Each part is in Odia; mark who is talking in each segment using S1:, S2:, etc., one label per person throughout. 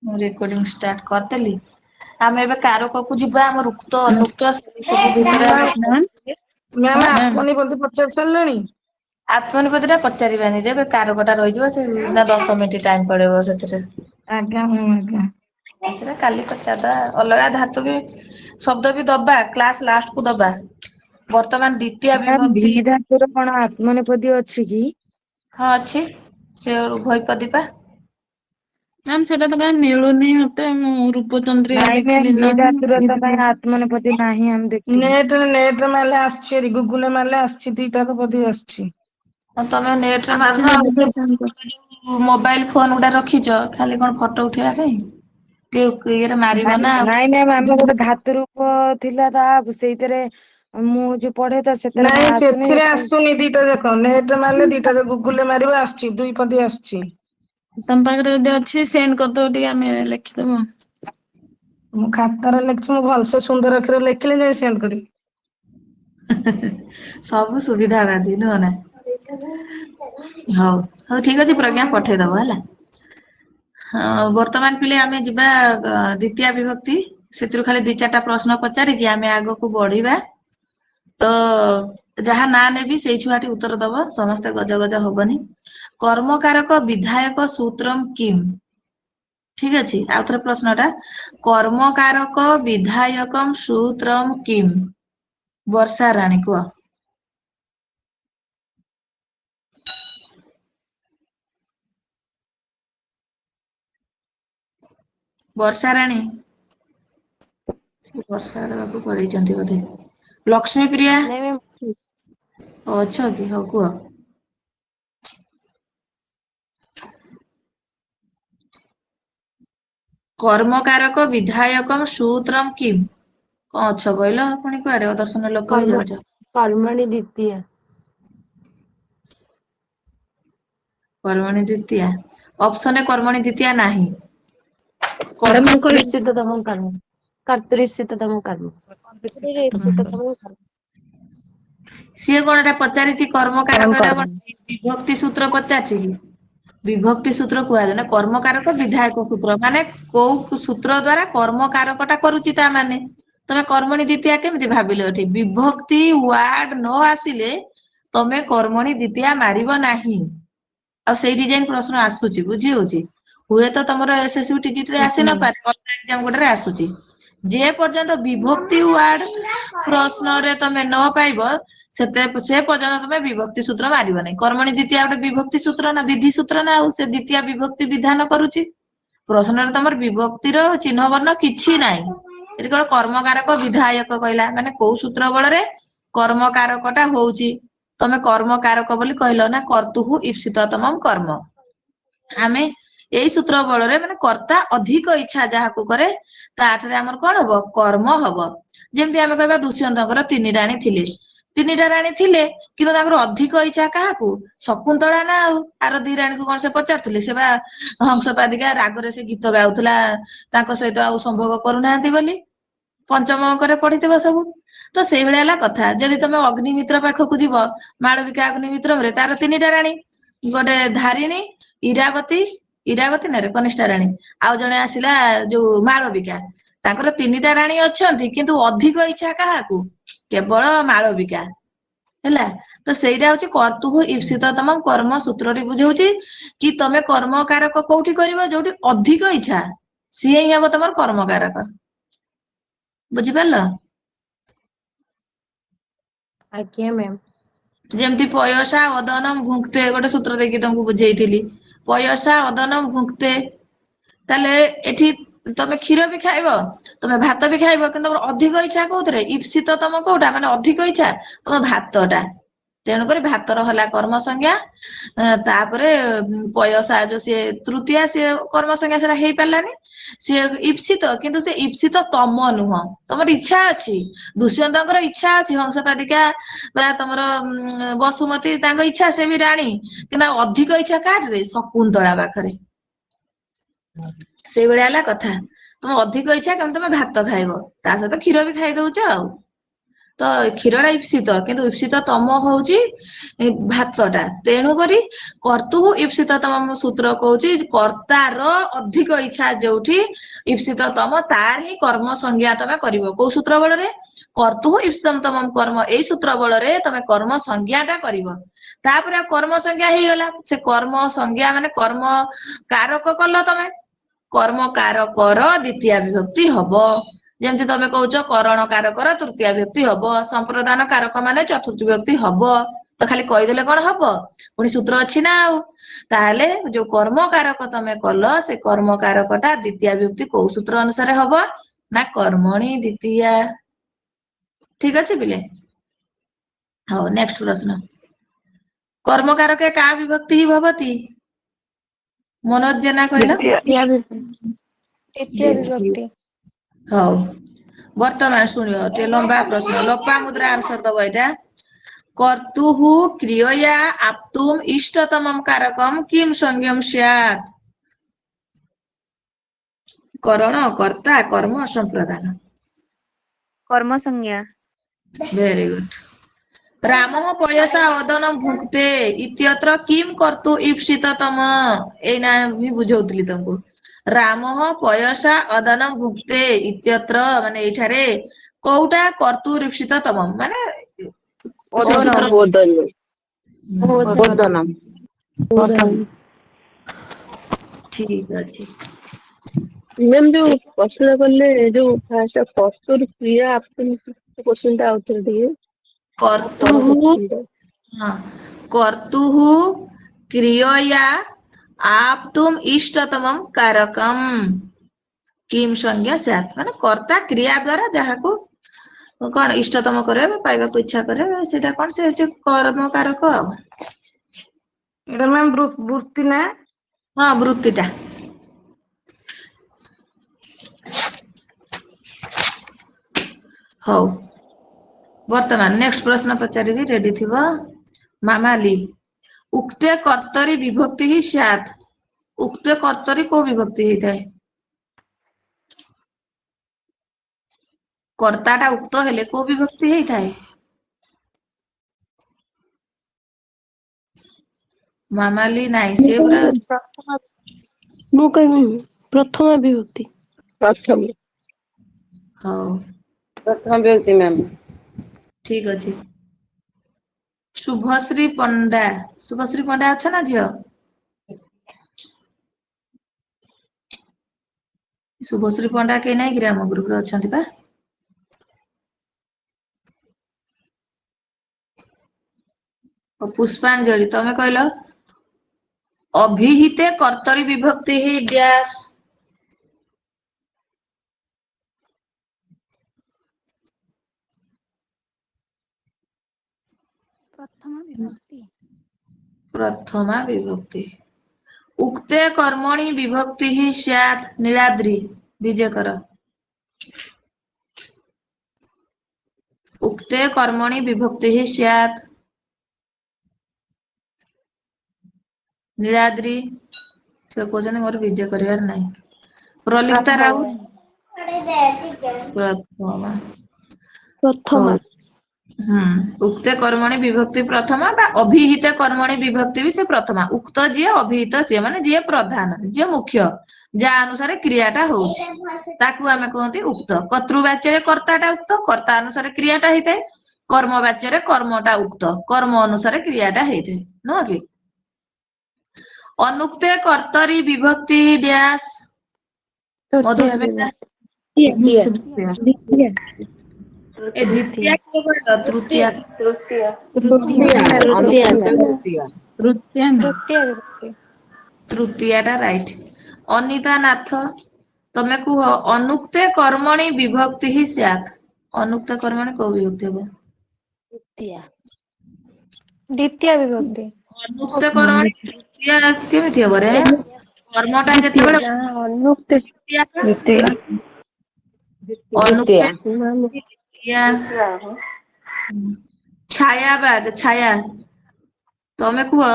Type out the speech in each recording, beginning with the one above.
S1: ମୁଁ ରେକର୍ଡିଂ ଷ୍ଟାର୍ଟ କରିଦେଲି। ଆମେ ଏବେ କାରକକୁ ଯିବା ଆମ ରୁକ୍ତ ଅନୁକ୍ତ ସବୁ ଭିତରେ ଆମେ
S2: ମ୍ୟାମ
S1: ହଁ
S2: ଆତ୍ମନି ବୋଧେ ପଚାରି ସାରିଲେଣି?
S1: ଆତ୍ମନିପଦ ଟା ପଚାରିବାନି ରେ ଏବେ କାରକଟା ରହିଯିବ ସେ 10 ମିନିଟ ଟାଇମ ପଳେଇବ ସେଥିରେ।
S2: ଆଜ୍ଞା ହଁ ଆଜ୍ଞା।
S1: ସେଟା କାଲି ପଚାରିଦବା ଅଲଗା ଧାତୁ ବି ଶବ୍ଦ ବି ଦବା କ୍ଲାସ ଲାଷ୍ଟ କୁ ଦବା ବର୍ତ୍ତମାନ
S2: ମ୍ୟାମ ଦି
S1: ବିଭକ୍ତି
S2: ଧାତୁର କଣ ଆତ୍ମନେପଦୀ ଅଛି କି?
S1: ହଁ ଅଛି ସେ ଉଭୟପଦୀ ପା।
S3: ମ୍ୟାମ ସେଇଟା ତ କାଇଁ ମିଳୁନି ମତେ ମୁଁ ରୂପଚନ୍ଦ୍ରିକା
S2: ନାଇଁ ମ୍ୟାମ
S3: ଦେଖିଲି
S2: ଦି ଧାତୁର
S3: ନାହିଁ।
S2: ତ କାଇଁ ଆତ୍ମନେପଦୀ ନାହିଁ ଆମେ ଦେଖିଲୁ। ନେଟ ମାରିଲେ ଆସିଛି ଗୁଗୁଲ ମାରିଲେ ଆସିଛି ଦିଟା ତ ବଧେ ଆସିଛି।
S1: ଆଉ ତମେ ନେଟରେ
S3: ଆସୁଛି
S1: ମାରୁନ
S3: ଯଦି
S1: ଆଉ
S3: ପଚାରିବ।
S1: ମୋବାଇଲ ଫୋନ ଗୁଟା ରଖିଛ ଖାଲି କଣ ଫଟୋ ଉଠେଇବା ପାଇଁ। ଇଏରେ ମାରିବ
S2: ନାଇଁ
S1: ନା ଆଉ।
S2: ନାଇଁ ଆମେ ଗୋଟେ ଧାତୁ ରୂପ ଥିଲା ତା ସେଇଥିରେ ମୁଁ ଯୋଉ ପଢେ ତ ସେଥିରେ
S1: ନାଇଁ
S2: କଣ ଆସୁନି
S1: ସେଥିରେ
S2: ସେଥିପାଇଁ
S1: ଆସୁନି ଦିଟା ଯାକ ନେଟ ମାରିଲେ ଦିଟା ଯାକ ଗୁଗୁଲରେ ମାରିବ ଆସୁଛି ଦୁଇ ପଦୀ ଆସୁଛି।
S3: ତମ ପାଖରେ ଯଦି ଅଛି ସେଣ୍ଡ କରିଦବ ଟିକେ ଆମେ ଲେଖିଦବୁ।
S2: ମୁଁ ଖାତାରେ ଲେଖିଛି ମୁଁ ଭଲସେ ସୁନ୍ଦର ଅକ୍ଷରରେ ଲେଖିଲେ ଯାଇ ସେଣ୍ଡ କରିବି।
S1: ସବୁ ସୁବିଧା ବାଦି ନୁହ ନା। ହଉ ହଉ ଠିକ ଅଛି ପ୍ରଜ୍ଞା ପଠେଇଦବ ହେଲା। ହଁ ବର୍ତ୍ତମାନ ପିଲେ ଆମେ ଯିବା ଦ୍ଵିତୀୟ ବିଭକ୍ତି। ସେଥିରୁ ଖାଲି 2-4ଟା ପ୍ରଶ୍ନ ପଚାରିକି ଆମେ ଆଗକୁ ବଢିବା। ତ ଯାହା ନାଁ ନେବି ସେଇ ଛୁଆଟି ଉତ୍ତର ଦବ ସମସ୍ତେ ଗଜ ଗଜ ହବନି। କର୍ମକାରକ ବିଧାୟକ ସୂତ୍ରମ୍ କିମ୍? ଠିକ ଅଛି ଆଉ ଥରେ ପ୍ରଶ୍ନ ଟା କର୍ମକାରକ ବିଧାୟକମ୍ ସୂତ୍ରମ୍ କିମ୍? ବର୍ଷା ରାଣୀ କୁହ। ବର୍ଷାରାଣୀ ବର୍ଷା ଦବାକୁ ପଳେଇଛନ୍ତି ବୋଧେ। ଲକ୍ଷ୍ମୀ ପ୍ରିୟା
S4: ନାଇଁ ମ୍ୟାମ୍
S1: ଅଛ କି ହଉ କୁହ। କର୍ମକାରକ ବିଧାୟକମ୍ ସୂତ୍ରମ୍ କିମ୍? କଣ ଅଛ କହିଲ ପୁଣି କୁଆଡେ ଅଦର୍ଶନ ଲୋକ ହେଇଯାଉଛ।
S4: କର୍ମଣି ଦ୍ୱିତୀୟା।
S1: କର୍ମଣୀ ଦ୍ୱିତୀୟା ଅପସନ କର୍ମଣୀ ଦ୍ୱିତୀୟା ନାହିଁ।
S4: କର୍ମକରିସିତ ତମଃ କର୍ମ କର୍ତ୍ତରିସିତ ତମଃ କର୍ମ।
S1: ସିଏ କଣ ଏଟା ପଚାରିଛି
S4: ତମଂ
S1: କର୍ମକାରକ ଏଟା
S4: କର୍ମ
S1: କଣ ବିଭକ୍ତି ସୂତ୍ର ପଚାରିଛି କି? ବିଭକ୍ତି ସୂତ୍ର କୁହାଯାଏ ନା କର୍ମକାରକ ବିଧାୟକ ସୂତ୍ର ମାନେ କୋଉ ସୂତ୍ର ଦ୍ଵାରା କର୍ମ କାରକ ଟା କରୁଛି ତା ମାନେ। ତମେ କର୍ମଣୀ ଦ୍ୱିତୀୟା କେମିତି ଭାବିଲ ଏଠି ବିଭକ୍ତି ୱାର୍ଡ ନ ଆସିଲେ ତମେ କର୍ମଣୀ ଦ୍ୱିତୀୟା ମାରିବ ନାହିଁ। ଆଉ ସେଇ ଡିଜାଇନ ପ୍ରଶ୍ନ ଆସୁଛି ବୁଝି ହଉଛି ହୁଏତ ତମର ଏସଏସସି ଟିଜିଟି ରେ ଆସି
S4: ଆଜ୍ଞା
S1: ନପାରେ। ଏକ୍ସାମ ଗୋଟରେ ଆସୁଛି ଯେ ପର୍ଯ୍ୟନ୍ତ ବିଭକ୍ତି ୱାର୍ଡ ପ୍ରଶ୍ନରେ ତମେ ନ ପାଇବ ସେ ପର୍ଯ୍ୟନ୍ତ ତମେ ବିଭକ୍ତି ସୂତ୍ର ମାରିବ ନାହିଁ କର୍ମଣୀ ଦ୍ୱିତୀୟ ଗୋଟେ ବିଭକ୍ତି ସୂତ୍ର ନା ବିଧି ସୂତ୍ର ନା ଆଉ ସେ ଦ୍ୱିତୀୟ ବିଭକ୍ତି ବିଧାନ କରୁଛି। ପ୍ରଶ୍ନରେ ତମର ବିଭକ୍ତିର ଚିହ୍ନ ବର୍ଣ୍ଣ କିଛି ନାହିଁ। ଏଠି କଣ କର୍ମକାରକ ବିଧାୟକ କହିଲା ମାନେ କୋଉ ସୂତ୍ର ବଳରେ କର୍ମକାରକ ଟା ହଉଛି ତମେ କର୍ମକାରକ ବୋଲି କହିଲ ନା କର୍ତ୍ତୁହୁ ଇପ୍ସିତ ତମଂ କର୍ମ। ଆମେ ଏଇ ସୂତ୍ର ବଳରେ ମାନେ କର୍ତ୍ତା ଅଧିକ ଇଚ୍ଛା ଯାହାକୁ କରେ ତାଠରେ ଆମର କଣ ହବ କର୍ମ ହବ ଯେମିତି ଆମେ କହିବା ଦୁଷ୍ୟନ୍ତଙ୍କର 3 ରାଣୀ ଥିଲେ। 3ଟା ରାଣୀ ଥିଲେ କିନ୍ତୁ ତାଙ୍କର ଅଧିକ ଇଚ୍ଛା କାହାକୁ ଶକୁନ୍ତଳା ନା ଆଉ ଆର 2 ରାଣୀଙ୍କୁ କଣ ସେ ପଚାରୁଥିଲେ ସେ ବା ହଂସପାଦିକା ରାଗରେ ସେ ଗୀତ ଗାଉଥିଲା ତାଙ୍କ ସହିତ ଆଉ ସମ୍ଭୋଗ କରୁନାହାନ୍ତି ବୋଲି ପଞ୍ଚମ ଅଙ୍କରେ ପଢିଥିବ ସବୁ। ତ ସେଇଭଳିଆ ହେଲା କଥା ଯଦି ତମେ ଅଗ୍ନିମିତ୍ର ପାଖକୁ ଯିବ ମାଳବିକା ଅଗ୍ନିମିତ୍ରରେ ତାର 3ଟା ରାଣୀ ଗୋଟେ ଧାରିଣୀ ଇରାବତୀ ନାରେ କନିଷ୍ଠା ରାଣୀ ଆଉ ଜଣେ ଆସିଲା ଯୋଉ ମାଳବିକା। ତାଙ୍କର 3ଟା ରାଣୀ ଅଛନ୍ତି କିନ୍ତୁ ଅଧିକ ଇଚ୍ଛା କାହାକୁ କେବଳ ମାଳବିକା ହେଲା ତ ସେଇଟା ହଉଛି କର୍ତ୍ତୁହୁ ଇପ୍ସିତ ତମ କର୍ମ ସୂତ୍ରଟି ବୁଝଉଛି କି ତମେ କର୍ମକାରକ କୋଉଠି କରିବ ଯୋଉଠି ଅଧିକ ଇଚ୍ଛା ସିଏ ହିଁ ହବ ତମର କର୍ମକାରକ ବୁଝିପାରିଲ।
S4: ଆଜ୍ଞା ମ୍ୟାମ୍।
S1: ଯେମିତି ପୟସା ଓଦନମ ଭୁକ୍ତେ ଗୋଟେ ସୂତ୍ର ଦେଇକି ତମକୁ ବୁଝେଇଥିଲି। ପୟସା ଓଦନମ ଭୁକ୍ତେ ତାହେଲେ ଏଠି ତମେ କ୍ଷୀର ବି ଖାଇବ ତମେ ଭାତ ବି ଖାଇବ କିନ୍ତୁ ତମର ଅଧିକ ଇଚ୍ଛା କୋଉଥିରେ ଇପ୍ସିତ ତମ କୋଉଟା ମାନେ ଅଧିକ ଇଚ୍ଛା ତମ ଭାତଟା ତେଣୁକରି ଭାତର ହେଲା କର୍ମ ସଂଜ୍ଞା ତାପରେ ପୟସା ଯୋଉ ସିଏ ତୃତୀୟା ସିଏ କର୍ମ ସଂଜ୍ଞା ସେଟା ହେଇପାରିଲାନି ସିଏ ଇପ୍ସିତ କିନ୍ତୁ ସେ ଇପ୍ସିତ ତମ ନୁହଁ ତମର ଇଚ୍ଛା ଅଛି ଦୁଷ୍ୟନ୍ତଙ୍କର ଇଚ୍ଛା ଅଛି ହଂସପାଦିକା ବା ତମର ବସୁମତୀ ତାଙ୍କ ଇଚ୍ଛା ସେ ବି ରାଣୀ କିନ୍ତୁ ଆଉ ଅଧିକ ଇଚ୍ଛା କାହାଠିରେ ଶକୁନ୍ତଳା ପାଖରେ ସେଇଭଳିଆ ହେଲା କଥା ତମେ ଅଧିକ ଇଚ୍ଛା କେମିତି ତମେ ଭାତ ଖାଇବ ତା ସହିତ କ୍ଷୀର ବି ଖାଇ ଦଉଛ ଆଉ तो क्षीरटा ईप्सित किंतु ईप्सिततम होउची भातटा तेणु करी कर्तु ईप्सिततम सूत्र कहूची कर्तार अधिक इच्छा जोठी ईप्सिततम तार ही कर्म संज्ञा तमे करिवो को सूत्र बळ रे कर्तु ईप्सिततम कर्म एई सूत्र बळ रे तमे कर्म संज्ञाटा करिवो तापर कर्म संज्ञा हे गला से कर्म संज्ञा माने कर्म कारक कल तमे कर्म कारकर द्वितीय विभक्ति हबो जेमति तमे कहउछ करण कारकर तृतीय विभक्ति हबो संप्रदान कारक माने चतुर्थ विभक्ति हबो तो खाली कहि देले कोन हबो पुनी सूत्र अछि ना ताहले जो कर्म कारक तमे कल से कर्म कारकटा द्वितीय विभक्ति को सूत्र अनुसार हबो ना कर्मणि द्वितीय ठीक अछि बिले हो नेक्स्ट प्रश्न कर्म कारके का विभक्ति ही भवति मनोज जेना कहलो
S2: द्वितीय विभक्ति
S1: हो वर्तमान सुनियो ते लंबा प्रश्न लोपा मुद्रा आंसर दबो एटा कर्तुः क्रियया आप्तुम इष्टतमं कारकम किम संज्ञम स्यात् करण कर्ता कर्म संप्रदान
S5: कर्म संज्ञा
S1: वेरी गुड रामः पयसा ओदनं भुक्ते इत्यत्र किम कर्तु ईप्सिततम एना भी बुझौतली तुमको रामः पयसा ओदनं भुक्ते इत्यत्र माने एठारे कोउटा कर्तु ईप्सिततम माने
S3: बोधनम
S1: ठीक अछि
S6: मैम जो प्रश्न करले जो फर्स्ट कर्तुर क्रिया आपन क्वेश्चन टा आउथर दिए
S1: कर्तुः हाँ कर्तुः क्रियया आप्तुम इष्टतमं कारकम किम संज्ञा स्यात् माने कर्ता क्रिया द्वारा जाहाको कौन इष्टतम करे पाइबा को इच्छा करे सेटा कौन से होचे कर्म कारक
S2: एटा मैम वृत्ति ना
S1: हाँ वृत्तिटा हो वर्तमान नेक्स्ट प्रश्न पचारिबी रेडी थिबो मामाली उक्ते कर्तरी विभक्ति ही स्यात् उक्ते कर्तरी को विभक्ति ही थाए कर्ताटा उक्त हेले को विभक्ति ही थाए मामाली नाइ से पूरा
S4: मु कहबी प्रथम विभक्ति
S6: प्रथम
S1: हो
S3: प्रथम व्यक्ति मैम
S1: ठीक अछि शुभश्री पंडा अच्छा ना झियो शुभश्री पंडा के नहीं गिरा हम ग्रुप रे अछंती बा पुष्पांजलि तमे कहलो अभिहिते कर्तरी विभक्ति ही डैश प्रथमा विभक्ति उक्ते कर्मणि विभक्ति ही स्यात् नीलाद्रि विजय कर उक्ते कर्मणि विभक्ति ही स्यात् नीलाद्रि से कहते मोर विजय करिवार नहीं प्रलिप्ता राउ प्रथमा उक्ते कर्मणि विभक्ति प्रथमा बा अभिहित कर्मणि विभक्ति भी से प्रथमा उक्त जे अभिहित से माने जे प्रधान जे मुख्य जा अनुसार क्रियाटा होउछि ताकू आमे कहंती उक्त कर्तृवाच्य रे कर्ताटा उक्त कर्ता अनुसार क्रियाटा हेतै कर्मवाच्य रे कर्मटा उक्त कर्म अनुसार क्रियाटा हेतै न कि अनुक्ते कर्तरी विभक्ति डैश मधुस्मिता ए द्वितीय को बोल तृतीय तृतीयटा राइट अनिता नाथ तमे कुह अनुक्ते कर्मणि विभक्ति ही स्यात् अनुक्त कर्मणि को विभक्ति हो
S2: द्वितीय विभक्ति
S1: अनुक्त कर्मणि तृतीय केमिति हो रे कर्मटा जेतेबेले
S2: अनुक्त
S1: अनुक्त छाया बाग छाया तमे कुह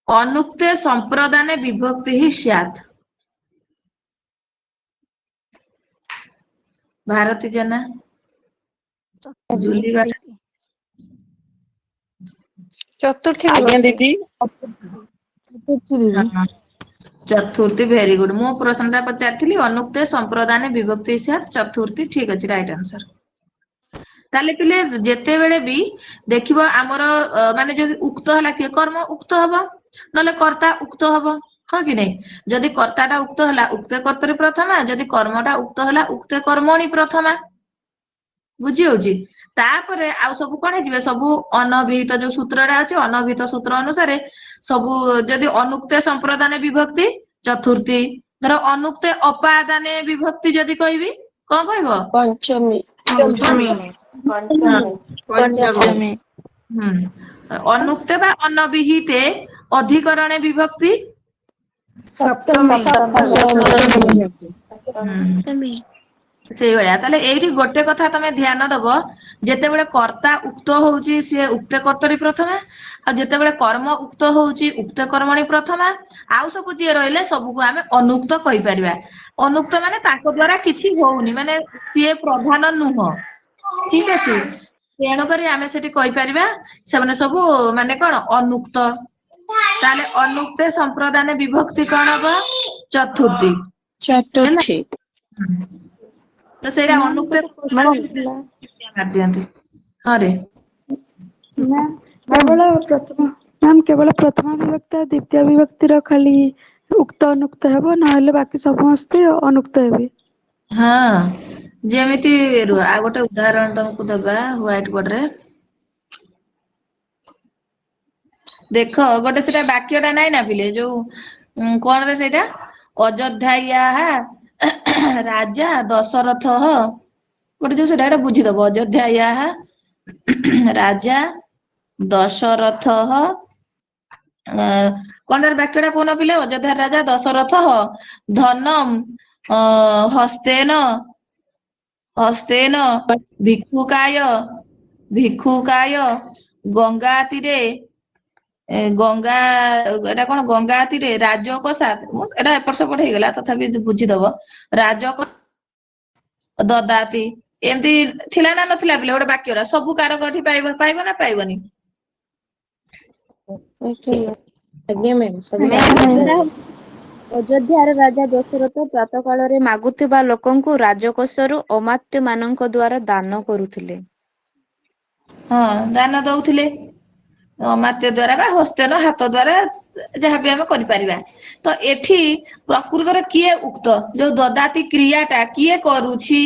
S1: अनुक्ते संप्रदाने विभक्ति ही स्यात् भारती जना ଝୁଲିବା
S6: ଚତୁର୍ଥୀ
S2: ଆଜ୍ଞା ଦିଦି
S1: ହଁ। Chaturthi very good. ମୁଁ ପ୍ରଶ୍ନଟା ପଚାରିଥିଲି ଅନୁକ୍ତ ସମ୍ପ୍ରଦାନ ବିଭକ୍ତି ସାତ ଚତୁର୍ଥୀ ଠିକ ଅଛି ରାଇଟ ଆନ୍ସର। ତାହେଲେ ପିଲେ ଯେତେବେଳେ ବି ଦେଖିବ ଆମର ମାନେ ଯଦି ଉକ୍ତ ହେଲା କିଏ କର୍ମ ଉକ୍ତ ହବ ନହେଲେ କର୍ତ୍ତା ଉକ୍ତ ହବ ହଁ କି ନାଇଁ। ଯଦି କର୍ତ୍ତାଟା ଉକ୍ତ ହେଲା ଉକ୍ତ କର୍ତ୍ତରୀ ପ୍ରଥମା, ଯଦି କର୍ମଟା ଉକ୍ତ ହେଲା ଉକ୍ତ କର୍ମଣି ପ୍ରଥମା। ବୁଝି ହଉଛି। ତାପରେ ଆଉ ସବୁ କଣ ହେଇଯିବେ ସବୁ ଅନଭିହିତ ଯୋଉ ସୂତ୍ରଟା ଅଛି ଅନଭିହିତ ସୂତ୍ର ଅନୁସାରେ ସବୁ ଯଦି ଅନୁକ୍ତ ସମ୍ପ୍ରଦାନ ବିଭକ୍ତି ଚତୁର୍ଥୀ, ଧର ଅନୁକ୍ତ ଅପାଦାନେ ବିଭକ୍ତି ଯଦି କହିବି କଣ କହିବ?
S6: ପଞ୍ଚମୀ
S3: ପଞ୍ଚମୀ।
S1: ହୁଁ ଅନୁକ୍ତ ବା ଅନବିହିତେ ଅଧିକରଣେ ବିଭକ୍ତି
S2: ସପ୍ତମୀ
S1: ସେଇଭଳିଆ। ତାହେଲେ ଏଇଠି ଗୋଟେ କଥା ତମେ ଧ୍ୟାନ ଦବ ଯେତେବେଳେ କର୍ତ୍ତା ଉକ୍ତ ହଉଛି ସିଏ ଉକ୍ତ କର୍ତ୍ତରୀ ପ୍ରଥମା, ଆଉ ଯେତେବେଳେ କର୍ମ ଉକ୍ତ ହଉଛି ଉକ୍ତ କର୍ମଣି ପ୍ରଥମା, ଆଉ ସବୁ ଯିଏ ରହିଲେ ସବୁକୁ ଆମେ ଅନୁକ୍ତ କହିପାରିବା। ଅନୁକ୍ତ ମାନେ ତାଙ୍କ ଦ୍ଵାରା କିଛି ହଉନି ମାନେ ସିଏ ପ୍ରଧାନ ନୁହଁ ଠିକ ଅଛି। ତେଣୁକରି ଆମେ ସେଠି କହିପାରିବା ସେମାନେ ସବୁ ମାନେ କଣ ଅନୁକ୍ତ। ତାହେଲେ ଅନୁକ୍ତ ସମ୍ପ୍ରଦାନ ବିଭକ୍ତି କଣ ହବ ଚତୁର୍ଥୀ ହେଲା।
S6: ଚତୁର୍ଥୀ।
S1: ତ ସେଇଟା
S4: ମ୍ୟାମ୍
S1: ଅନୁକ୍ତ
S4: ଗୋଟେ କ୍ୱେଶ୍ଚନ୍ ଥିଲା।
S1: ମାରି ଦିଅନ୍ତି ହଁ ରେ।
S4: ମ୍ୟାମ୍ କେବଳ ପ୍ରଥମା ବିଭକ୍ତି ଆଉ ଦ୍ୱିତୀୟ ବିଭକ୍ତିର ଖାଲି ଉକ୍ତ ଅନୁକ୍ତ ହେବ ନହେଲେ ବାକି ସମସ୍ତେ ଅନୁକ୍ତ ହେବେ।
S1: ହଁ ଯେମିତି ରୁହ ଆଉ ଗୋଟେ ଉଦାହରଣ ତମକୁ ଦବା ହ୍ୱାଇଟ ବୋର୍ଡରେ। ଦେଖ ଗୋଟେ ସେଟା ବାକ୍ୟଟା ନାଇଁ ନା ପିଲେ ଯୋଉ କଣରେ ସେଇଟା ଅଯୋଧ୍ୟା ରାଜା ଦଶରଥ ଗୋଟେ ଯୋଉ ସେଟା ବୁଝିଦବ ଅଯୋଧ୍ୟା ରାଜା ଦଶରଥ କଣ ବାକ୍ୟଟା କହୁନ ପିଲେ ଅଯୋଧ୍ୟା ରାଜା ଦଶରଥ ଧନମ ହସ୍ତେନ ଭିକ୍ଷୁକାୟ ଗଙ୍ଗା ତୀରେ ଗଙ୍ଗା ଏଟା କଣ ଗଙ୍ଗା ତୀରେ ରାଜକୋଷାତ୍ ଏଟା ଏପଟ ସେପଟ ହେଇଗଲା ତଥାପି ବୁଝିଦବ ରାଜକ ଦଦାତି ଏମିତି ଥିଲା ନା ନଥିଲା ପିଲେ ଗୋଟେ ବାକ୍ୟଟା ସବୁ କାରକ ଏଠି ପାଇବ ନା ପାଇବନି?
S6: ଆଜ୍ଞା ମ୍ୟାମ୍ ସବୁ
S5: ଅଯୋଧ୍ୟାର ରାଜା ଦଶରଥ ପ୍ରାତ କାଳରେ ମାଗୁଥିବା ଲୋକଙ୍କୁ ରାଜକୋଷରୁ ଅମାତ୍ୟ ମାନଙ୍କ ଦ୍ଵାରା ଦାନ କରୁଥିଲେ।
S1: ହଁ ଦାନ ଦଉଥିଲେ ଅମାତ୍ୟ ଦ୍ଵାରା ବା ହସ୍ତେନ ହାତ ଦ୍ଵାରା ଯାହାବି ଆମେ କରିପାରିବା। ତ ଏଠି ପ୍ରକୃତରେ କିଏ ଉକ୍ତ ଯୋଉ ଦଦାତି କ୍ରିୟା ଟା କିଏ କରୁଛି?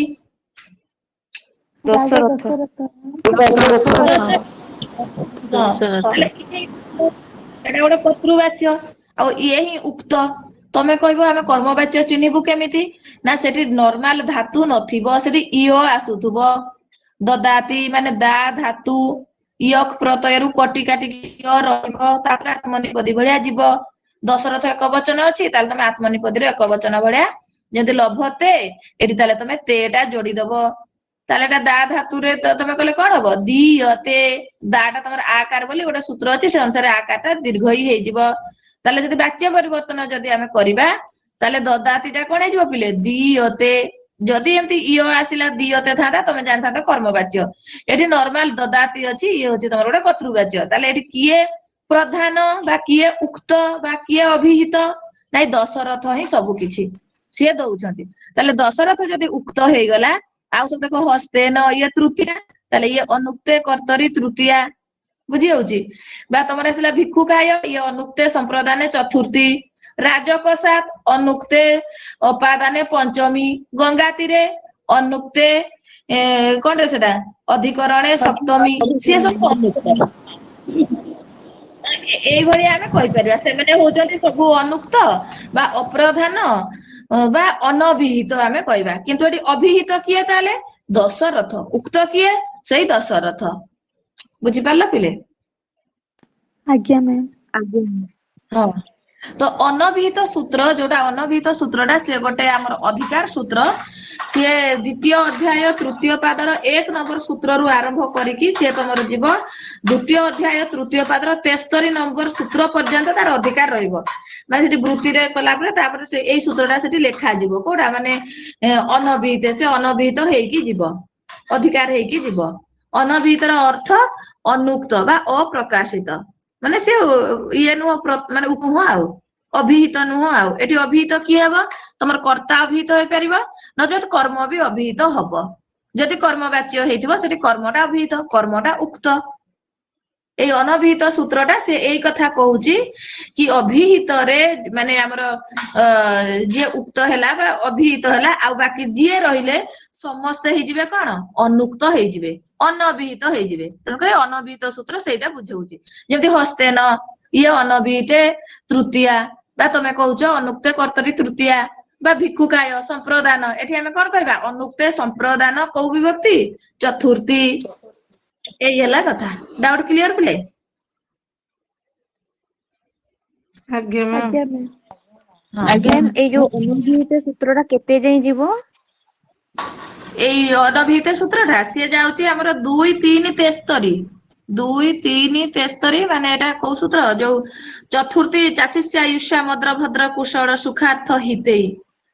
S4: ରାଜା
S5: ଦଶରଥ।
S4: ଦଶରଥ।
S3: ଦଶରଥ।
S1: ଏଟା ଗୋଟେ କର୍ତ୍ତୃବାଚ୍ୟ ଆଉ ଇଏ ହିଁ ଉକ୍ତ। ତମେ କହିବ ଆମେ କର୍ମବାଚ୍ୟ ଚିହ୍ନିବୁ କେମିତି? ନା ସେଠି ନର୍ମାଲ ଧାତୁ ନଥିବ ସେଠି ଇଅ ଆସୁଥିବ। ଦଦାତି ମାନେ ଦା ଧାତୁ ୟକ୍ ପ୍ରତ୍ୟୟରୁ କଟି କାଟିକି ୟ ରହିବ ତାପରେ ଆତ୍ମନିପଦୀ ଭଳିଆ ଯିବ। ଦଶରଥ ଏକ ବଚନ ଅଛି ତାହେଲେ ତମେ ଆତ୍ମନିପଦୀରେ ଏକ ବଚନ ଭଳିଆ ଯେମିତି ଲଭତେ ଏଠି ତାହେଲେ ତମେ ତେ ଟା ଯୋଡିଦବ। ତାହେଲେ ଏଟା ଦା ଧାତୁରେ ତ ତମେ କହିଲେ କଣ ହବ ଦିଅତେ ଦା ଟା ତମର ଆ କାର ବୋଲି ଗୋଟେ ସୂତ୍ର ଅଛି ସେ ଅନୁସାରେ ଆକାର ଟା ଦୀର୍ଘ ଇ ହେଇଯିବ। ତାହେଲେ ଯଦି ବାଚ୍ୟ ପରିବର୍ତ୍ତନ ଯଦି ଆମେ କରିବା ତାହେଲେ ଦଦାତି ଟା କଣ ହେଇଯିବ ପିଲେ ଦିଅତେ। ଯଦି ଏମିତି ଇଅ ଆସିଲା ଦିଅତେ ଥାନ୍ତା ତମେ ଜାଣିଥାନ୍ତ କର୍ମବାଚ୍ୟ। ଏଠି ନର୍ମାଲ ଦଦାତି ଅଛି ଇଏ ହଉଛି ତମର ଗୋଟେ କର୍ତ୍ତୃବାଚ୍ୟ ତାହେଲେ ଏଠି କିଏ ପ୍ରଧାନ ବା କିଏ ଉକ୍ତ ବା କିଏ ଅଭିହିତ ନାଇଁ ଦଶରଥ ହିଁ ସବୁ କିଛି ସିଏ ଦଉଛନ୍ତି। ତାହେଲେ ଦଶରଥ ଯଦି ଉକ୍ତ ହେଇଗଲା ଆଉ ସବୁ ଦେଖ ହସ୍ତେନ ଇଏ ତୃତୀୟା ତାହେଲେ ଇଏ ଅନୁକ୍ତେ କର୍ତ୍ତରୀ ତୃତୀୟା। ବୁଝି ହଉଛି ବା ତମର ଆସିଲା ଭିକ୍ଷୁକାୟ ଇଏ ଅନୁକ୍ତେ ସମ୍ପ୍ରଦାନେ ଚତୁର୍ଥୀ। ରାଜକୋଷାତ୍ ଅନୁକ୍ତେ ଅପାଦାନେ ପଞ୍ଚମୀ ଗଙ୍ଗା ତୀରେ ଅନୁକ୍ତେ କଣଟେ ସେଟା ଅଧିକରଣେ ସପ୍ତମୀ ସିଏ ସବୁ ଅନୁକ୍ତ। ଏଇଭଳିଆ ଆମେ କହିପାରିବା ସେମାନେ ହଉଛନ୍ତି ସବୁ ଅନୁକ୍ତ ବା ଅପ୍ରଧାନ ବା ଅନବିହିତ ଆମେ କହିବା କିନ୍ତୁ ଏଠି ଅଭିହିତ କିଏ ତାହେଲେ ଦଶରଥ ଉକ୍ତ କିଏ ସେଇ ଦଶରଥ ବୁଝିପାରିଲ ପିଲେ?
S4: ଆଜ୍ଞା ମ୍ୟାମ୍।
S5: ଆଜ୍ଞା।
S1: ହଁ। ତ ଅନଭିହିତ ସୂତ୍ର ଯୋଉଟା ଅନଭିହିତ ସୂତ୍ରଟା ସେ ଗୋଟେ ଆମର ଅଧିକାର ସୂତ୍ର। ସିଏ ଦ୍ଵିତୀୟ ଅଧ୍ୟାୟ ତୃତୀୟ ପାଦର 1 ନମ୍ବର ସୂତ୍ରରୁ ଆରମ୍ଭ କରିକି ସିଏ ତମର ଯିବ ଦ୍ଵିତୀୟ ଅଧ୍ୟାୟ ତୃତୀୟ ପାଦର 63 ନମ୍ବର ସୂତ୍ର ପର୍ଯ୍ୟନ୍ତ ତାର ଅଧିକାର ରହିବ। ମାନେ ସେଠି ବୃତ୍ତିରେ କଲା ପରେ ତାପରେ ସେ ଏଇ ସୂତ୍ରଟା ସେଠି ଲେଖାଯିବ କୋଉଟା ମାନେ ଅନଭିହିତ ସେ ଅନଭିହିତ ହେଇକି ଯିବ ଅଧିକାର ହେଇକି ଯିବ। ଅନଭିହିତର ଅର୍ଥ ଅନୁକ୍ତ ବା ଅପ୍ରକାଶିତ, ମାନେ ସେ ଇଏ ନୁହଁ ମାନେ ନୁହଁ ଆଉ, ଅଭିହିତ ନୁହଁ ଆଉ। ଏଠି ଅଭିହିତ କିଏ ହବ? ତମର କର୍ତ୍ତା ଅଭିହିତ ହେଇପାରିବ, ନଚେତ କର୍ମ ବି ଅଭିହିତ ହବ। ଯଦି କର୍ମବାଚ୍ୟ ହେଇଥିବ ସେଠି କର୍ମଟା ଅଭିହିତ, କର୍ମଟା ଉକ୍ତ। ଏଇ ଅନଭିହିତ ସୂତ୍ରଟା ସେ ଏଇ କଥା କହୁଛି କି ଅଭିହିତରେ ମାନେ ଆମର ଯିଏ ଉକ୍ତ ହେଲା ବା ଅଭିହିତ ହେଲା, ଆଉ ବାକି ଯିଏ ରହିଲେ ସମସ୍ତେ ହେଇଯିବେ କଣ? ଅନୁକ୍ତ ହେଇଯିବେ, ଅନଭିହିତ ହେଇଯିବେ। ତେଣୁକରି ଅନଭିହିତ ସୂତ୍ର ସେଇଟା ବୁଝଉଛି। ଯେମିତି ହସ୍ତେନ ଇଏ ଅନଭିହିତେ ତୃତୀୟା, ବା ତମେ କହୁଛ ଅନୁକ୍ତେ କର୍ତ୍ତରି ତୃତୀୟା, ବା ଭିକ୍ଷୁକାୟ ସମ୍ପ୍ରଦାନ, ଏଠି ଆମେ କଣ କହିବା? ଅନୁକ୍ତେ ସମ୍ପ୍ରଦାନ କୋଉ ବିଭକ୍ତି? ଚତୁର୍ଥୀ। ଏଇ ହେଲା କଥା। ଡାଉଟ କ୍ଲିୟର ପିଲେ?
S2: ଆଜ୍ଞା ମ୍ୟାମ୍।
S4: ଆଜ୍ଞା ମ୍ୟାମ୍।
S5: ଆଜ୍ଞା ଏଇ ଯୋଉ ଅନୁଭୂତ ସୂତ୍ରଟା କେତେ ଯାଏଁ ଯିବ?
S1: ଏଇ ଅନଭିହିତ ସୂତ୍ରଟା ସିଏ ଯାଉଛି ଆମର 2, 3, 63। 2, 3, 63 ମାନେ ଏଟା କୋଉ ସୂତ୍ର? ଯୋଉ ଚତୁର୍ଥୀ ଚାଷିଷ୍ୟା ୟୁଷ୍ୟା ମଦ୍ର ଭଦ୍ର କୁଶଳ ସୁଖାର୍ଥ ହିତେଇ,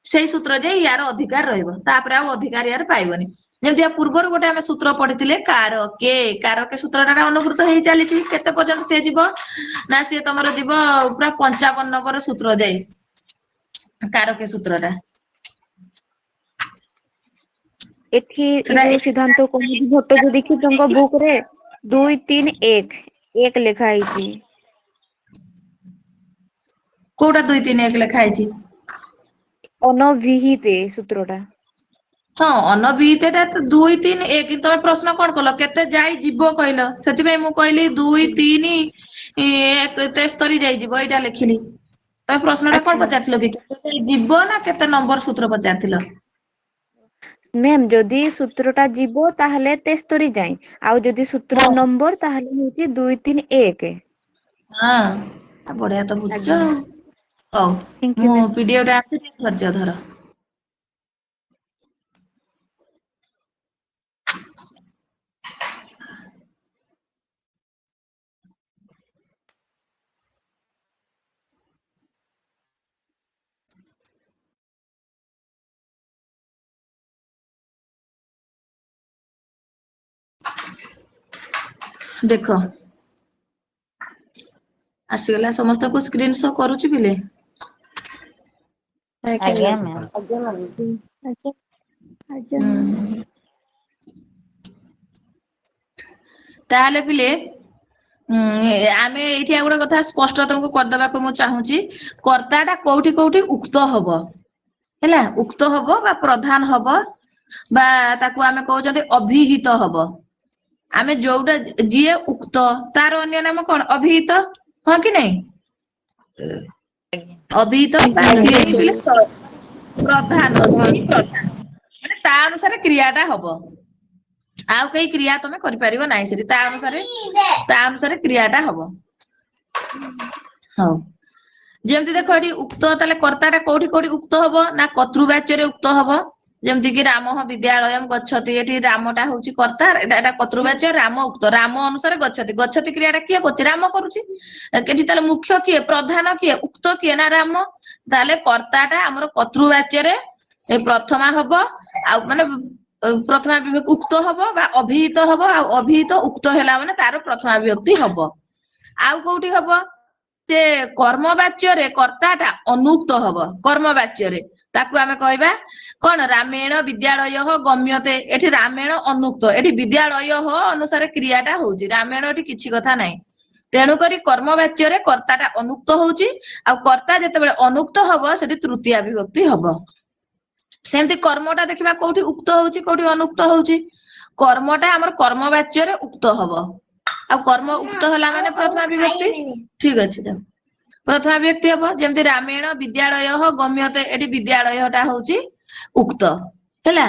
S1: ସେଇ ସୂତ୍ର ଯାଇ ୟାର ଅଧିକାର ରହିବ। ତାପରେ ଆଉ ଅଧିକାର ୟାର ପାଇବନି। ଯେମିତି ୟା ପୂର୍ବରୁ ଗୋଟେ ଆମେ ସୂତ୍ର ପଢିଥିଲେ କାରକେ, କାରକେ ସୂତ୍ରଟା ଅନୁକୃତ ହେଇ ଚାଲିଛି। କେତେ ପର୍ଯ୍ୟନ୍ତ ସିଏ ଯିବ? ନା ସିଏ ତମର ଯିବ ପୁରା 55 ନମ୍ବର ସୂତ୍ର ଯାଇ, କାରକେ ସୂତ୍ରଟା।
S5: ଏଠି ଏ
S1: ସେଟା
S5: ଯୋଉ ସିଦ୍ଧାନ୍ତ କୌମୁଦି ଭଟ୍ଟ ଦୀକ୍ଷିତଙ୍କ ବୁକ୍ ରେ 2, 3, 1 ଲେଖା ହେଇଛି।
S1: କୋଉଟା 2, 3, 1 ଲେଖା ହେଇଛି?
S5: ଅନଭିହିତେ ସୂତ୍ରଟା।
S1: ହଁ ଅନଭିହିତେଟା ତ 2, 3, 1, କିନ୍ତୁ ତମେ ପ୍ରଶ୍ନ କଣ କଲ? କେତେ ଯାଇ ଯିବ କହିଲ? ସେଥିପାଇଁ ମୁଁ କହିଲି 2, 3, 63 ଯାଇଯିବ, ଏଇଟା ଲେଖିଲି। ତମେ ପ୍ରଶ୍ନଟା କଣ
S5: ଆଚ୍ଛା
S1: ପଚାରିଥିଲ କି? କେତେ ଯିବ ନା କେତେ ନମ୍ବର ସୂତ୍ର ପଚାରିଥିଲ?
S5: ମ୍ୟାମ୍ ଯଦି ସୂତ୍ରଟା ଯିବ ତାହେଲେ 63 ଯାଏଁ, ଆଉ ଯଦି ସୂତ୍ର ନମ୍ବର ତାହେଲେ ହଉଛି 2, 3, 1।
S1: ହଁ ବଢିଆ ତ ବୁଝୁଛ
S5: ଆଜ୍ଞା
S1: ଆଉ। ହଉ
S5: ଥ୍ୟାଙ୍କ ୟୁ
S1: ମୁଁ
S5: ମ୍ୟାମ୍।
S1: ପିଡିଏଫ ଟା ଆସୁଛି, ଧୈର୍ଯ୍ୟ ଧର। ଦେଖ ଆସିଗଲା, ସମସ୍ତଙ୍କୁ ସ୍କ୍ରିନ୍ ଶୋ କରୁଛି ପିଲେ?
S5: ଆଜ୍ଞା ମ୍ୟାମ୍।
S4: ଆଜ୍ଞା ଆଜ୍ଞା ମ୍ୟାମ୍।
S1: ହୁଁ। ତାହେଲେ ପିଲେ ଆମେ ଏଇଠି ଆଉ ଗୋଟେ କଥା ସ୍ପଷ୍ଟ ତମକୁ କରିଦବାକୁ ମୁଁ ଚାହୁଁଛି। କର୍ତ୍ତା ଟା କୋଉଠି କୋଉଠି ଉକ୍ତ ହବ ହେଲା, ଉକ୍ତ ହବ ବା ପ୍ରଧାନ ହବ, ବା ତାକୁ ଆମେ କହୁଛନ୍ତି ଅଭିହିତ ହବ। ଆମେ ଯୋଉଟା ଯିଏ ଉକ୍ତ ତାର ଅନ୍ୟ ନାମ କଣ? ଅଭିହିତ, ହଁ କି ନାଇଁ? ଅଭିହିତ ବା ସିଏ ହିଁ ପିଲେ ପ୍ରଧାନ, ସିଏ ହିଁ ପ୍ରଧାନ, ମାନେ ତା ଅନୁସାରେ କ୍ରିୟାଟା ହବ। ଆଉ କେହି କ୍ରିୟା ତମେ କରିପାରିବ ନାହିଁ ସେଠି, ତା ଅନୁସାରେ କ୍ରିୟାଟା ହବ। ହଉ, ଯେମିତି ଦେଖ ଏଠି ଉକ୍ତ, ତାହେଲେ କର୍ତ୍ତା ଟା କୋଉଠି କୋଉଠି ଉକ୍ତ ହବ? ନା କର୍ତ୍ତୃବାଚ୍ୟରେ ଉକ୍ତ ହବ। ଯେମିତି କିି ରାମ ବିଦ୍ୟାଳୟମ୍ ଗଚ୍ଛତି, ଏଠି ରାମଟା ହଉଛି କର୍ତ୍ତା, ଏଟା କର୍ତ୍ତୃବାଚ୍ୟ, ରାମ ଉକ୍ତ, ରାମ ଅନୁସାରେ ଗଚ୍ଛତି, ଗଚ୍ଛତି କ୍ରିୟାଟା କିଏ କରୁଛି? ରାମ କରୁଛି। ଏଠି ତାହେଲେ ମୁଖ୍ୟ କିଏ? ପ୍ରଧାନ କିଏ? ଉକ୍ତ କିଏ? ନା ରାମ। ତାହେଲେ କର୍ତ୍ତାଟା ଆମର କର୍ତ୍ତୃବାଚ୍ୟରେ ପ୍ରଥମା ହବ, ଆଉ ମାନେ ପ୍ରଥମା ଉକ୍ତ ହବ ବା ଅଭିହିତ ହବ, ଆଉ ଅଭିହିତ ଉକ୍ତ ହେଲା ମାନେ ତାର ପ୍ରଥମା ବିଭକ୍ତି ହବ। ଆଉ କୋଉଠି ହବ? ସେ କର୍ମବାଚ୍ୟରେ କର୍ତ୍ତାଟା ଅନୁକ୍ତ ହବ। କର୍ମବାଚ୍ୟରେ ତାକୁ ଆମେ କହିବା କଣ? ରାମେଣ ବିଦ୍ୟାଳୟ ଗମ୍ୟତେ, ଏଠି ରାମେଣ ଅନୁକ୍ତ, ଏଠି ବିଦ୍ୟାଳୟ ଅନୁସାରେ କ୍ରିୟାଟା ହଉଛି, ରାମେଣ ଏଠି କିଛି କଥା ନାହିଁ। ତେଣୁକରି କର୍ମବାଚ୍ୟରେ କର୍ତ୍ତାଟା ଅନୁକ୍ତ ହଉଛି, ଆଉ କର୍ତ୍ତା ଯେତେବେଳେ ଅନୁକ୍ତ ହବ ସେଠି ତୃତୀୟା ବିଭକ୍ତି ହବ। ସେମିତି କର୍ମଟା ଦେଖିବା କୋଉଠି ଉକ୍ତ ହଉଛି, କୋଉଠି ଅନୁକ୍ତ ହଉଛି। କର୍ମଟା ଆମର କର୍ମବାଚ୍ୟରେ ଉକ୍ତ ହବ, ଆଉ କର୍ମ ଉକ୍ତ ହେଲା ମାନେ ପ୍ରଥମା ବିଭକ୍ତି। ଠିକ ଅଛି ତ, ପ୍ରଥମା ବିଭକ୍ତି ହବ। ଯେମିତି ରାମେଣ ବିଦ୍ୟାଳୟ ଗମ୍ୟତେ, ଏଠି ବିଦ୍ୟାଳୟ ଟା ହଉଛି ଉକ୍ତ ହେଲା।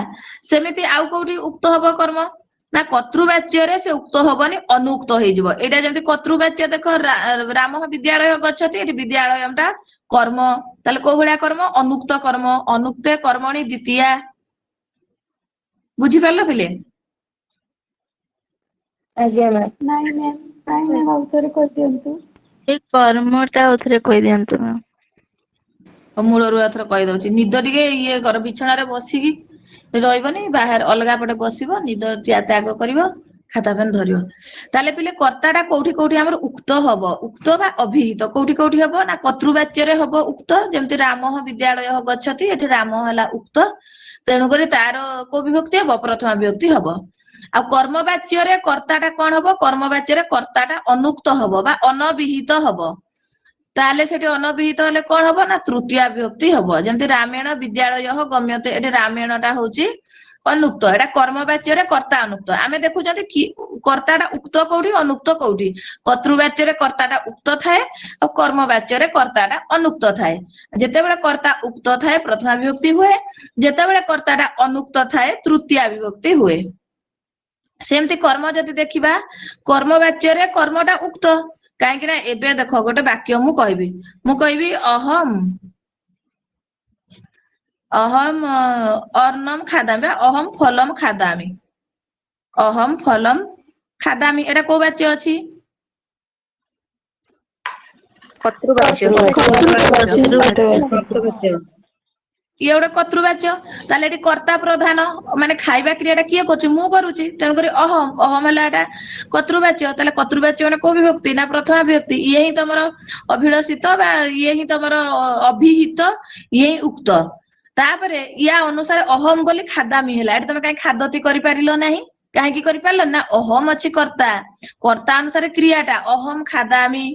S1: ସେମିତି ଆଉ କୋଉଠି ଉକ୍ତ ହବ କର୍ମ? ନା କର୍ତ୍ତୃବାଚ୍ୟରେ ସେ ଉକ୍ତ ହବନି, ଅନୁକ୍ତ ହେଇଯିବ। ଏଇଟା ଯେମିତି କର୍ତ୍ତୃବାଚ୍ୟ, ଦେଖ ରାମ ବିଦ୍ୟାଳୟ ଗଚ୍ଛତି, ଏଠି ବିଦ୍ୟାଳୟ ଟା କର୍ମ, ତାହେଲେ କୋଉ ଭଳିଆ କର୍ମ? ଅନୁକ୍ତ କର୍ମ, ଅନୁକ୍ତେ କର୍ମଣି ଦ୍ୱିତୀୟା। ବୁଝିପାରିଲ ପିଲେ?
S6: ଆଜ୍ଞା ମ୍ୟାମ୍।
S4: ନାଇଁ ମ୍ୟାମ୍, ନାଇଁ ମ୍ୟାମ୍, ଆଉ ଥରେ କହିଦିଅନ୍ତୁ।
S3: ଏଇ କର୍ମଟା ଆଉଥରେ କହିଦିଅନ୍ତୁ ମ୍ୟାମ୍।
S1: ମୂଳରୁ ଏଥର କହିଦଉଛି। ନିଦ ଟିକେ ଇଏ କର, ବିଛଣାରେ ବସିକି ରହିବନି, ବାହାରେ ଅଲଗା ପଟେ ବସିବ, ନିଦ ତ୍ୟାଗ କରିବ। ଖାତା ପେନ୍ ଧରିବ। ତାହେଲେ ପିଲେ କର୍ତ୍ତାଟା କୋଉଠି କୋଉଠି ଆମର ଉକ୍ତ ହବ, ଉକ୍ତ ବା ଅଭିହିତ କୋଉଠି କୋଉଠି ହବ ନା କର୍ତ୍ତୃବାଚ୍ୟରେ ହବ ଉକ୍ତ, ଯେମିତି ରାମ ବିଦ୍ୟାଳୟ ଗଚ୍ଛତି, ଏଠି ରାମ ହେଲା ଉକ୍ତ, ତେଣୁକରି ତାର କୋଉ ବିଭକ୍ତି ହବ, ପ୍ରଥମା ବିଭକ୍ତି ହବ। ଆଉ କର୍ମବାଚ୍ୟରେ କର୍ତ୍ତାଟା କଣ ହବ, କର୍ମବାଚ୍ୟରେ କର୍ତ୍ତାଟା ଅନୁକ୍ତ ହବ ବା ଅନବିହିତ ହବ। ତାହେଲେ ସେଠି ଅନବିହିତ ହେଲେ କଣ ହବ ନା ତୃତୀୟା ବିଭକ୍ତି ହବ, ଯେମିତି ରାମେଣ ବିଦ୍ୟାଳୟ ଗମ୍ୟତେ, ଏଠି ରାମେଣଟା ହଉଛି ଅନୁକ୍ତ, ଏଟା କର୍ମବାଚ୍ୟରେ କର୍ତ୍ତା ଅନୁକ୍ତ। ଆମେ ଦେଖୁଛନ୍ତି କି କର୍ତ୍ତାଟା ଉକ୍ତ କୋଉଠି ଅନୁକ୍ତ କୋଉଠି, କର୍ତ୍ତୃବାଚ୍ୟରେ କର୍ତ୍ତାଟା ଉକ୍ତ ଥାଏ ଆଉ କର୍ମବାଚ୍ୟରେ କର୍ତ୍ତାଟା ଅନୁକ୍ତ ଥାଏ। ଯେତେବେଳେ କର୍ତ୍ତା ଉକ୍ତ ଥାଏ ପ୍ରଥମା ବିଭକ୍ତି ହୁଏ, ଯେତେବେଳେ କର୍ତ୍ତାଟା ଅନୁକ୍ତ ଥାଏ ତୃତୀୟା ବିଭକ୍ତି ହୁଏ। ସେମିତି କର୍ମ ଯଦି ଦେଖିବା, କର୍ମବାଚ୍ୟରେ କର୍ମଟା ଉକ୍ତ, କାହିଁକି ନା ଏବେ ଦେଖ ଗୋଟେ ବାକ୍ୟ ମୁଁ କହିବି ଅହମ ଅର୍ଣ୍ଣମ ଖାଦାମି ବା ଅହମ ଫଲମ ଖାଦାମି, ଅହମ ଫଲମ ଖାଦାମି, ଏଟା କୋଉ ବାଚ୍ୟ ଅଛି,
S5: କର୍ତ୍ତୃବାଚ୍ୟ।
S1: ଇଏ ଗୋଟେ କର୍ତ୍ତୃବାଚ୍ୟ। ତାହେଲେ ଏଠି କର୍ତ୍ତା ପ୍ରଧାନ, ମାନେ ଖାଇବା କ୍ରିୟାଟା କିଏ କରୁଛି, ମୁଁ କରୁଛି, ତେଣୁକରି ଅହମ, ଅହମ ହେଲା ଏଟା କର୍ତ୍ତୃବାଚ୍ୟ। ତାହେଲେ କର୍ତ୍ତୃବାଚ୍ୟ ମାନେ କୋଉ ବିଭକ୍ତି ନା ପ୍ରଥମା ବିଭକ୍ତି, ଇଏ ହିଁ ତମର ଅଭିଳଷିତ ବା ଇଏ ହିଁ ତମର ଅଭିହିତ, ଇଏ ହିଁ ଉକ୍ତ। ତାପରେ ୟା ଅନୁସାରେ ଅହମ ବୋଲି ଖାଦାମି ହେଲା, ଏଠି ତମେ କାହିଁ ଖାଦତି କରିପାରିଲ ନାହିଁ, କାହିଁକି କରିପାରିଲ ନା ଅହମ ଅଛି କର୍ତ୍ତା, କର୍ତ୍ତା ଅନୁସାରେ କ୍ରିୟାଟା ଅହମ ଖାଦାମି।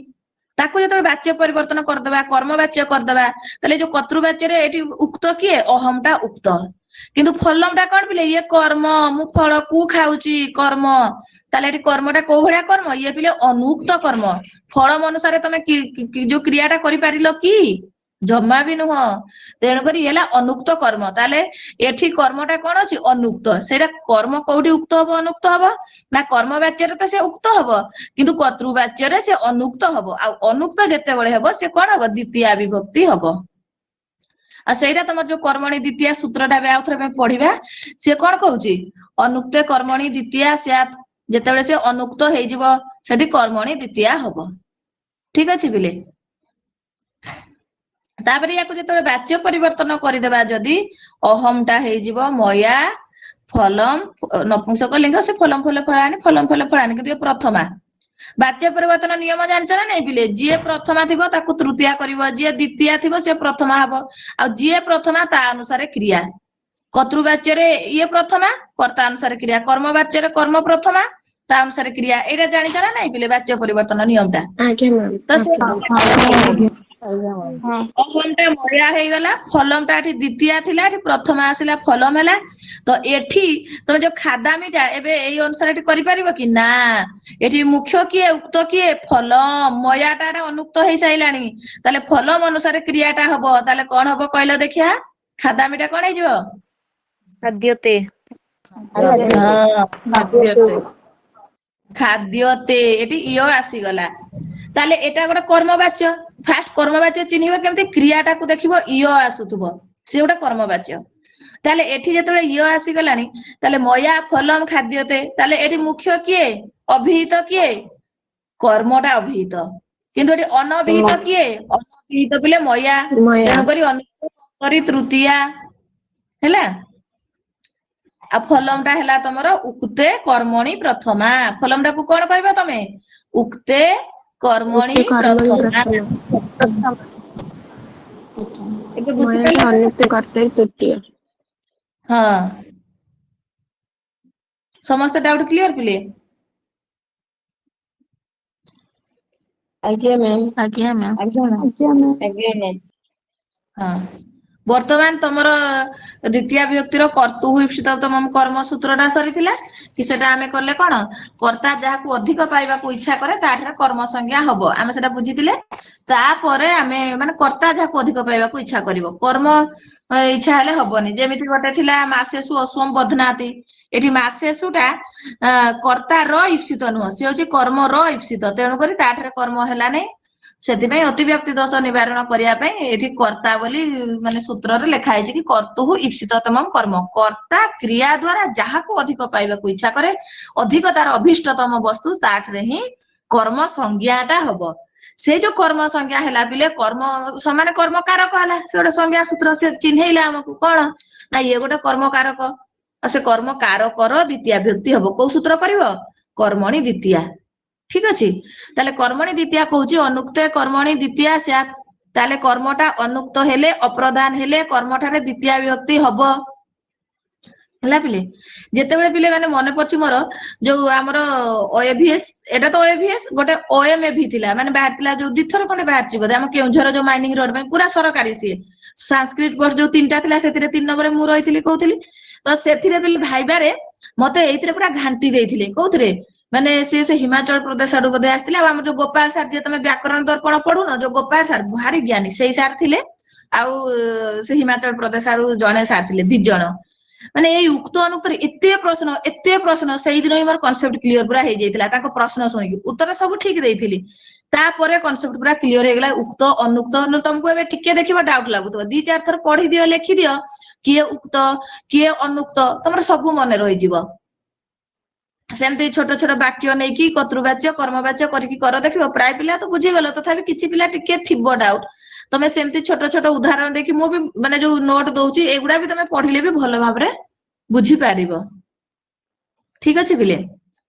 S1: ତାକୁ ଯେତେବେଳେ ବାଚ୍ୟ ପରିବର୍ତ୍ତନ କରିଦବା, କର୍ମ ବାଚ୍ୟ କରିଦବା, ତାହେଲେ ଯୋଉ କର୍ତ୍ତୃବାଚ୍ୟରେ ଏଠି ଉକ୍ତ କିଏ, ଅହମଟା ଉକ୍ତ। କିନ୍ତୁ ଫଲମଟା କଣ ପିଲେ, ଇଏ କର୍ମ, ମୁଁ ଫଳକୁ ଖାଉଛି କର୍ମ, ତାହେଲେ ଏଠି କର୍ମଟା କୋଉ ଭଳିଆ କର୍ମ, ଇଏ ପିଲେ ଅନୁକ୍ତ କର୍ମ। ଫଳମ ଅନୁସାରେ ତମେ ଯୋଉ କ୍ରିୟାଟା କରିପାରିଲ କି, ଜମା ବି ନୁହଁ, ତେଣୁକରି ହେଲା ଅନୁକ୍ତ କର୍ମ। ତାହେଲେ ଏଠି କର୍ମଟା କଣ ଅଛି, ଅନୁକ୍ତ। ସେଇଟା କର୍ମ କୋଉଠି ଉକ୍ତ ହବ ଅନୁକ୍ତ ହବ ନା କର୍ମବାଚ୍ୟରେ ତ ସେ ଉକ୍ତ ହବ, କିନ୍ତୁ କର୍ତ୍ତୃବାଚ୍ୟରେ ସେ ଅନୁକ୍ତ ହବ। ଆଉ ଅନୁକ୍ତ ଯେତେବେଳେ ହବ ସେ କଣ ହବ, ଦ୍ୱିତୀୟା ବିଭକ୍ତି ହବ। ଆଉ ସେଇଟା ତମର ଯୋଉ କର୍ମଣି ଦ୍ୱିତୀୟା ସୂତ୍ରଟା ଏବେ ଆଉ ଥରେ ଆମେ ପଢିବା, ସେ କଣ କହୁଛି, ଅନୁକ୍ତେ କର୍ମଣି ଦ୍ୱିତୀୟା ସ୍ୟାତ୍, ଯେତେବେଳେ ସେ ଅନୁକ୍ତ ହେଇଯିବ ସେଠି କର୍ମଣି ଦ୍ୱିତୀୟା ହବ। ଠିକ ଅଛି ପିଲେ। ତାପରେ ୟାକୁ ଯେତେବେଳେ ବାଚ୍ୟ ପରିବର୍ତ୍ତନ କରିଦେବା, ଯଦି ଅହମଟା ହେଇଯିବ ମୟା ଫଲମ, ନପୁଂସକ ଲିଙ୍ଗ, ସେ ଫଲମ ଫଲ ଫଳାନି, ଫଲମ ଫଲ ଫଳାନି, କିନ୍ତୁ ଏ ପ୍ରଥମା। ବାଚ୍ୟ ପରିବର୍ତ୍ତନ ନିୟମ ଜାଣିଛ ନା ନାଇଁ ପିଲେ, ଯିଏ ପ୍ରଥମା ଥିବ ତାକୁ ତୃତୀୟା କରିବ, ଯିଏ ଦ୍ୱିତୀୟା ଥିବ ସେ ପ୍ରଥମା ହବ, ଆଉ ଯିଏ ପ୍ରଥମା ତା ଅନୁସାରେ କ୍ରିୟା। କର୍ତ୍ତୃବାଚ୍ୟରେ ଇଏ ପ୍ରଥମା, କର୍ତ୍ତା ଅନୁସାରେ କ୍ରିୟା, କର୍ମବାଚ୍ୟରେ କର୍ମ ପ୍ରଥମା, ତା ଅନୁସାରେ କ୍ରିୟା। ଏଇଟା ଜାଣିଛ ନା ନାଇଁ ପିଲେ ବାଚ୍ୟ ପରିବର୍ତ୍ତନ ନିୟମଟା।
S6: ଆଜ୍ଞା ମ୍ୟାମ୍।
S1: ତ ସେ ଅହମଟା ମୟା ହେଇଗଲା, ଫଲମଟା ଏଠି ଦ୍ୱିତୀୟା ଥିଲା, ଏଠି ପ୍ରଥମା ଆସିଲା ଫଲମ ହେଲା। ତ ଏଠି ତମେ ଯୋଉ ଖାଦାମିଟା ଏବେ ଏଇ ଅନୁସାରେ ଏଠି କରିପାରିବ କି ନା, ଏଠି ମୁଖ୍ୟ କିଏ ଉକ୍ତ କିଏ, ଫଲମ, ମୟାଟା ଅନୁକ୍ତ ହେଇସାରିଲାଣି, ତାହେଲେ ଫଲମ ଅନୁସାରେ କ୍ରିୟାଟା ହବ। ତାହେଲେ କଣ ହବ କହିଲ ଦେଖିଆ, ଖାଦାମିଟା କଣ ହେଇଯିବ,
S5: ଖାଦ୍ୟତେ।
S3: ଖାଦ୍ୟତେ।
S1: ଖାଦ୍ୟତେ, ଏଠି ଇୟ ଆସିଗଲା। ତାହେଲେ ଏଟା ଗୋଟେ କର୍ମବାଚ୍ୟ। ଫାଷ୍ଟ କର୍ମବାଚ୍ୟ ଚିହ୍ନିବ କେମିତି, କ୍ରିୟାଟାକୁ ଦେଖିବ ଇୟ ଆସୁଥିବ, ସେ ଗୋଟେ କର୍ମବାଚ୍ୟ। ତାହେଲେ ଏଠି ଯେତେବେଳେ ଇୟ ଆସିଗଲାଣି, ତାହେଲେ ମୟା ଫଲମ ଖାଦ୍ୟତେ, ତାହେଲେ ଏଠି ମୁଖ୍ୟ କିଏ, ଅଭିହିତ କିଏ, କର୍ମଟା ଅଭିହିତ। କିନ୍ତୁ ଏଠି ଅନବିହିତ କିଏ, ଅନବିହିତ ପିଲେ ମୟା, ତେଣୁକରି କରି ତୃତୀୟା ହେଲା। ଆଉ ଫଲମଟା ହେଲା ତମର ଉକ୍ତେ କର୍ମଣି ପ୍ରଥମା, ଫଲମଟାକୁ କଣ କହିବ ତମେ, ଉକ୍ତେ କର୍ମଣି ପ୍ରଥମା। ଏବେ ବୁଝିପାରିଲ ନା?
S6: ଅନୁକ୍ତ କର୍ତ୍ତା ତୃତୀୟ।
S1: ହଁ, ସମସ୍ତେ ଡାଉଟ କ୍ଲିୟର ପିଲେ।
S6: ଆଜ୍ଞା ମ୍ୟାମ୍।
S3: ଆଜ୍ଞା ମ୍ୟାମ୍।
S6: ଆଜ୍ଞା ମ୍ୟାମ୍।
S1: ହଁ, ବର୍ତ୍ତମାନ ତମର ଦ୍ୱିତୀୟା ବିଭକ୍ତିର କର୍ତ୍ତୁ ଇପ୍ସିତ ତମ କର୍ମ ସୂତ୍ରଟା ସରିଥିଲା କି, ସେଟା ଆମେ କଲେ କଣ, କର୍ତ୍ତା ଯାହାକୁ ଅଧିକ ପାଇବାକୁ ଇଚ୍ଛା କରେ ତାଠାରେ କର୍ମ ସଂଜ୍ଞା ହବ, ଆମେ ସେଟା ବୁଝିଥିଲେ। ତାପରେ ଆମେ ମାନେ କର୍ତ୍ତା ଯାହାକୁ ଅଧିକ ପାଇବାକୁ ଇଚ୍ଛା କରିବ, କର୍ମ ଇଚ୍ଛା ହେଲେ ହବନି। ଯେମିତି ଗୋଟେ ଥିଲା ମାସେଷୁ ଅଶ୍ୱମ ବଧ୍ନାତି, ଏଠି ମାସେଷୁଟା କର୍ତ୍ତା ର ଇପ୍ସିତ ନୁହଁ, ସେ ହଉଛି କର୍ମ ର ଇପ୍ସିତ, ତେଣୁକରି ତାଠାରେ କର୍ମ ହେଲା ନାହିଁ। ସେଥିପାଇଁ ଅତିବ୍ୟାପ୍ତି ଦୋଷ ନିବାରଣ କରିବା ପାଇଁ ଏଠି କର୍ତ୍ତା ବୋଲି ମାନେ ସୂତ୍ରରେ ଲେଖା ହେଇଛି କି କର୍ତ୍ତୁଃ ଇପ୍ସିତତମ କର୍ମ, କର୍ତ୍ତା କ୍ରିୟା ଦ୍ଵାରା ଯାହାକୁ ଅଧିକ ପାଇବାକୁ ଇଚ୍ଛା କରେ, ଅଧିକ ତାର ଅଭୀଷ୍ଟତମ ବସ୍ତୁ, ତାଠାରେ ହିଁ କର୍ମ ସଂଜ୍ଞାଟା ହବ। ସେ ଯୋଉ କର୍ମ ସଂଜ୍ଞା ହେଲା ପିଲେ, କର୍ମ ସମାନେ କର୍ମ କାରକ ହେଲା, ସେ ଗୋଟେ ସଂଜ୍ଞା ସୂତ୍ର, ସେ ଚିହ୍ନେଇଲା ଆମକୁ କଣ ନା ଇଏ ଗୋଟେ କର୍ମ କାରକ। ଆଉ ସେ କର୍ମ କାରକର ଦ୍ୱିତୀୟା ବିଭକ୍ତି ହବ, କୋଉ ସୂତ୍ର କରିବ, कर्मणि द्वितीया ठीक अछि ताले कर्मणि द्वितीया कहूची अनुक्ते कर्मणि द्वितीया स्यात् ताले कर्मटा अनुक्त हेले अप्रधान हेले कर्मठारे द्वितीया विभक्ति हबो ହେଲା ପିଲେ ଯେତେବେଳେ ପିଲେ ମାନେ ମନେ ପଡୁଛି ମୋର ଯୋଉ ଆମର ଓଏଭିଏସ୍ ଏଟା ତ ଓଏଭିଏସ୍ ଗୋଟେ ଓଏମଏଭି ଥିଲା ମାନେ ବାହାରିଥିଲା ଯୋଉ ଦିଥର ଖଣ୍ଡେ ବାହାରିଛି ବୋଧେ ଆମ କେଉଁଝର ଯୋଉ ମାଇନିଂ ରୋଡ ପାଇଁ ପୁରା ସରକାରୀ ସିଏ ସାଂସ୍କ୍ରିଟ କୋର୍ସ ଯୋଉ 3ଟା ଥିଲା ସେଥିରେ 3 ନମ୍ବରରେ ମୁଁ ରହିଥିଲି କହୁଥିଲି ତ ସେଥିରେ ପିଲେ ଭାଇବାରେ ମତେ ଏଇଥିରେ ପୁରା ଘାଣ୍ଟି ଦେଇଥିଲେ କୋଉଥିରେ ମାନେ ସେ ହିମାଚଳ ପ୍ରଦେଶ ଆଡୁ ବୋଧେ ଆସିଥିଲେ ଆଉ ଆମର ଯୋଉ ଗୋପାଳ ସାର୍ ଯିଏ ତମେ ବ୍ୟାକରଣ ଦର୍ପଣ ପଢୁନ ଯୋଉ ଗୋପାଳ ସାର୍ ଭାରି ଜ୍ଞାନୀ ସେଇ ସାର୍ ଥିଲେ ଆଉ ସେ ହିମାଚଳ ପ୍ରଦେଶ ଆଡୁ ଜଣେ ସାର୍ ଥିଲେ 2 ଜଣ ମାନେ ଏଇ ଉକ୍ତ ଅନୁକ୍ତରେ ଏତେ ପ୍ରଶ୍ନ ସେଇଦିନ ହିଁ ମୋର କନସେପ୍ଟ କ୍ଲିୟର ପୁରା ହେଇଯାଇଥିଲା ତାଙ୍କ ପ୍ରଶ୍ନ ଶୁଣିକି ଉତ୍ତର ସବୁ ଠିକ ଦେଇଥିଲି ତାପରେ କନସେପ୍ଟ ପୁରା କ୍ଲିୟର ହେଇଗଲା ଉକ୍ତ ଅନୁକ୍ତ ତମକୁ ଏବେ ଟିକେ ଦେଖିବ ଡାଉଟ ଲାଗୁଥିବ 2-4 ଥର ପଢି ଦିଅ ଲେଖି ଦିଅ କିଏ ଉକ୍ତ କିଏ ଅନୁକ୍ତ ତମର ସବୁ ମନେ ରହିଯିବ ସେମିତି ଛୋଟ ଛୋଟ ବାକ୍ୟ ନେଇକି କର୍ତ୍ତୃବାଚ୍ୟ କର୍ମବାଚ୍ୟ କରିକି କର ଦେଖିବ ପ୍ରାୟ ପିଲା ତ ବୁଝିଗଲ ତଥାପି କିଛି ପିଲା ଟିକେ ଥିବ ଡାଉଟ ତମେ ସେମିତି ଛୋଟ ଛୋଟ ଉଦାହରଣ ଦେଖି ମୁଁ ବି ମାନେ ଯୋଉ ନୋଟ ଦଉଛି ଏଗୁଡା ବି ତମେ ପଢିଲେ ବି ଭଲ ଭାବରେ ବୁଝି ପାରିବ ଠିକ ଅଛି ପିଲେ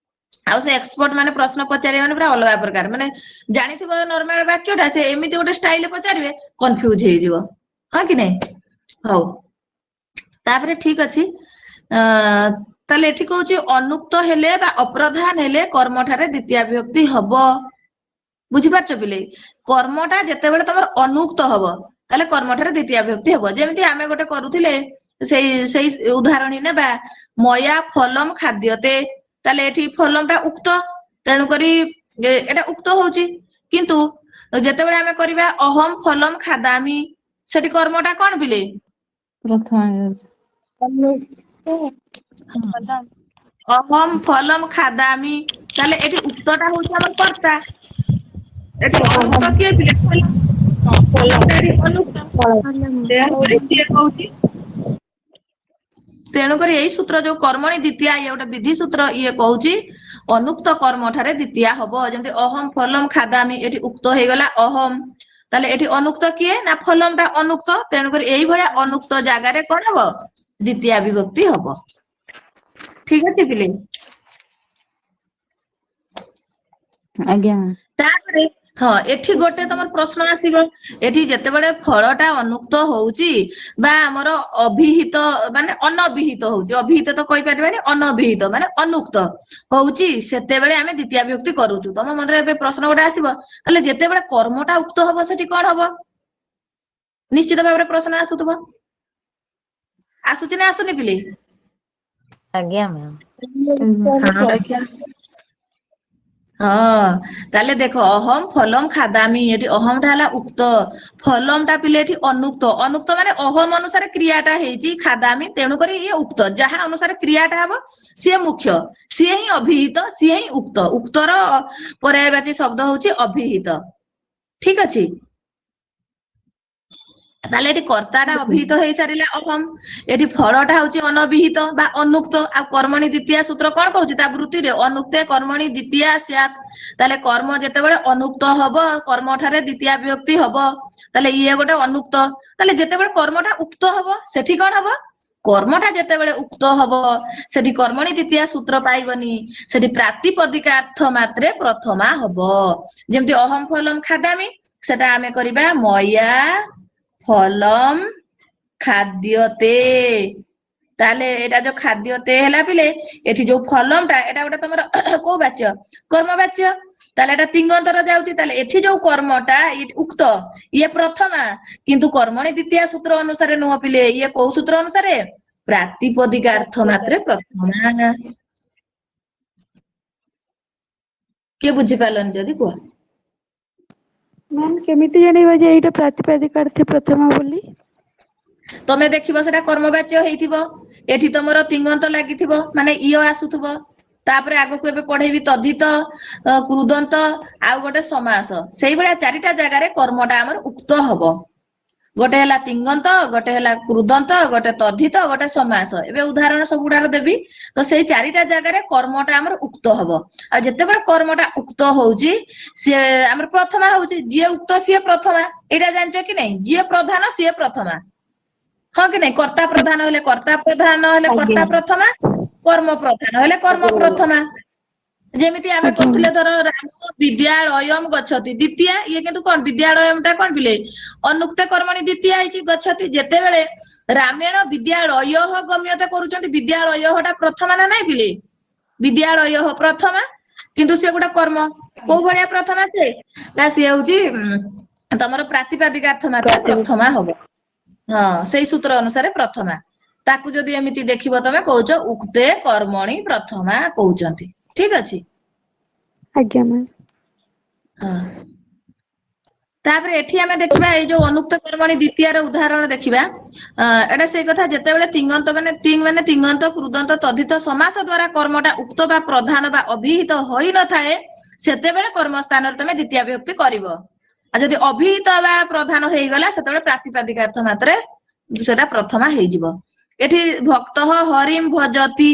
S1: ଆଉ ସେ ଏକ୍ସପର୍ଟ ମାନେ ପ୍ରଶ୍ନ ପଚାରିବେ ମାନେ ପୁରା ଅଲଗା ପ୍ରକାର ମାନେ ଜାଣିଥିବ ନର୍ମାଲ ବାକ୍ୟଟା ସେ ଏମିତି ଗୋଟେ ଷ୍ଟାଇଲରେ ପଚାରିବେ କନଫ୍ୟୁଜ ହେଇଯିବ ହଁ କି ନାଇଁ ହଉ ତାପରେ ଠିକ ଅଛି ତାହେଲେ ଏଠି କହୁଛି ଅନୁକ୍ତ ହେଲେ ବା ଅପ୍ରଧାନ ହେଲେ କର୍ମଠାରେ ଦ୍ୱିତୀୟ ବିଭକ୍ତି ହବ ବୁଝିପାରୁଛ ପିଲେ କର୍ମଟା ଯେତେବେଳେ ତମର ଅନୁକ୍ତ ହବ ତାହେଲେ କର୍ମଠାରେ ଦ୍ୱିତୀୟ ବିଭକ୍ତି ହବ ଯେମିତି ଆମେ ଗୋଟେ କରୁଥିଲେ ସେଇ ଉଦାହରଣ ନେବା ମୟା ଫଲମ ଖାଦ୍ୟତେ ତାହେଲେ ଏଠି ଫଲମଟା ଉକ୍ତ ତେଣୁ କରି ଏଟା ଉକ୍ତ ହଉଛି କିନ୍ତୁ ଯେତେବେଳେ ଆମେ କରିବା ଅହମ ଫଲମ ଖାଦାମି ସେଠି କର୍ମଟା କଣ ପିଲେ
S3: ପ୍ରଥମା
S1: ଅହମ ଫଲମ ଖାଦାମି ତାହେଲେ ଏଠି ଉକ୍ତଟା ହଉଛି ଆମର କର୍ତ୍ତା ଏଠି ଅନୁକ୍ତ କିଏ ପିଲେ ଅନୁକ୍ତ ସିଏ କହୁଛି ତେଣୁକରି ଏଇ ସୂତ୍ର ଯୋଉ କର୍ମଣି ଦ୍ୱିତୀୟା ଇଏ ଗୋଟେ ବିଧି ସୂତ୍ର ଇଏ କହୁଛି ଅନୁକ୍ତ କର୍ମଠାରେ ଦ୍ୱିତୀୟା ହବ ଯେମିତି ଅହମ ଫଲମ ଖାଦାମି ଏଠି ଉକ୍ତ ହେଇଗଲା ଅହମ ତାହେଲେ ଏଠି ଅନୁକ୍ତ କିଏ ନା ଫଲମଟା ଅନୁକ୍ତ ତେଣୁକରି ଏଇଭଳିଆ ଅନୁକ୍ତ ଜାଗାରେ କଣ ହବ ଦ୍ୱିତୀୟା ବିଭକ୍ତି ହବ ଠିକ ଅଛି ପିଲେ
S3: ଆଜ୍ଞା
S1: ତାପରେ ହଁ ଏଠି ଗୋଟେ ତମର ପ୍ରଶ୍ନ ଆସିବ ଏଠି ଯେତେବେଳେ ଫଳଟା ଅନୁକ୍ତ ହଉଛି ବା ଆମର ଅଭିହିତ ମାନେ ଅନବିହିତ ହଉଛି ଅଭିହିତ ତ କହିପାରିବାନି ଅନବିହିତ ମାନେ ଅନୁକ୍ତ ହଉଛି ସେତେବେଳେ ଆମେ ଦ୍ୱିତୀୟ ବିଭକ୍ତି କରୁଛୁ ତମ ମନରେ ଏବେ ପ୍ରଶ୍ନ ଗୋଟେ ଆସିବ ତାହେଲେ ଯେତେବେଳେ କର୍ମଟା ଉକ୍ତ ହବ ସେଠି କଣ ହବ ନିଶ୍ଚିତ ଭାବରେ ପ୍ରଶ୍ନ ଆସୁଛି ନା ଆସୁନି ପିଲେ
S7: ଆଜ୍ଞା ମ୍ୟାମ୍
S1: ହଁ ତାହେଲେ ଦେଖ ଅହମ ଫଲମ ଖାଦାମି ଏଠି ଅହମଟା ହେଲା ଉକ୍ତ ଫଲମଟା ପିଲେ ଏଠି ଅନୁକ୍ତ ଅନୁକ୍ତ ମାନେ ଅହମ ଅନୁସାରେ କ୍ରିୟାଟା ହେଇଛି ଖାଦାମି ତେଣୁକରି ଇଏ ଉକ୍ତ ଯାହା ଅନୁସାରେ କ୍ରିୟାଟା ହବ ସିଏ ମୁଖ୍ୟ ସିଏ ହିଁ ଅଭିହିତ ସିଏ ହିଁ ଉକ୍ତ ଉକ୍ତର ପର୍ୟାୟବାଚୀ ଶବ୍ଦ ହଉଛି ଅଭିହିତ ଠିକ ଅଛି ତାହେଲେ ଏଠି କର୍ତ୍ତାଟା ଅଭିହିତ ହେଇସାରିଲା ଅହମ ଏଠି ଫଳଟା ହଉଛି ଅନବିହିତ ବା ଅନୁକ୍ତ ଆଉ କର୍ମଣି ଦ୍ୱିତୀୟା ସୂତ୍ର କଣ କହୁଛି ତା ବୃତ୍ତିରେ ଅନୁକ୍ତେ କର୍ମଣି ଦ୍ୱିତୀୟା ସ୍ୟାତ୍ ତାହେଲେ କର୍ମ ଯେତେବେଳେ ଅନୁକ୍ତ ହବ କର୍ମଠାରେ ଦ୍ୱିତୀୟା ବିଭକ୍ତି ହବ ତାହେଲେ ଇଏ ଗୋଟେ ଅନୁକ୍ତ ତାହେଲେ ଯେତେବେଳେ କର୍ମଟା ଉକ୍ତ ହବ ସେଠି କଣ ହବ କର୍ମଟା ଯେତେବେଳେ ଉକ୍ତ ହବ ସେଠି କର୍ମଣି ଦ୍ୱିତୀୟା ସୂତ୍ର ପାଇବନି ସେଠି ପ୍ରାତିପଦିକାର୍ଥ ମାତ୍ରେ ପ୍ରଥମା ହବ ଯେମିତି ଅହମ ଫଲମ ଖାଦାମି ସେଟା ଆମେ କରିବା ମୟା ଫଲମ ଖାଦ୍ୟତେ ତାହେଲେ ଏଇଟା ଯୋଉ ଖାଦ୍ୟତେ ହେଲା ପିଲେ ଏଠି ଯୋଉ ଫଲମଟା ଏଟା ଗୋଟେ ତମର କୋଉ ବାଚ୍ୟ କର୍ମବାଚ୍ୟ ତାହେଲେ ଏଟା ତିଙ୍ଗନ୍ତର ଯାଉଛି ତାହେଲେ ଏଠି ଯୋଉ କର୍ମଟା ଉକ୍ତ ଇଏ ପ୍ରଥମା କିନ୍ତୁ କର୍ମଣି ଦ୍ୱିତୀୟା ସୂତ୍ର ଅନୁସାରେ ନୁହଁ ପିଲେ ଇଏ କୋଉ ସୂତ୍ର ଅନୁସାରେ ପ୍ରାତିପଦିକାର୍ଥ ମାତ୍ରେ ପ୍ରଥମା କିଏ ବୁଝିପାରିଲନି ଯଦି କୁହ
S4: ମ୍ୟାମ୍ କେମିତି ଜାଣିବା ଯେ ଏଇଟା ପ୍ରାତିପଦିକାର୍ଥ ପ୍ରଥମା ବୋଲି
S1: ତମେ ଦେଖିବ ସେଟା କର୍ମବାଚ୍ୟ ହେଇଥିବ ଏଠି ତମର ତିଙ୍ଗନ୍ତ ଲାଗିଥିବ ମାନେ ଇୟ ଆସୁଥିବ ତାପରେ ଆଗକୁ ଏବେ ପଢେଇବି ତଦ୍ଧିତ କୃଦନ୍ତ ଆଉ ଗୋଟେ ସମାସ ସେଇଭଳିଆ 4ଟା ଜାଗାରେ କର୍ମଟା ଆମର ଉକ୍ତ ହବ ଗୋଟେ ହେଲା ତିଙ୍ଗନ୍ତ ଗୋଟେ ହେଲା କୃଦନ୍ତ ଗୋଟେ ତଦ୍ଧିତ ଗୋଟେ ସମାସ ଏବେ ଉଦାହରଣ ସବୁଗୁଡାକ ଦେବି ତ ସେଇ 4ଟା ଜାଗାରେ କର୍ମଟା ଆମର ଉକ୍ତ ହବ ଆଉ ଯେତେବେଳେ କର୍ମଟା ଉକ୍ତ ହଉଛି ସିଏ ଆମର ପ୍ରଥମା ହଉଛି ଯିଏ ଉକ୍ତ ସିଏ ପ୍ରଥମା ଏଇଟା ଜାଣିଛ କି ନାଇଁ ଯିଏ ପ୍ରଧାନ ସିଏ ପ୍ରଥମା ହଁ କି ନାଇଁ କର୍ତ୍ତା ପ୍ରଧାନ ହେଲେ କର୍ତ୍ତା ପ୍ରଧାନ ହେଲେ କର୍ତ୍ତା ପ୍ରଥମା କର୍ମ ପ୍ରଧାନ ହେଲେ କର୍ମ ପ୍ରଥମା ଯେମିତି ଆମେ
S4: ଆଜ୍ଞା
S1: କରୁଥିଲେ ଧର ରାମ ବିଦ୍ୟାଳୟମ୍ ଗଚ୍ଛତି ଦ୍ୱିତୀୟା, ଇଏ କିନ୍ତୁ କଣ ବିଦ୍ୟାଳୟମ୍ ଟା କଣ ପିଲେ ଅନୁକ୍ତ କର୍ମଣି ଦ୍ୱିତୀୟା ହେଇଛି ଗଚ୍ଛତି। ଯେତେବେଳେ ରାମେଣ ବିଦ୍ୟାଳୟ ଗମ୍ୟତେ କରୁଛନ୍ତି, ବିଦ୍ୟାଳୟ ଟା ପ୍ରଥମା ନା ନାଇଁ ପିଲେ, ବିଦ୍ୟାଳୟ ପ୍ରଥମା, କିନ୍ତୁ ସେ ଗୋଟେ କର୍ମ କୋଉ ଭଳିଆ ପ୍ରଥମା ସେ ନା ସିଏ ହଉଛି ତମର ପ୍ରାତିପାଦିକାର୍ଥ ମାତ୍ରେ ପ୍ରଥମା ହବ। ହଁ ସେଇ ସୂତ୍ର ଅନୁସାରେ ପ୍ରଥମା, ତାକୁ ଯଦି ଏମିତି ଦେଖିବ ତମେ କହୁଛ ଉକ୍ତେ କର୍ମଣି ପ୍ରଥମା କହୁଛନ୍ତି। ଠିକ ଅଛି।
S4: ଆଜ୍ଞା ମ୍ୟାମ୍।
S1: ହଁ ତାପରେ ଏଠି ଆମେ ଦେଖିବା ଏଇ ଯୋଉ ଅନୁକ୍ତ କର୍ମଣି ଦ୍ୱିତୀୟାର ଉଦାହରଣ ଦେଖିବା। ଏଟା ସେଇ କଥା, ଯେତେବେଳେ ତିଙ୍ଗନ୍ତ ମାନେ ତିଙ୍ଗନ୍ତ କୃଦନ୍ତ ତଦ୍ଧିତ ସମାସ ଦ୍ଵାରା କର୍ମଟା ଉକ୍ତ ବା ପ୍ରଧାନ ବା ଅଭିହିତ ହୋଇନଥାଏ, ସେତେବେଳେ କର୍ମ ସ୍ଥାନରେ ତମେ ଦ୍ୱିତୀୟ ବିଭକ୍ତି କରିବ। ଆଉ ଯଦି ଅଭିହିତ ବା ପ୍ରଧାନ ହେଇଗଲା, ସେତେବେଳେ ପ୍ରାତିପାଦିକାର୍ଥ ମାତ୍ରେ ସେଟା ପ୍ରଥମା ହେଇଯିବ। ଏଠି ଭକ୍ତ ହରିಂ ଭଜତି,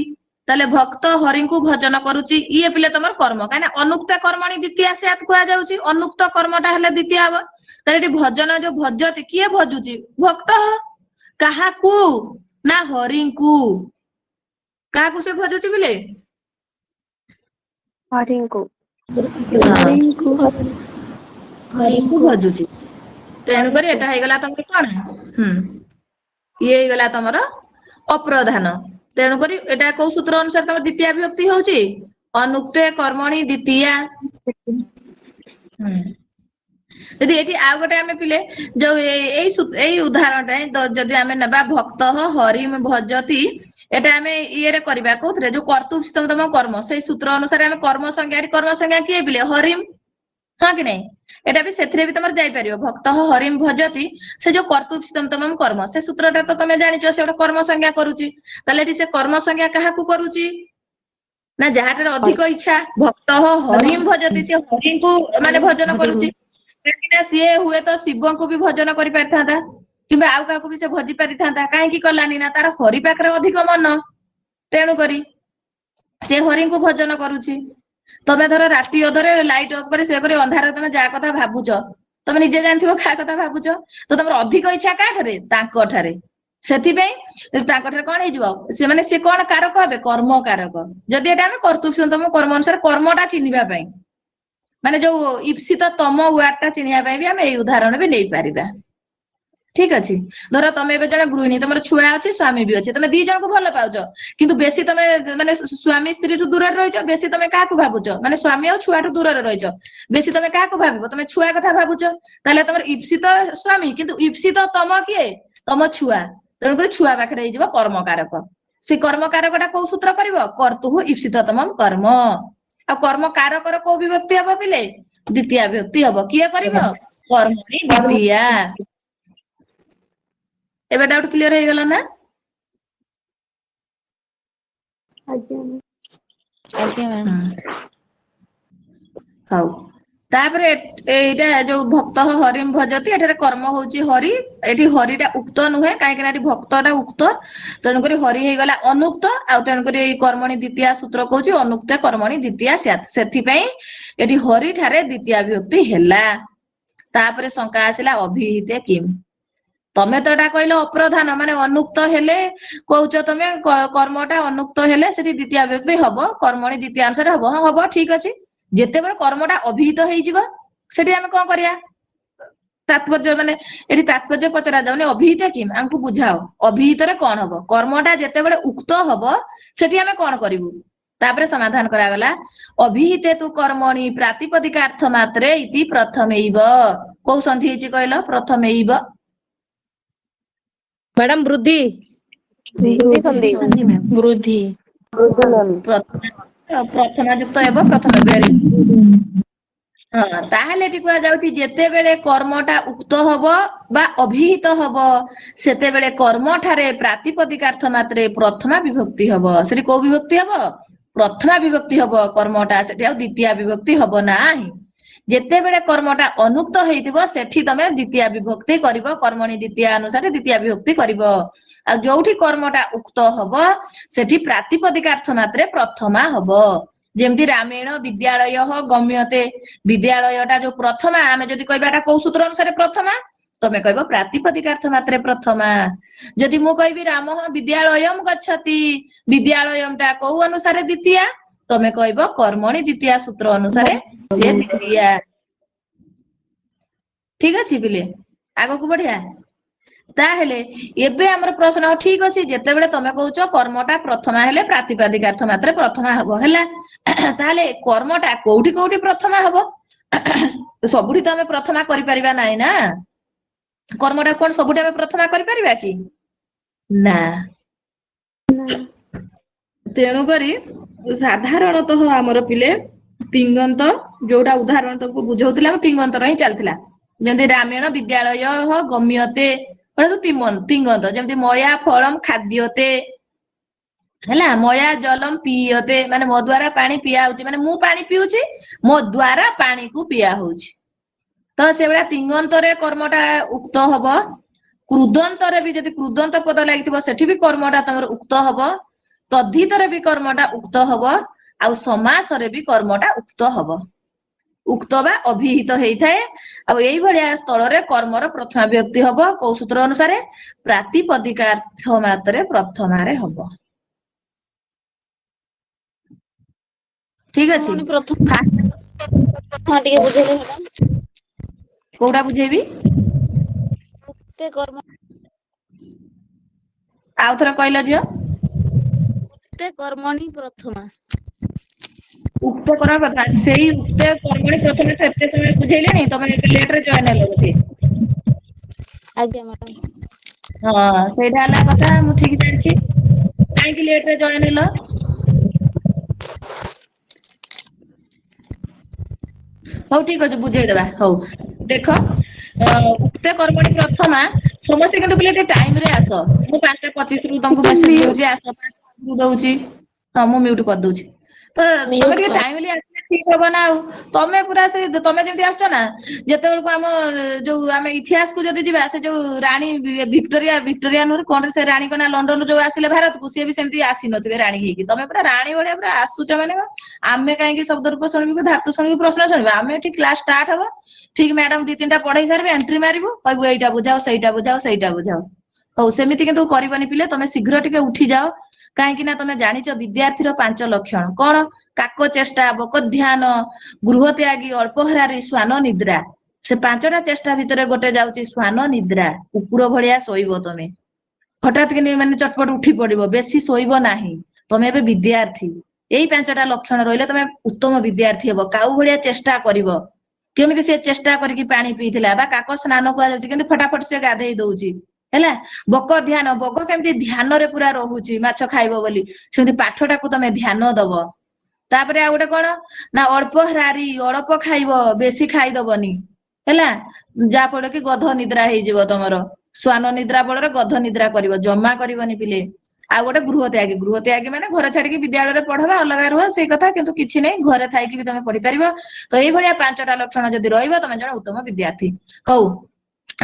S1: ତାହେଲେ ଭକ୍ତ ହରିଙ୍କୁ ଭଜନ କରୁଛି, ଇଏ ପିଲେ ତମର କର୍ମ, କାହିଁକିନା ଅନୁକ୍ତ କର୍ମଣି ଦ୍ୱିତୀୟା ସ୍ୟାତ୍ କୁହାଯାଉଛି, ଅନୁକ୍ତ କର୍ମଟା ହେଲେ ଦ୍ୱିତୀୟ ହବ। ତାହେଲେ ଏଠି ଭଜନ ଯୋଉ ଭଜତି, କିଏ ଭଜୁଛି ଭକ୍ତ, କାହାକୁ ନା ହରିଙ୍କୁ। କାହାକୁ ସେ ଭଜୁଛି ପିଲେ,
S5: ହରିଙ୍କୁ।
S4: ହରିଙ୍କୁ
S1: ହରିଙ୍କୁ ଭଜୁଛି। ତେଣୁକରି ଏଟା ହେଇଗଲା ତମର କଣ, ଇଏ ହେଇଗଲା ତମର ଅପ୍ରଧାନ। ତେଣୁକରି ଏଟା କୋଉ ସୂତ୍ର ଅନୁସାରେ ତମର ଦ୍ୱିତୀୟ ବିଭକ୍ତି ହଉଛି, ଅନୁକ୍ତେ କର୍ମଣି ଦ୍ୱିତୀୟା। ଯଦି ଏଠି ଆଉ ଗୋଟେ ଆମେ ପିଲେ ଯୋଉ ଏଇ ଉଦାହରଣଟା ଯଦି ଆମେ ନେବା, ଭକ୍ତ ହରିମ ଭଜତି, ଏଟା ଆମେ ଇଏରେ କରିବା କୋଉଥିରେ, ଯୋଉ କର୍ତ୍ତୃ କର୍ମ, ସେଇ ସୂତ୍ର ଅନୁସାରେ ଆମେ କର୍ମ ସଂଜ୍ଞା କିଏ ପିଲେ ହରିମ, ହଁ କି ନାଇଁ। ଏଟା ବି ସେଥିରେ ବି ତମର ଯାଇପାରିବ, ଭକ୍ତ ହରିମ ଭଜତି, ସେ ଯୋଉ କର୍ତ୍ତୃ କର୍ମ, ସେ ସୂତ୍ରଟା ତ ତମେ ଜାଣିଛ, ସେ ଗୋଟେ କର୍ମ ସଂଜ୍ଞା କରୁଛି। ତାହେଲେ ଏଠି ସେ କର୍ମ ସଂଜ୍ଞା କାହାକୁ କରୁଛି ନା ଯାହାଠାରେ ଅଧିକ ଇଚ୍ଛା, ଭକ୍ତ ହରିମ ଭଜତି, ସେ ହରିଙ୍କୁ ମାନେ ଭଜନ କରୁଛି। କାହିଁକି ନା ସିଏ ହୁଏତ ଶିବଙ୍କୁ ବି ଭଜନ କରିପାରିଥାନ୍ତା, କିମ୍ବା ଆଉ କାହାକୁ ବି ସେ ଭଜି ପାରିଥାନ୍ତା, କାହିଁକି କଲାନି ନା ତାର ହରି ପାଖରେ ଅଧିକ ମନ, ତେଣୁକରି ସେ ହରିଙ୍କୁ ଭଜନ କରୁଛି। ତମେ ଧର ରାତି ଅଧରେ ଲାଇଟ୍ ଅଫ୍ କରି ସେ କରି ଅନ୍ଧାରରେ ତମେ ଯାହା କଥା ଭାବୁଛ, ତମେ ନିଜେ ଜାଣିଥିବ କାହା କଥା ଭାବୁଛ, ତ ତମର ଅଧିକ ଇଚ୍ଛା କାହାଠାରେ, ତାଙ୍କ ଠାରେ। ସେଥିପାଇଁ ତାଙ୍କଠାରେ କଣ ହେଇଯିବ, ସେମାନେ ସେ କଣ କାରକ ହେବେ, କର୍ମ କାରକ। ଯଦି ଏଟା ଆମେ କର୍ତ୍ତୃ କର୍ମ ଅନୁସାରେ କର୍ମଟା ଚିହ୍ନିବା ପାଇଁ, ମାନେ ଯୋଉ ଇପ୍ସିତ ତମ ୱାର୍ଡ ଟା ଚିହ୍ନିବା ପାଇଁ ବି ଆମେ ଏଇ ଉଦାହରଣ ବି ନେଇପାରିବା। ଠିକ ଅଛି। ଧର ତମେ ଏବେ ଜଣେ ଗୃହିଣୀ, ତମର ଛୁଆ ଅଛି, ସ୍ୱାମୀ ବି ଅଛି, ତମେ ଦି ଜଣଙ୍କୁ ଭଲ ପାଉଛ, କିନ୍ତୁ ବେଶୀ ତମେ ମାନେ ସ୍ୱାମୀ ସ୍ତ୍ରୀଠୁ ଦୂରରେ ରହିଛ, ବେଶୀ ତମେ କାହାକୁ ଭାବୁଛ, ମାନେ ସ୍ୱାମୀ ଆଉ ଛୁଆଠୁ ଦୂରରେ ରହିଛ, ବେଶୀ ତମେ କାହାକୁ ଭାବିବ, ତମେ ଛୁଆ କଥା ଭାବୁଛ। ତାହେଲେ ତମର ଇପ୍ସିତ ସ୍ୱାମୀ, କିନ୍ତୁ ଇପ୍ସିତ ତମ କିଏ, ତମ ଛୁଆ। ତେଣୁକରି ଛୁଆ ପାଖରେ ହେଇଯିବ କର୍ମକାରକ। ସେ କର୍ମକାରକଟା କୋଉ ସୂତ୍ର କରିବ, କର୍ତ୍ତୁଃ ଇପ୍ସିତତମଂ କର୍ମ। ଆଉ କର୍ମ କାରକର କୋଉ ବିଭକ୍ତି ହବ ପିଲେ, ଦ୍ୱିତୀୟା ବିଭକ୍ତି ହବ। କିଏ କରିବ, କର୍ମଣି ଦ୍ୱିତୀୟା। ଏବେ ଡାଉଟ କ୍ଲିୟର ହେଇଗଲା ନା।
S4: ଆଜ୍ଞା
S7: ଆଜ୍ଞା ମ୍ୟାମ୍।
S1: ହଉ, ତାପରେ ଏଇଟା ଯୋଉ ଭକ୍ତ ହରିମ ଭଜତି, ଏଠାରେ କର୍ମ ହଉଛି ହରି। ଏଠି ହରିଟା ଉକ୍ତ ନୁହେଁ, କାହିଁକି ନା ଏଠି ଭକ୍ତଟା ଉକ୍ତ, ତେଣୁକରି ହରି ହେଇଗଲା ଅନୁକ୍ତ। ଆଉ ତେଣୁକରି ଏଇ କର୍ମଣି ଦ୍ୱିତୀୟା ସୂତ୍ର କହୁଛି ଅନୁକ୍ତ କର୍ମଣି ଦ୍ୱିତୀୟା ସ୍ୟାତ୍। ସେଥିପାଇଁ ଏଠି ହରି ଠାରେ ଦ୍ୱିତୀୟା ବିଭକ୍ତି ହେଲା। ତାପରେ ଶଙ୍କା ଆସିଲା, ଅଭିହିତେ କିମ୍। ତମେ ତ ଏଟା କହିଲ ଅପ୍ରଧାନ, ମାନେ ଅନୁକ୍ତ ହେଲେ କହୁଛ ତମେ କର୍ମଟା ଅନୁକ୍ତ ହେଲେ ସେଠି ଦ୍ୱିତୀୟା ବିଭକ୍ତି ହବ, କର୍ମଣି ଦ୍ୱିତୀୟା ଅନୁସାରେ ହବ। ହଁ ହବ, ଠିକ ଅଛି। ଯେତେବେଳେ କର୍ମଟା ଅଭିହିତ ହେଇଯିବ, ସେଠି ଆମେ କଣ କରିବା, ତାତ୍ପର୍ଯ୍ୟ ମାନେ ଏଠି ତାତ୍ପର୍ଯ୍ୟ ପଚରା ଯାଉନି, ଅଭିହିତ କିମ୍, ଆମକୁ ବୁଝାଅ ଅଭିହିତରେ କଣ ହବ। କର୍ମଟା ଯେତେବେଳେ ଉକ୍ତ ହବ, ସେଠି ଆମେ କଣ କରିବୁ। ତାପରେ ସମାଧାନ କରାଗଲା, ଅଭିହିତେ ତୁ କର୍ମଣି ପ୍ରାତିପଦିକାର୍ଥ ମାତ୍ରେ ଇତି ପ୍ରଥମୈବ। କୋଉ ସନ୍ଧି ହେଇଛି କହିଲ, ପ୍ରଥମୈବ।
S6: ମ୍ୟାଡାମ ବୃଦ୍ଧି
S3: ବୃଦ୍ଧି।
S1: ପ୍ରଥମା ଯୁକ୍ତ ହେବ ପ୍ରଥମେ, ଭେରି ହଁ। ତାହେଲେ ଏଠି କୁହାଯାଉଛି, ଯେତେବେଳେ କର୍ମଟା ଉକ୍ତ ହବ ବା ଅଭିହିତ ହବ, ସେତେବେଳେ କର୍ମ ଠାରେ ପ୍ରାତିପଦିକାର୍ଥ ମାତ୍ରେ ପ୍ରଥମା ବିଭକ୍ତି ହବ। ସେଠି କୋଉ ବିଭକ୍ତି ହବ, ପ୍ରଥମା ବିଭକ୍ତି ହବ କର୍ମଟା, ସେଠି ଆଉ ଦ୍ୱିତୀୟ ବିଭକ୍ତି ହବ ନାହିଁ। ଯେତେବେଳେ କର୍ମଟା ଅନୁକ୍ତ ହେଇଥିବ, ସେଠି ତମେ ଦ୍ୱିତୀୟ ବିଭକ୍ତି କରିବ, କର୍ମଣି ଦ୍ୱିତୀୟା ଅନୁସାରେ ଦ୍ୱିତୀୟ ବିଭକ୍ତି କରିବ। ଆଉ ଯୋଉଠି କର୍ମଟା ଉକ୍ତ ହବ, ସେଠି ପ୍ରାତିପଦିକାର୍ଥ ମାତ୍ରେ ପ୍ରଥମା ହବ। ଯେମିତି ରାମେଣ ବିଦ୍ୟାଳୟ ଗମ୍ୟତେ, ବିଦ୍ୟାଳୟଟା ଯୋଉ ପ୍ରଥମା, ଆମେ ଯଦି କହିବା ଏଟା କୋଉ ସୂତ୍ର ଅନୁସାରେ ପ୍ରଥମା, ତମେ କହିବ ପ୍ରାତିପଦିକାର୍ଥ ମାତ୍ରେ ପ୍ରଥମା। ଯଦି ମୁଁ କହିବି ରାମ ବିଦ୍ୟାଳୟମ୍ ଗଚ୍ଛତି, ବିଦ୍ୟାଳୟମ୍ ଟା କୋଉ ଅନୁସାରେ ଦ୍ୱିତୀୟା, ତମେ କହିବ କର୍ମଣି ଦ୍ୱିତୀୟା ସୂତ୍ର ଅନୁସାରେ ସେ ଦ୍ୱିତୀୟା। ଠିକ ଅଛି ପିଲେ, ଆଗକୁ ବଢିଆ। ତାହେଲେ ଏବେ ଆମର ପ୍ରଶ୍ନ ଠିକ ଅଛି, ଯେତେବେଳେ ତମେ କହୁଛ କର୍ମଟା ପ୍ରଥମା ହେଲେ ପ୍ରାତିପାଦିକାର୍ଥ ମାତ୍ରେ ପ୍ରଥମା ହବ ହେଲା। ତାହେଲେ କର୍ମଟା କୋଉଠି କୋଉଠି ପ୍ରଥମା ହବ? ସବୁଠି ତ ଆମେ ପ୍ରଥମା କରିପାରିବା ନାହିଁ ନା। କର୍ମଟା କଣ ସବୁଠି ଆମେ ପ୍ରଥମା କରିପାରିବା କି? ନା। ତେଣୁକରି ସାଧାରଣତଃ ଆମର ପିଲେ ତିଙ୍ଗନ୍ତ, ଯୋଉଟା ଉଦାହରଣ ତମକୁ ବୁଝଉଥିଲା ତିଙ୍ଗନ୍ତର ହିଁ ଚାଲିଥିଲା। ଯେମିତି ରାମେଣ ବିଦ୍ୟାଳୟ ଗମ୍ୟତେ, ତିଙ୍ଗନ୍ତ। ଯେମିତି ମୟା ଫଳମ ଖାଦ୍ୟତେ ହେଲା, ମୟା ଜଲମ ପିୟତେ, ମାନେ ମୋ ଦ୍ଵାରା ପାଣି ପିଆ ହଉଛି, ମାନେ ମୁଁ ପାଣି ପିଉଛି, ମୋ ଦ୍ଵାରା ପାଣିକୁ ପିଆ ହଉଛି। ତ ସେଭଳିଆ ତିଙ୍ଗନ୍ତରେ କର୍ମଟା ଉକ୍ତ ହବ। କୃଦନ୍ତରେ ବି ଯଦି କୃଦନ୍ତ ପଦ ଲାଗିଥିବ ସେଠି ବି କର୍ମଟା ତମର ଉକ୍ତ ହବ। ତଦ୍ଧିତରେ ବି କର୍ମଟା ଉକ୍ତ ହବ, ଆଉ ସମାସରେ ବି କର୍ମଟା ଉକ୍ତ ହବ। ଉକ୍ତ ବା ଅଭିହିତ ହେଇଥାଏ। ଆଉ ଏଇଭଳିଆ ସ୍ଥଳରେ କର୍ମର ପ୍ରଥମା ବିଭକ୍ତି ହବ କୋଉ ସୂତ୍ର ଅନୁସାରେ? ପ୍ରାତିପଦିକାର୍ଥ ମାତ୍ରେ ପ୍ରଥମାରେ ହବ। ଠିକ ଅଛି।
S7: ପ୍ରଥମ
S1: ଫାଷ୍ଟ
S7: ଟିକେ ବୁଝେଇଲେ ମ୍ୟାଡାମ।
S1: କୋଉଟା ବୁଝେଇବି?
S7: ଉକ୍ତେ କର୍ମ
S1: ଆଉ ଥରେ କହିଲ ଝିଅ।
S7: ଉକ୍ତେ କର୍ମଣି ପ୍ରଥମା।
S1: ଉକ୍ତ କର୍ମ କଥା, ସେଇ ଉକ୍ତ କର୍ମଣି ପ୍ରଥମେ ତ ଏତେ ସମୟ ବୁଝେଇଲେଣି, ତମେ ଏତେ ଲେଟରେ ଜଏନ ହେଲ ବୋଧେ।
S7: ଆଜ୍ଞା ମ୍ୟାଡାମ।
S1: ହଁ ସେଇଟା ହେଲା କଥା, ମୁଁ ଠିକ ଜାଣିଛି। କାହିଁକି ଲେଟରେ ଜଏନ ହେଲ? ହଉ ଠିକ ଅଛି ବୁଝେଇଦବା। ହଉ ଦେଖ, ଉକ୍ତେ କର୍ମଣି ପ୍ରଥମା, ସମସ୍ତେ କିନ୍ତୁ ପିଲେ ଟିକେ ଟାଇମରେ ଆସ। ମୁଁ 5:25ରୁ ତମକୁ
S4: ଟିକେ
S1: ମେସେଜ
S4: ମ୍ୟୁ
S1: ଦଉଛି ଆସ, 5:05ରୁ ଦଉଛି। ହଁ ମୁଁ ମ୍ୟୁଟ କରିଦଉଛି। ତ ତମେ
S7: ମ୍ୟୁଟ
S1: ଟିକେ
S7: କର।
S1: ଟାଇମଲି ଆସିଲେ ଠିକ ହବ ନା। ଆଉ ତମେ ପୁରା ସେ ତମେ ଯେମିତି ଆସୁଛ ନା, ଯେତେବେଳକୁ ଆମ ଯୋଉ ଆମେ ଇତିହାସକୁ ଯଦି ଯିବା, ସେ ଯୋଉ ରାଣୀ ଭିକ୍ଟୋରିଆ ନୁହଁ କଣ ସେ ରାଣୀଙ୍କ ନା, ଲଣ୍ଡନରୁ ଯୋଉ ଆସିଲେ ଭାରତକୁ, ସିଏ ବି ସେମିତି ଆସିନଥିବେ ରାଣୀ ହେଇକି। ତମେ ପୁରା ରାଣୀ ଭଳିଆ ପୁରା ଆସୁଛ ମାନେ ଆମେ କାହିଁକି ଶବ୍ଦ ରୂପ ଶୁଣିବୁ, ଧାତୁ ଶୁଣିବୁ, ପ୍ରଶ୍ନ ଶୁଣିବୁ? ଆମେ ଏଠି କ୍ଲାସ ଷ୍ଟାର୍ଟ ହବ, ଠିକ ମ୍ୟାଡାମ 2-3ଟା ପଢେଇ ସାରିବେ, ଏଣ୍ଟ୍ରି ମାରିବୁ, କହିବୁ ଏଇଟା ବୁଝାଅ, ସେଇଟା ବୁଝାଅ, ସେଇଟା ବୁଝାଅ। ହଉ ସେମିତି କିନ୍ତୁ କରିବନି ପିଲେ, ତମେ ଶୀଘ୍ର ଟିକେ ଉଠିଯାଅ। କାହିଁକି ନା ତମେ ଜାଣିଛ ବିଦ୍ୟାର୍ଥୀର 5 ଲକ୍ଷଣ କଣ? କାକ ଚେଷ୍ଟା, ବକ ଧ୍ୟାନ, ଗୃହ ତ୍ୟାଗୀ, ଅଳ୍ପହାରାରୀ, ଶ୍ୱାନ ନିଦ୍ରା। ସେ 5ଟା ଚେଷ୍ଟା ଭିତରେ ଗୋଟେ ଯାଉଛି ଶ୍ୱାନ ନିଦ୍ରା। କୁକୁର ଭଳିଆ ଶୋଇବ ତମେ, ହଠାତ୍ କି ମାନେ ଚଟପଟ ଉଠି ପଡିବ, ବେଶୀ ଶୋଇବ ନାହିଁ। ତମେ ଏବେ ବିଦ୍ୟାର୍ଥୀ। ଏଇ 5ଟା ଲକ୍ଷଣ ରହିଲେ ତମେ ଉତ୍ତମ ବିଦ୍ୟାର୍ଥୀ ହବ। କାଉ ଭଳିଆ ଚେଷ୍ଟା କରିବ। କେମିତି ସେ ଚେଷ୍ଟା କରିକି ପାଣି ପିଇଥିଲା, ବା କାକ ସ୍ନାନ କୁହାଯାଉଛି, କେମିତି ଫଟାଫଟ ସେ ଗାଧେଇ ଦଉଛି ହେଲା। ବକ ଧ୍ୟାନ, ବଗ କେମିତି ଧ୍ୟାନରେ ପୁରା ରହୁଛି ମାଛ ଖାଇବ ବୋଲି, ସେମିତି ପାଠଟାକୁ ତମେ ଧ୍ୟାନ ଦବ। ତାପରେ ଆଉ ଗୋଟେ କଣ ନା ଅଳ୍ପହାରାରୀ, ଅଳ୍ପ ଖାଇବ, ବେଶୀ ଖାଇଦବନି ହେଲା, ଯାହା ଫଳରେ କି ଗଧ ନିଦ୍ରା ହେଇଯିବ ତମର। ଶ୍ୱାନ ନିଦ୍ରା ବଳରେ ଗଧ ନିଦ୍ରା କରିବ, ଜମା କରିବନି ପିଲେ। ଆଉ ଗୋଟେ ଗୃହ ତ୍ୟାଗୀ, ଗୃହ ତ୍ୟାଗୀ ମାନେ ଘର ଛାଡିକି ବିଦ୍ୟାଳୟରେ ପଢବା ଅଲଗା ରୁହ, ସେଇ କଥା, କିନ୍ତୁ କିଛି ନାହିଁ, ଘରେ ଥାଇକି ବି ତମେ ପଢିପାରିବ। ତ ଏଇଭଳିଆ 5ଟା ଲକ୍ଷଣ ଯଦି ରହିବ, ତମେ ଜଣେ ଉତ୍ତମ ବିଦ୍ୟାର୍ଥୀ। ହଉ,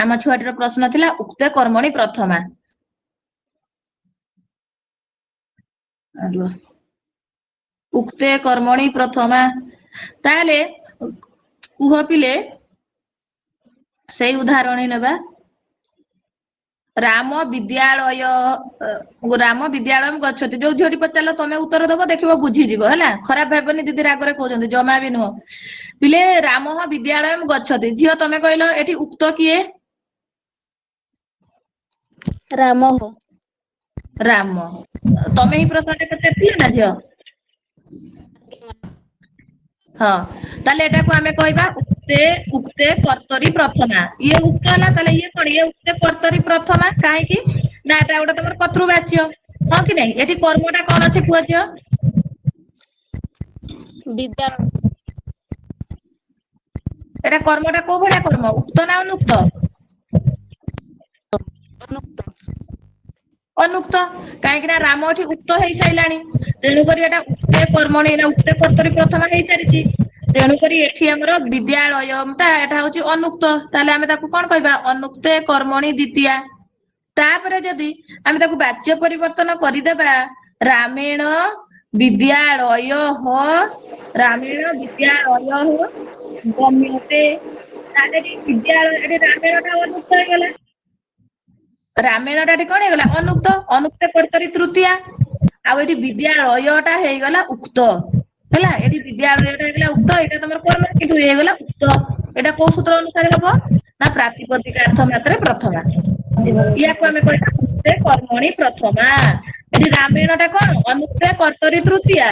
S1: ଆମ ଛୁଆଟିର ପ୍ରଶ୍ନ ଥିଲା ଉକ୍ତେ କର୍ମଣି ପ୍ରଥମା। ଉକ୍ତେ କର୍ମଣି ପ୍ରଥମା, ତାହେଲେ କୁହ ପିଲେ, ସେଇ ଉଦାହରଣ ନେବା। ରାମ ବିଦ୍ୟାଳୟ ଗଚ୍ଛତି। ଯୋଉ ଝିଅଟି ପଚାରିଲ ତମେ ଉତ୍ତର ଦବ, ଦେଖିବ ବୁଝିଯିବ ହେଲା। ଖରାପ ଭାବନି ଦିଦି ରାଗରେ କହୁଛନ୍ତି, ଜମା ବି ନୁହଁ ପିଲେ। ରାମ ବିଦ୍ୟାଳୟ ଗଚ୍ଛତି, ଝିଅ ତମେ କହିଲ ଏଠି ଉକ୍ତ କିଏ?
S7: ରାମ।
S1: ରାମ। ତମେ ହିଁ ପ୍ରଶ୍ନଟା ପଚାରିଥିଲ ନା ଝିଅ? ହଁ, ତାହେଲେ ଏଟାକୁ ଆମେ କହିବା ଉକ୍ତେ କର୍ତ୍ତରୀ ପ୍ରଥମା। ଇଏ ଉକ୍ତ ହେଲା, ତାହେଲେ ଇଏ କଣ? ଇଏ ଉକ୍ତେ କର୍ତ୍ତରୀ ପ୍ରଥମା। କାହିଁକି ନା ଏଟା ଗୋଟେ ତମର କର୍ତ୍ତୃବାଚ୍ୟ, ହଁ କି ନାଇଁ? ଏଠି କର୍ମଟା କଣ ଅଛି କୁହ ଝିଅ?
S7: ବିଦ୍ୟାଳୟ।
S1: ଏଟା କର୍ମଟା କୋଉ ଭଳିଆ କର୍ମ? ଉକ୍ତ ନା ଅନୁକ୍ତ? ଅନୁକ୍ତ। କାହିଁକି ନା ରାମ ଏଠି ଉକ୍ତ ହେଇସାରିଲାଣି, ତେଣୁକରି ଏଟା ଉକ୍ତେ କର୍ମଣି, ଉକ୍ତେ କର୍ତ୍ତରୀ ପ୍ରଥମା ହେଇସାରିଛି। ତେଣୁକରି ଏଠି ଆମର ବିଦ୍ୟାଳୟଟା ଏଟା ହଉଛି ଅନୁକ୍ତ। ତାହେଲେ ଆମେ ତାକୁ କଣ କହିବା? ଅନୁକ୍ତେ କର୍ମଣି ଦ୍ୱିତୀୟା। ତାପରେ ଯଦି ଆମେ ତାକୁ ବାଚ୍ୟ ପରିବର୍ତ୍ତନ କରିଦେବା, ରାମେଣ ବିଦ୍ୟାଳୟ ଗମ୍ୟତେ, ତାହେଲେ ଏଠି ରାମେଣଟା ଅନୁକ୍ତ ହେଇଗଲା। ରାମେଣଟା ଏଠି କଣ ହେଇଗଲା? ଅନୁକ୍ତ। ଅନୁକ୍ତ କର୍ତ୍ତରୀ ତୃତୀୟା। ଆଉ ଏଠି ବିଦ୍ୟାଳୟଟା ହେଇଗଲା ଉକ୍ତ। ହେଲା ଏଠି ବିଦ୍ୟାଳୟ ଏଟା ହେଇଗଲା ଉକ୍ତ ଏଇଟା ତମର କର୍ମ କିନ୍ତୁ ଏ ହେଇଗଲା ଉକ୍ତ ଏଟା କୋଉ ସୂତ୍ର ଅନୁସାରେ ହବ ନା ପ୍ରାତିପଦିକାର୍ଥ ମାତ୍ରେ ପ୍ରଥମା ইয়াକୁ ଆମେ କହିବା ଉକ୍ତେ କର୍ମଣି ପ୍ରଥମା ଏଠି ରାମାୟଣ ଟା କଣ ଅନୁକ୍ତେ କର୍ତ୍ତରି ତୃତୀୟା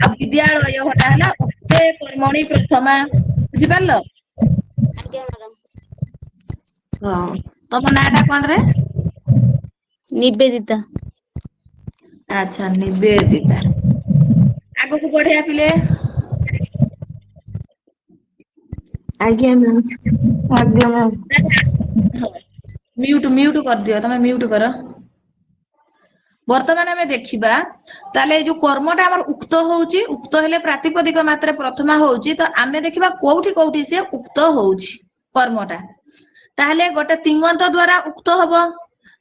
S1: ଆଉ ବିଦ୍ୟାଳୟ ଟା ହେଲା ଉକ୍ତେ କର୍ମଣି ପ୍ରଥମା ବୁଝିପାରିଲ
S7: ଆଜ୍ଞା ମ୍ୟାଡାମ।
S1: ହଁ ତମ ନାଁ ଟା କଣ ରେ
S7: ନିବେଦିତା।
S1: ଆଚ୍ଛା ନିବେଦିତା ଆଗକୁ ବଢିଆ ପିଲେ
S6: ଆଜ୍ଞା ମ୍ୟାମ୍।
S2: ଆଜ୍ଞା ମ୍ୟାମ୍।
S1: ମିଉଟ କରିଦିଅ ତମେ ମିଉଟ କର ବର୍ତ୍ତମାନ ଆମେ ଦେଖିବା ତାହେଲେ ଏଇ ଯୋଉ କର୍ମଟା ଆମର ଉକ୍ତ ହଉଛି ଉକ୍ତ ହେଲେ ପ୍ରାତିପଦିକ ମାତ୍ରେ ପ୍ରଥମା ହଉଛି ତ ଆମେ ଦେଖିବା କୋଉଠି କୋଉଠି ସେ ଉକ୍ତ ହଉଛି କର୍ମଟା ତାହେଲେ ଗୋଟେ ତିଙ୍ଗନ୍ତ ଦ୍ଵାରା ଉକ୍ତ ହବ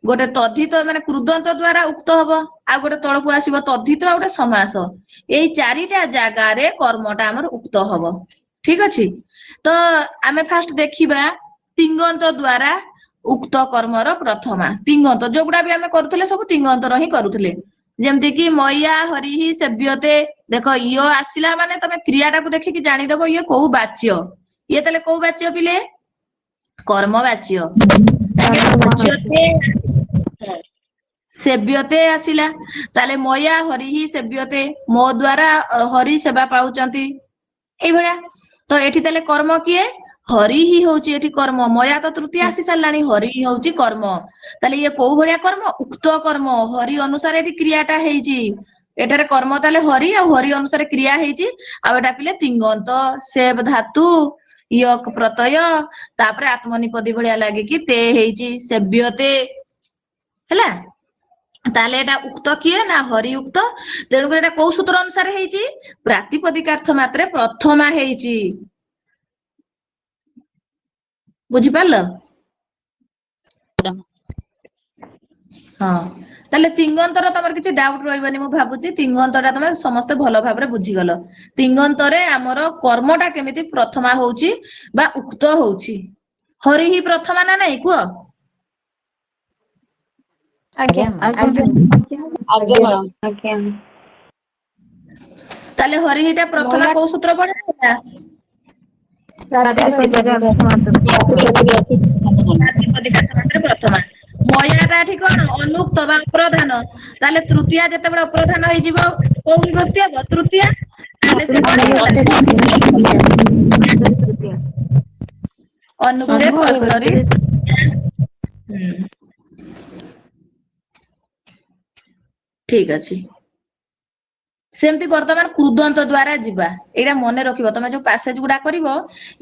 S1: ଗୋଟେ ତଦ୍ଧିତ ମାନେ କୃଦନ୍ତ ଦ୍ଵାରା ଉକ୍ତ ହବ ଆଉ ଗୋଟେ ତଳକୁ ଆସିବ ତଦ୍ଧିତ ଆଉ ଗୋଟେ ସମାସ ଏଇ ଚାରିଟା ଜାଗାରେ କର୍ମଟା ଆମର ଉକ୍ତ ହବ ଠିକ ଅଛି ତ ଆମେ ଫାଷ୍ଟ ଦେଖିବା ତିଙ୍ଗନ୍ତ ଦ୍ଵାରା ଉକ୍ତ କର୍ମର ପ୍ରଥମା ତିଙ୍ଗନ୍ତ ଯୋଉଗୁଡା ବି ଆମେ କରୁଥିଲେ ସବୁ ତିଙ୍ଗନ୍ତର ହିଁ କରୁଥିଲେ ଯେମିତି କି ମୟା ହରିହି ସେବ୍ୟତେ ଦେଖ ଇୟ ଆସିଲା ମାନେ ତମେ କ୍ରିୟାଟାକୁ ଦେଖିକି ଜାଣିଦବ ଇଏ କୋଉ ବାଚ୍ୟ ଇଏ ତାହେଲେ କୋଉ ବାଚ୍ୟ ପିଲେ କର୍ମ ବାଚ୍ୟ ସେବ୍ୟତେ ଆସିଲା ତାହେଲେ ମୟା ହରିହି ସେବ୍ୟତେ ମୋ ଦ୍ଵାରା ହରି ସେବା ପାଉଛନ୍ତି ଏଇଭଳିଆ ତ ଏଠି ତାହେଲେ କର୍ମ କିଏ ହରି ହିଁ ହଉଛି ଏଠି କର୍ମ ମୟା ତ ତୃତୀୟ ଆସି ସାରିଲାଣି ହରି ହିଁ ହଉଛି କର୍ମ ତାହେଲେ ଇଏ କୋଉ ଭଳିଆ କର୍ମ ଉକ୍ତ କର୍ମ ହରି ଅନୁସାରେ ଏଠି କ୍ରିୟାଟା ହେଇଛି ଏଠାରେ କର୍ମ ତାହେଲେ ହରି ଆଉ ହରି ଅନୁସାରେ କ୍ରିୟା ହେଇଛି ଆଉ ଏଟା ପିଲେ ତିଙ୍ଗନ୍ତ ସେବ ଧାତୁ ୟକ୍ ପ୍ରତ୍ୟୟ ତାପରେ ଆତ୍ମନିପଦୀ ଭଳିଆ ଲାଗିକି ତେ ହେଇଛି ସେବ୍ୟତେ ହେଲା ତାହେଲେ ଏଟା ଉକ୍ତ କିଏ ନା ହରି ଉକ୍ତ ତେଣୁକରି ଏଟା କୋଉ ସୂତ୍ର ଅନୁସାରେ ହେଇଛି ପ୍ରାତିପଦିକାର୍ଥ ମାତ୍ରେ ପ୍ରଥମା ହେଇଛି ବୁଝିପାରିଲ ହଁ ତାହେଲେ ତିଙ୍ଗନ୍ତର ତମର କିଛି ଡାଉଟ ରହିବନି ମୁଁ ଭାବୁଛି ତିଙ୍ଗନ୍ତଟା ତମେ ସମସ୍ତେ ଭଲ ଭାବରେ ବୁଝିଗଲ ତିଙ୍ଗନ୍ତରେ ଆମର କର୍ମଟା କେମିତି ପ୍ରଥମା ହଉଛି ବା ଉକ୍ତ ହଉଛି ହରି ହିଁ ପ୍ରଥମା ନା ନାଇଁ କୁହ
S2: ଆଜ୍ଞା
S6: ଆଜ୍ଞା
S2: ଆଜ୍ଞା।
S1: ତାହେଲେ ହରିହିଟା ପ୍ରଥମା କୋଉ ସୂତ୍ର ପଢା
S2: ପ୍ରାତିପଦିକାର୍ଥ ମାତ୍ରେ
S1: ପ୍ରାତିପଦିକାର୍ଥ ମାତ୍ରେ ପ୍ରଥମା ମୟାଟା ଏଠି କଣ ଅନୁକ୍ତ ବା ଅପ୍ରଧାନ ତାହେଲେ ତୃତୀୟା ଯେତେବେଳେ ଅପ୍ରଧାନ ହେଇଯିବ କୋଉ ବିଭକ୍ତି ହବ ତୃତୀୟା ତାହେଲେ ସେ କଣ ହେଇଗଲା ଅନୁକ୍ତେ କର୍ତ୍ତରି ଠିକ ଅଛି ସେମିତି ବର୍ତ୍ତମାନ କୃଦନ୍ତ ଦ୍ଵାରା ଯିବା ଏଇଟା ମନେ ରଖିବ ତମେ ଯୋଉ ପାସେଜ ଗୁଡା କରିବ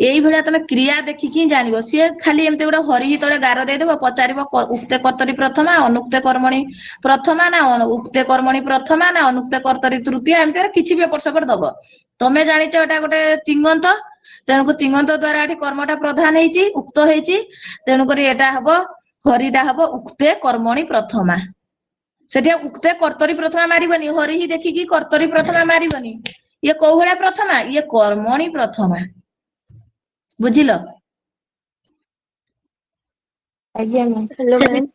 S1: ଏଇଭଳିଆ ତମେ କ୍ରିୟା ଦେଖିକି ହିଁ ଜାଣିବ ସିଏ ଖାଲି ଏମିତି ଗୋଟେ ହରି ତଳେ ଗାର ଦେଇଦବ ପଚାରିବ ଉକ୍ତେ କର୍ତ୍ତରି ପ୍ରଥମା ଅନୁକ୍ତେ କର୍ମଣି ପ୍ରଥମା ନା ଉକ୍ତେ କର୍ମଣି ପ୍ରଥମା ନା ଅନୁକ୍ତେ କର୍ତ୍ତରି ତୃତୀୟା ଏମିତି କିଛି ବି ଏପଟ ସେପଟ ଦବ ତମେ ଜାଣିଛ ଏଟା ଗୋଟେ ତିଙ୍ଗନ୍ତ ତେଣୁକରି ତିଙ୍ଗନ୍ତ ଦ୍ଵାରା ଏଠି କର୍ମଟା ପ୍ରଧାନ ହେଇଛି ଉକ୍ତ ହେଇଛି ତେଣୁକରି ଏଟା ହବ ହରିଟା ହବ ଉକ୍ତେ କର୍ମଣି ପ୍ରଥମା ସେଠି ଉକ୍ତେ କର୍ତ୍ତରି ପ୍ରଥମା ମାରିବନି ହରି ହିଁ ଦେଖିକି କର୍ତ୍ତରି ପ୍ରଥମା ମାରିବନି ଇଏ କୋଉ ଭଳିଆ ପ୍ରଥମା ଇଏ କର୍ମଣି ପ୍ରଥମା ବୁଝିଲ
S6: ଆଜ୍ଞା ମ୍ୟାମ୍ ହ୍ୟାଲୋ ମ୍ୟାମ୍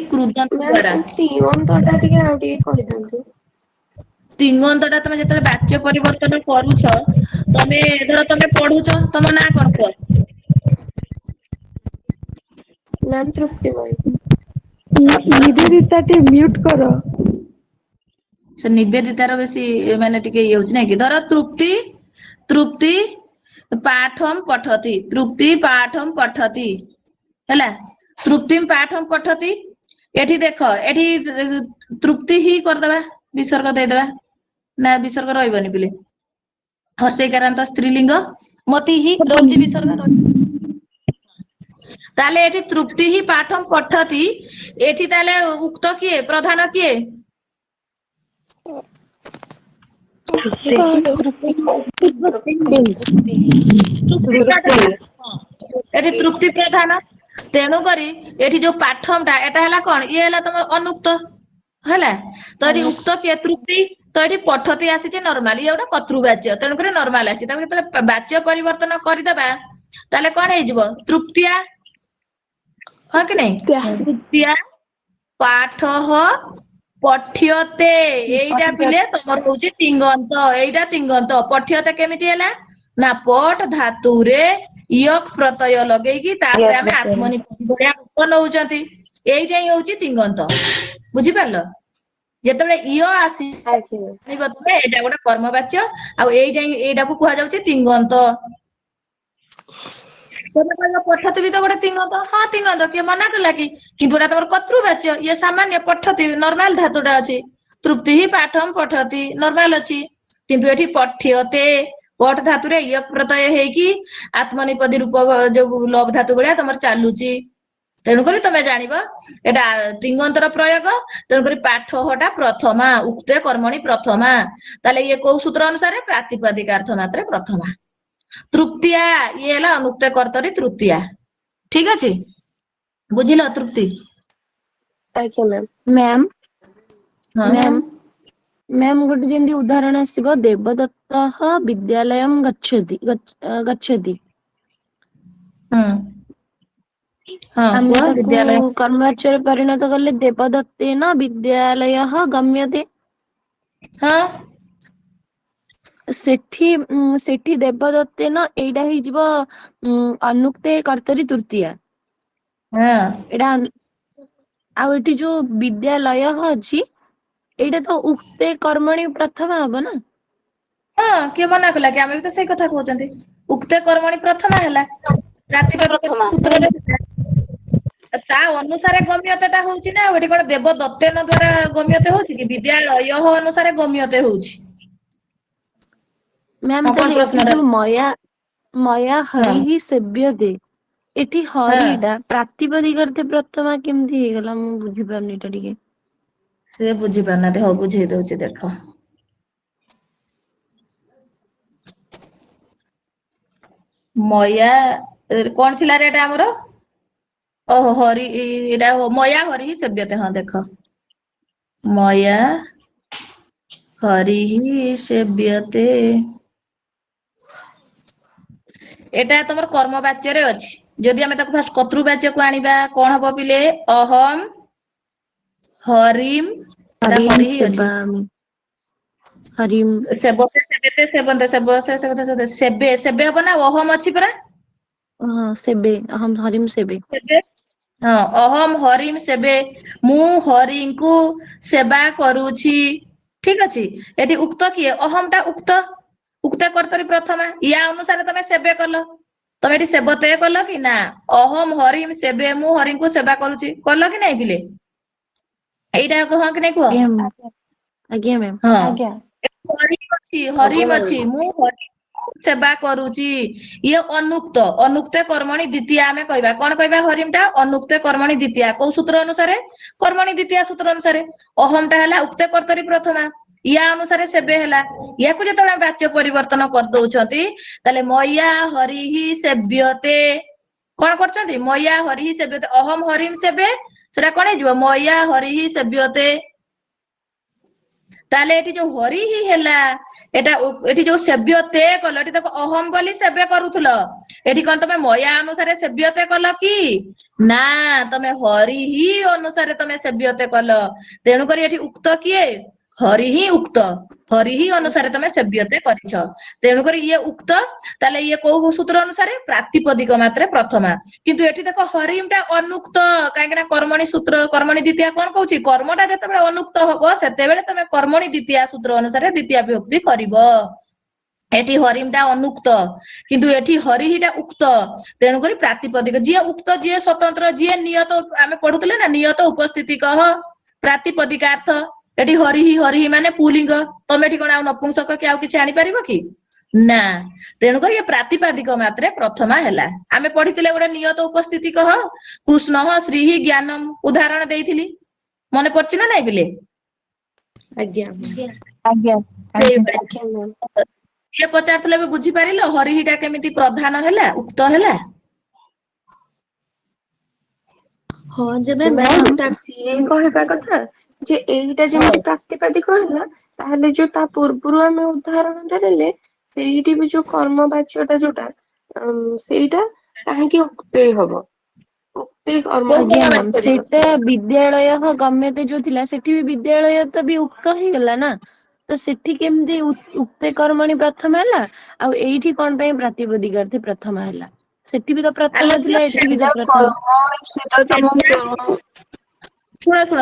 S1: କୃଦନ୍ତ ଦ୍ଵାରା
S6: ମ୍ୟାମ୍ ତିଙ୍ଗନ୍ତଟା ଟିକେ ଆଉ ଟିକେ କହିଦିଅନ୍ତୁ
S1: ତିଙ୍ଗନ୍ତଟା ତମେ ଯେତେବେଳେ ବାଚ୍ୟ ପରିବର୍ତ୍ତନ କରୁଛ ତମେ ଧର ତମେ ପଢୁଛ ତମ ନାଁ କଣ କୁହ
S6: ମ୍ୟାମ୍ ତୃପ୍ତିମୟୀ
S4: ନିବେଦିତା ଟିକେ ମ୍ୟୁଟ କର
S1: ସେ ନିବେଦିତାର ବେଶୀ ମାନେ ଟିକେ ଇଏ ହଉଛି ନାଇଁ କି ଧର ତୃପ୍ତି ତୃପ୍ତି ପାଠମ ପଠତି ତୃପ୍ତି ପାଠମ ପଠତି ହେଲା ତୃପ୍ତିମ ପାଠମ ପଠତି ଏଠି ଦେଖ ଏଠି ତୃପ୍ତି ହିଁ କରିଦବା ବିସର୍ଗ ଦେଇଦବା ନା ବିସର୍ଗ ରହିବନି ପିଲେ ହର୍ଷେଇକାରାନ୍ତ ସ୍ତ୍ରୀଲିଙ୍ଗ ମତି ହିଁ ରହୁଛି ବିସର୍ଗ ତାହେଲେ ଏଠି ତୃପ୍ତି ହିଁ ପାଠମ ପଠତି ଏଠି ତାହେଲେ ଉକ୍ତ କିଏ ପ୍ରଧାନ କିଏ ଏଠି ତୃପ୍ତି ପ୍ରଧାନ ତେଣୁକରି ଏଠି ଯୋଉ ପାଠମଟା ଏଟା ହେଲା କଣ ଇଏ ହେଲା ତମର ଅନୁକ୍ତ ହେଲା ତ ଏଠି ଉକ୍ତ କିଏ ତୃପ୍ତି ତ ଏଠି ପଠତି ଆସିଛି ନର୍ମାଲ ଇଏ ଗୋଟେ କର୍ତ୍ତୃବାଚ୍ୟ ତେଣୁକରି ନର୍ମାଲ ଆସିଛି ତାକୁ ଯେତେବେଳେ ବାଚ୍ୟ ପରିବର୍ତ୍ତନ କରିଦବା ତାହେଲେ କଣ ହେଇଯିବ ତୃପ୍ତିଆ ହଁ କି ନାଇଁ ତୃତୀୟା ପାଠଃ ପଠ୍ୟତେ ଏଇଟା ପିଲେ ତମର ହଉଛି ତିଙ୍ଗନ୍ତ, ଏଇଟା ତିଙ୍ଗନ୍ତ। ପଠ୍ୟତେ କେମିତି ହେଲା ନା ପଟ ଧାତୁରେ ୟକ୍ ପ୍ରତ୍ୟୟ ଲଗେଇକି ତାପରେ ଆମେ ଆତ୍ମନିପଦି ଭଳିଆ ରୂପ ନଉଛନ୍ତି, ଏଇଟା ହିଁ ହଉଛି ତିଙ୍ଗନ୍ତ। ବୁଝିପାରିଲ? ଯେତେବେଳେ ୟ ଆସି
S6: ଆଜ୍ଞା
S1: ଜାଣିବ ତମେ ଏଇଟା ଗୋଟେ କର୍ମବାଚ୍ୟ, ଆଉ ଏଇଟାକୁ କୁହାଯାଉଛି ତିଙ୍ଗନ୍ତ। ତମେ କହିବ ପଠତି ବି ତ ଗୋଟେ ତିଙ୍ଗନ୍ତ, ହଁ ତିଙ୍ଗନ୍ତ, କିଏ ମନା କଲା କି? କିନ୍ତୁ ଏଟା ତମର କର୍ତ୍ତୃବାଚ୍ୟ, ଇଏ ସାମାନ୍ୟ ପଠତି ନର୍ମାଲ ଧାତୁଟା ଅଛି। ତୃପ୍ତି ହିଁ ପାଠମ ପଠତି ନର୍ମାଲ ଅଛି, କିନ୍ତୁ ଏଠି ପଠ୍ୟତେ ପଠ ଧାତୁରେ ୟକ୍ ପ୍ରତ୍ୟୟ ହେଇକି ଆତ୍ମନିପଦୀ ରୂପ ଯୋଉ ଲବ୍ ଧାତୁ ଭଳିଆ ତମର ଚାଲୁଛି। ତେଣୁକରି ତମେ ଜାଣିବ ଏଟା ତିଙ୍ଗନ୍ତର ପ୍ରୟୋଗ। ତେଣୁକରି ପାଠ ହଟା ପ୍ରଥମା, ଉକ୍ତେ କର୍ମଣି ପ୍ରଥମା। ତାହେଲେ ଇଏ କୋଉ ସୂତ୍ର ଅନୁସାରେ? ପ୍ରାତିପଦିକାର୍ଥ ମାତ୍ରେ ପ୍ରଥମା। ତୃତୀୟା ଇଏ ହେଲା ଅନୁକ୍ତ କର୍ତ୍ତରୀ ତୃତୀୟା। ଠିକ ଅଛି, ବୁଝିଲ ତୃପ୍ତି?
S6: ଆଜ୍ଞା ମ୍ୟାମ୍।
S5: ମ୍ୟାମ୍
S1: ହଁ
S5: ମ୍ୟାମ୍ ମ୍ୟାମ୍ ଗୋଟେ ଯେମିତି ଉଦାହରଣ ଆସିବ, ଦେବଦତ୍ତଃ ବିଦ୍ୟାଳୟଂ ଗଚ୍ଛତି।
S1: ହୁଁ ହଁ
S5: ଆମେ
S1: କୁହ
S5: ତାକୁ
S1: ବିଦ୍ୟାଳୟ।
S5: କର୍ମବାଚ୍ୟରେ ପରିଣତ କଲେ ଦେବଦତ୍ତେନ ବିଦ୍ୟାଳୟଃ ଗମ୍ୟତେ।
S1: ହଁ
S5: ସେଠି ଦେବଦତ୍ତେନ ଏଇଟା ହେଇଯିବ ଅନୁକ୍ତେ କର୍ତ୍ତରୀ ତୃତୀୟା।
S1: ହଁ
S5: ଏଇଟା ଆଉ ଏଠି ଯୋଉ ବିଦ୍ୟାଳୟ ଅଛି, ଏଇଟା ତ ଉକ୍ତେ କର୍ମଣି ପ୍ରଥମା ହବ ନା?
S1: ହଁ କିଏ ମନା କଲା କି? ଆମେ ବି ତ ସେଇ କଥା କହୁଛନ୍ତି, ଉକ୍ତେ କର୍ମଣି ପ୍ରଥମା ହେଲା। ପ୍ରାତିପଦିକ
S7: ପ୍ରଥମା
S1: ସୂତ୍ରରେ ତା ଅନୁସାରେ ଗମ୍ୟତା ଟା ହଉଛି ନା, ଆଉ ଏଠି କଣ ଦେବଦତ୍ତେନ ଦ୍ଵାରା ଗମ୍ୟତେ ହଉଛି କି? ବିଦ୍ୟାଳୟ ଅନୁସାରେ ଗମ୍ୟତେ ହଉଛି।
S5: ମ୍ୟାମ୍
S1: ହଁ କଣ
S5: ତାହେଲେ ଏଠି
S1: ପ୍ରଶ୍ନଟା?
S5: ଯୋଉ ମୟା
S1: ହଁ
S5: ହରିଃ ସେବ୍ୟତେ, ଏଠି
S1: ହଁ
S5: ହରିଟା ପ୍ରାତିପଦିକାର୍ଥ ପ୍ରଥମା କେମିତି ହେଇଗଲା? ମୁଁ ବୁଝିପାରୁନି ଏଇଟା ଟିକେ।
S1: ସେ ବୁଝି ପାରୁନାହାନ୍ତି, ହଉ ବୁଝେଇ ଦଉଛି ଦେଖ। ମୟା କଣ ଥିଲା ରେ ଏଟା ଆମର? ଓହୋ ହରି ଏଇଟା ମୟା ହରି ସେବ୍ୟତେ, ହଁ ଦେଖ। ମୟା ହରିଃ ସେବ୍ୟତେ, ଏଟା ତମର କର୍ମ ବାଚ୍ୟରେ ଅଛି। ଯଦି ଆମେ ତାକୁ ଫାଷ୍ଟ କର୍ତ୍ତୃବାଚ୍ୟକୁ ଆଣିବା କଣ ହବ ପିଲେ? ଅହମ ହରିମ୍, ଏଟା
S5: ହରିଂ
S1: ହରି ହିଁ ଅଛି।
S5: ସେବାମି ହରିಂ
S1: ସେବତେ ସେବେତେ ସେବନ୍ତେ ସେବେ ସେବେ ହବ ନା ଅହମ ଅଛି ପରା?
S5: ହଁ ସେବେ ଅହମ୍ ହରିମ୍ ସେବେ।
S1: ସେବେ ହଁ ଅହମ ହରିମ ସେବେ, ମୁଁ ହରିଙ୍କୁ ସେବା କରୁଛି। ଠିକ ଅଛି, ଏଠି ଉକ୍ତ କିଏ? ଅହମ ଟା ଉକ୍ତ। ଉକ୍ତ କର୍ତ୍ତରୀ ପ୍ରଥମା, ୟା ଅନୁସାରେ ତମେ ସେବେ କଲ। ତମେ ଏଠି ସେବତେ କଲ କି? ନା ଅହମ ହରିମ ସେବେ, ମୁଁ ହରିଙ୍କୁ ସେବା କରୁଛି। କଲ କି ନାଇଁ ପିଲେ? ଏଇଟା ହଁ କି ନାଇଁ କୁହ?
S5: ଆଜ୍ଞା ମ୍ୟାମ୍। ଆଜ୍ଞା ମ୍ୟାମ୍।
S1: ହଁ
S2: ଆଜ୍ଞା
S1: ହରିମ ଅଛି, ହରିମ ଅଛି, ମୁଁ ହରି ସେବା କରୁଛି। ଇଏ ଅନୁକ୍ତ, ଅନୁକ୍ତ କର୍ମଣୀ ଦ୍ୱିତୀୟା ଆମେ କହିବା। କଣ କହିବା? ହରିମ ଟା ଅନୁକ୍ତ କର୍ମଣୀ ଦ୍ୱିତୀୟା। କୋଉ ସୂତ୍ର ଅନୁସାରେ? କର୍ମଣୀ ଦ୍ୱିତୀୟା ସୂତ୍ର ଅନୁସାରେ। ଅହମ ଟା ହେଲା ଉକ୍ତ କର୍ତ୍ତରୀ ପ୍ରଥମା, ୟା ଅନୁସାରେ ସେବେ ହେଲା। ୟାକୁ ଯେତେବେଳେ ବାଚ୍ୟ ପରିବର୍ତ୍ତନ କରିଦଉଛନ୍ତି, ତାହେଲେ ମୟା ହରିଃ ସେବ୍ୟତେ, କଣ କରୁଛନ୍ତି? ମୟା ହରିଃ ସେବ୍ୟତେ, ଅହମ ହରିମ ସେବେ, ସେଟା କଣ ହେଇଯିବ? ମୟା ହରିଃ ସେବ୍ୟତେ। ତାହେଲେ ଏଠି ଯୋଉ ହରିଃ ହେଲା, ଏଠି ଯୋଉ ସେବ୍ୟତେ କଲ, ଏଠି ତାକୁ ଅହମ ବୋଲି ସେବେ କରୁଥିଲ। ଏଠି କଣ ତମେ ମୟା ଅନୁସାରେ ସେବ୍ୟତେ କଲ କି? ନା ତମେ ହରିଃ ଅନୁସାରେ ତମେ ସେବ୍ୟତେ କଲ। ତେଣୁକରି ଏଠି ଉକ୍ତ କିଏ? ହରି ହିଁ ଉକ୍ତ। ହରିଃ ଅନୁସାରେ ତମେ ସେବ୍ୟତେ କରିଛ। ତେଣୁକରି ଇଏ ଉକ୍ତ, ତାହେଲେ ଇଏ କୋଉ ସୂତ୍ର ଅନୁସାରେ? ପ୍ରାତିପଦିକ ମାତ୍ରେ ପ୍ରଥମା। କିନ୍ତୁ ଏଠି ଦେଖ ହରିମ ଟା ଅନୁକ୍ତ, କାହିଁକି ନା କର୍ମଣୀ ସୂତ୍ର କର୍ମଣୀ ଦ୍ୱିତୀୟା କଣ କହୁଛି? କର୍ମଟା ଯେତେବେଳେ ଅନୁକ୍ତ ହବ, ସେତେବେଳେ ତମେ କର୍ମଣୀ ଦ୍ୱିତୀୟା ସୂତ୍ର ଅନୁସାରେ ଦ୍ୱିତୀୟା ବିଭକ୍ତି କରିବ। ଏଠି ହରିମ ଟା ଅନୁକ୍ତ, କିନ୍ତୁ ଏଠି ହରିଃ ଟା ଉକ୍ତ। ତେଣୁକରି ପ୍ରାତିପଦିକ, ଯିଏ ଉକ୍ତ ଯିଏ ସ୍ଵତନ୍ତ୍ର, ଯିଏ ନିୟତ, ଆମେ ପଢୁଥିଲେ ନା ନିୟତ ଉପସ୍ଥିତି କହ ପ୍ରାତିପଦିକାର୍ଥ। ଏଠି ହରିଃ ହରିଃ ମାନେ ପୁଲିଙ୍ଗ, ତମେ ଏଠି କଣ ଆଉ ନପୁଂସକ କି ଆଉ କିଛି ଆଣିପାରିବ କି? ନା। ତେଣୁକରି ଏ ପ୍ରାତିପାଦିକ ମାତ୍ରେ ପ୍ରଥମା ହେଲା। ଆମେ ପଢିଥିଲେ ଗୋଟେ ନିୟତ ଉପସ୍ଥିତି କହ କୃଷ୍ଣଃ ଶ୍ରୀଃ ଜ୍ଞାନମ୍, ଉଦାହରଣ ଦେଇଥିଲି, ମନେ ପଡୁଛି ନା ନାଇଁ ପିଲେ?
S6: ଆଜ୍ଞା
S2: ଆଜ୍ଞା ଆଜ୍ଞା।
S1: ସେଇଭଳିଆ
S6: ଆଜ୍ଞା ମ୍ୟାମ୍।
S1: କିଏ ପଚାରୁଥିଲେ ଏବେ ବୁଝିପାରିଲ ହରିଃ ଟା କେମିତି ପ୍ରଧାନ ହେଲା, ଉକ୍ତ ହେଲା?
S5: ହଁ ଯେବେ
S6: ମ୍ୟାମ୍
S5: ମ୍ୟାମ୍
S6: ତା ସିଏ କହିବା କଥା ଯେ ଏଇଟା ଯେମିତି ପ୍ରାତିପାଦିକ ହେଲା, ତାହେଲେ ଯୋଉ ତା ପୂର୍ବରୁ ଆମେ ଉଦାହରଣଟା ଦେଲେ, ସେଇଠି ବି ଯୋଉ କର୍ମ ବାଚ୍ୟଟା ଯୋଉଟା ସେଇଟା କାହିଁକି ଉକ୍ତେଇ ହବ? ଉକ୍ତି କର୍ମ
S1: କୋଉ
S3: ଆଜ୍ଞା
S1: କର୍ମ
S3: ମ୍ୟାମ୍,
S1: ବାଚ୍ୟ ଯିବ?
S3: ସେଇଟା ବିଦ୍ୟାଳୟ ଗମେତେ ଯୋଉ ଥିଲା ସେଠି ବି ବିଦ୍ୟାଳୟ ତ ବି ଉକ୍ତ ହେଇଗଲା ନା, ତ ସେଠି କେମିତି ଉକ୍ତେ କର୍ମଣି ପ୍ରଥମ ହେଲା, ଆଉ ଏଇଠି କଣ ପାଇଁ ପ୍ରାତିପଦିକାର୍ଥେ ପ୍ରଥମ ହେଲା? ସେଠି ବି ତ ପ୍ରଥମ
S1: ଆଲୋ
S3: ଥିଲା,
S1: ଝିଅ,
S3: ଏଠି ବି ତ
S2: ସେଇଟା
S3: ପ୍ରଥମ।
S2: କର୍ମ, ସେଇଟା ତମ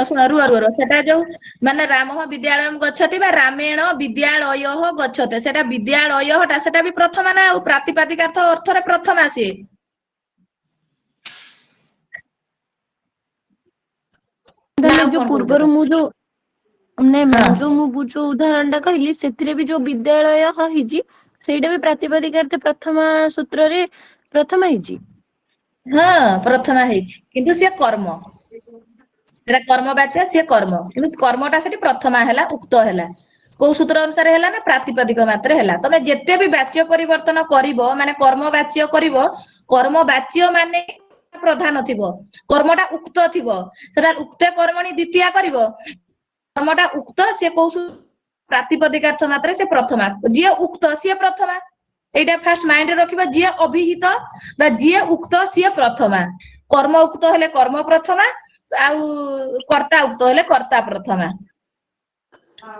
S1: ଶୁଣ ରୁହ ସେଟା ଯୋଉ ମାନେ ରାମ ବିଦ୍ୟାଳୟ ଗଚ୍ଛତି ବା ରାମେଣ ବିଦ୍ୟାଳୟ ଗଚ୍ଛତେ, ସେଟା ବିଦ୍ୟାଳୟଟା ସେଟା ବି ପ୍ରଥମା ନା, ଆଉ ପ୍ରାତିପାଦିକାର୍ଥ ଅର୍ଥରେ ପ୍ରଥମା ସିଏ। ନା
S3: ତାହେଲେ
S1: ଆଉ
S3: ଯୋଉ
S1: କଣ କହୁଛ
S3: ପୂର୍ବରୁ
S1: ତମେ?
S3: ମୁଁ ଯୋଉ ନାଇଁ
S1: ହଁ
S3: ମ୍ୟାମ୍, ଯୋଉ ଉଦାହରଣ ଟା କହିଲି ସେଥିରେ ବି ଯୋଉ ବିଦ୍ୟାଳୟ ହେଇଛି ସେଇଟା ବି ପ୍ରାତିପଦିକାର୍ଥ ପ୍ରଥମା ସୂତ୍ରରେ ପ୍ରଥମ ହେଇଛି।
S1: ହଁ ପ୍ରଥମା ହେଇଛି, କିନ୍ତୁ ସିଏ କର୍ମ, ସେଟା କର୍ମ ବାଚ୍ୟ, ସିଏ କର୍ମ, କିନ୍ତୁ କର୍ମଟା ସେଠି ପ୍ରଥମା ହେଲା, ଉକ୍ତ ହେଲା। କୋଉ ସୂତ୍ର ଅନୁସାରେ ହେଲା ନା ପ୍ରାତିପଦିକ ମାତ୍ରେ ହେଲା। ତମେ ଯେତେ ବି ବାଚ୍ୟ ପରିବର୍ତ୍ତନ କରିବ, ମାନେ କର୍ମ ବାଚ୍ୟ କରିବ, କର୍ମ ବାଚ୍ୟ ମାନେ ପ୍ରଧାନ ଥିବ, କର୍ମଟା ଉକ୍ତ ଥିବ, ସେଟା ଉକ୍ତେ କର୍ମଣି ଦ୍ୱିତୀୟା କରିବ, କର୍ମଟା ଉକ୍ତ, ସିଏ କୋଉ ପ୍ରାତିପଦିକାର୍ଥ ମାତ୍ରେ ସେ ପ୍ରଥମା, ଯିଏ ଉକ୍ତ ସିଏ ପ୍ରଥମା। ଏଇଟା ଫାଷ୍ଟ ମାଇଣ୍ଡରେ ରଖିବା, ଯିଏ ଅଭିହିତ ବା ଯିଏ ଉକ୍ତ ସିଏ ପ୍ରଥମା। କର୍ମ ଉକ୍ତ ହେଲେ କର୍ମ ପ୍ରଥମା, ଆଉ କର୍ତ୍ତା ଉକ୍ତ ହେଲେ କର୍ତ୍ତା ପ୍ରଥମା।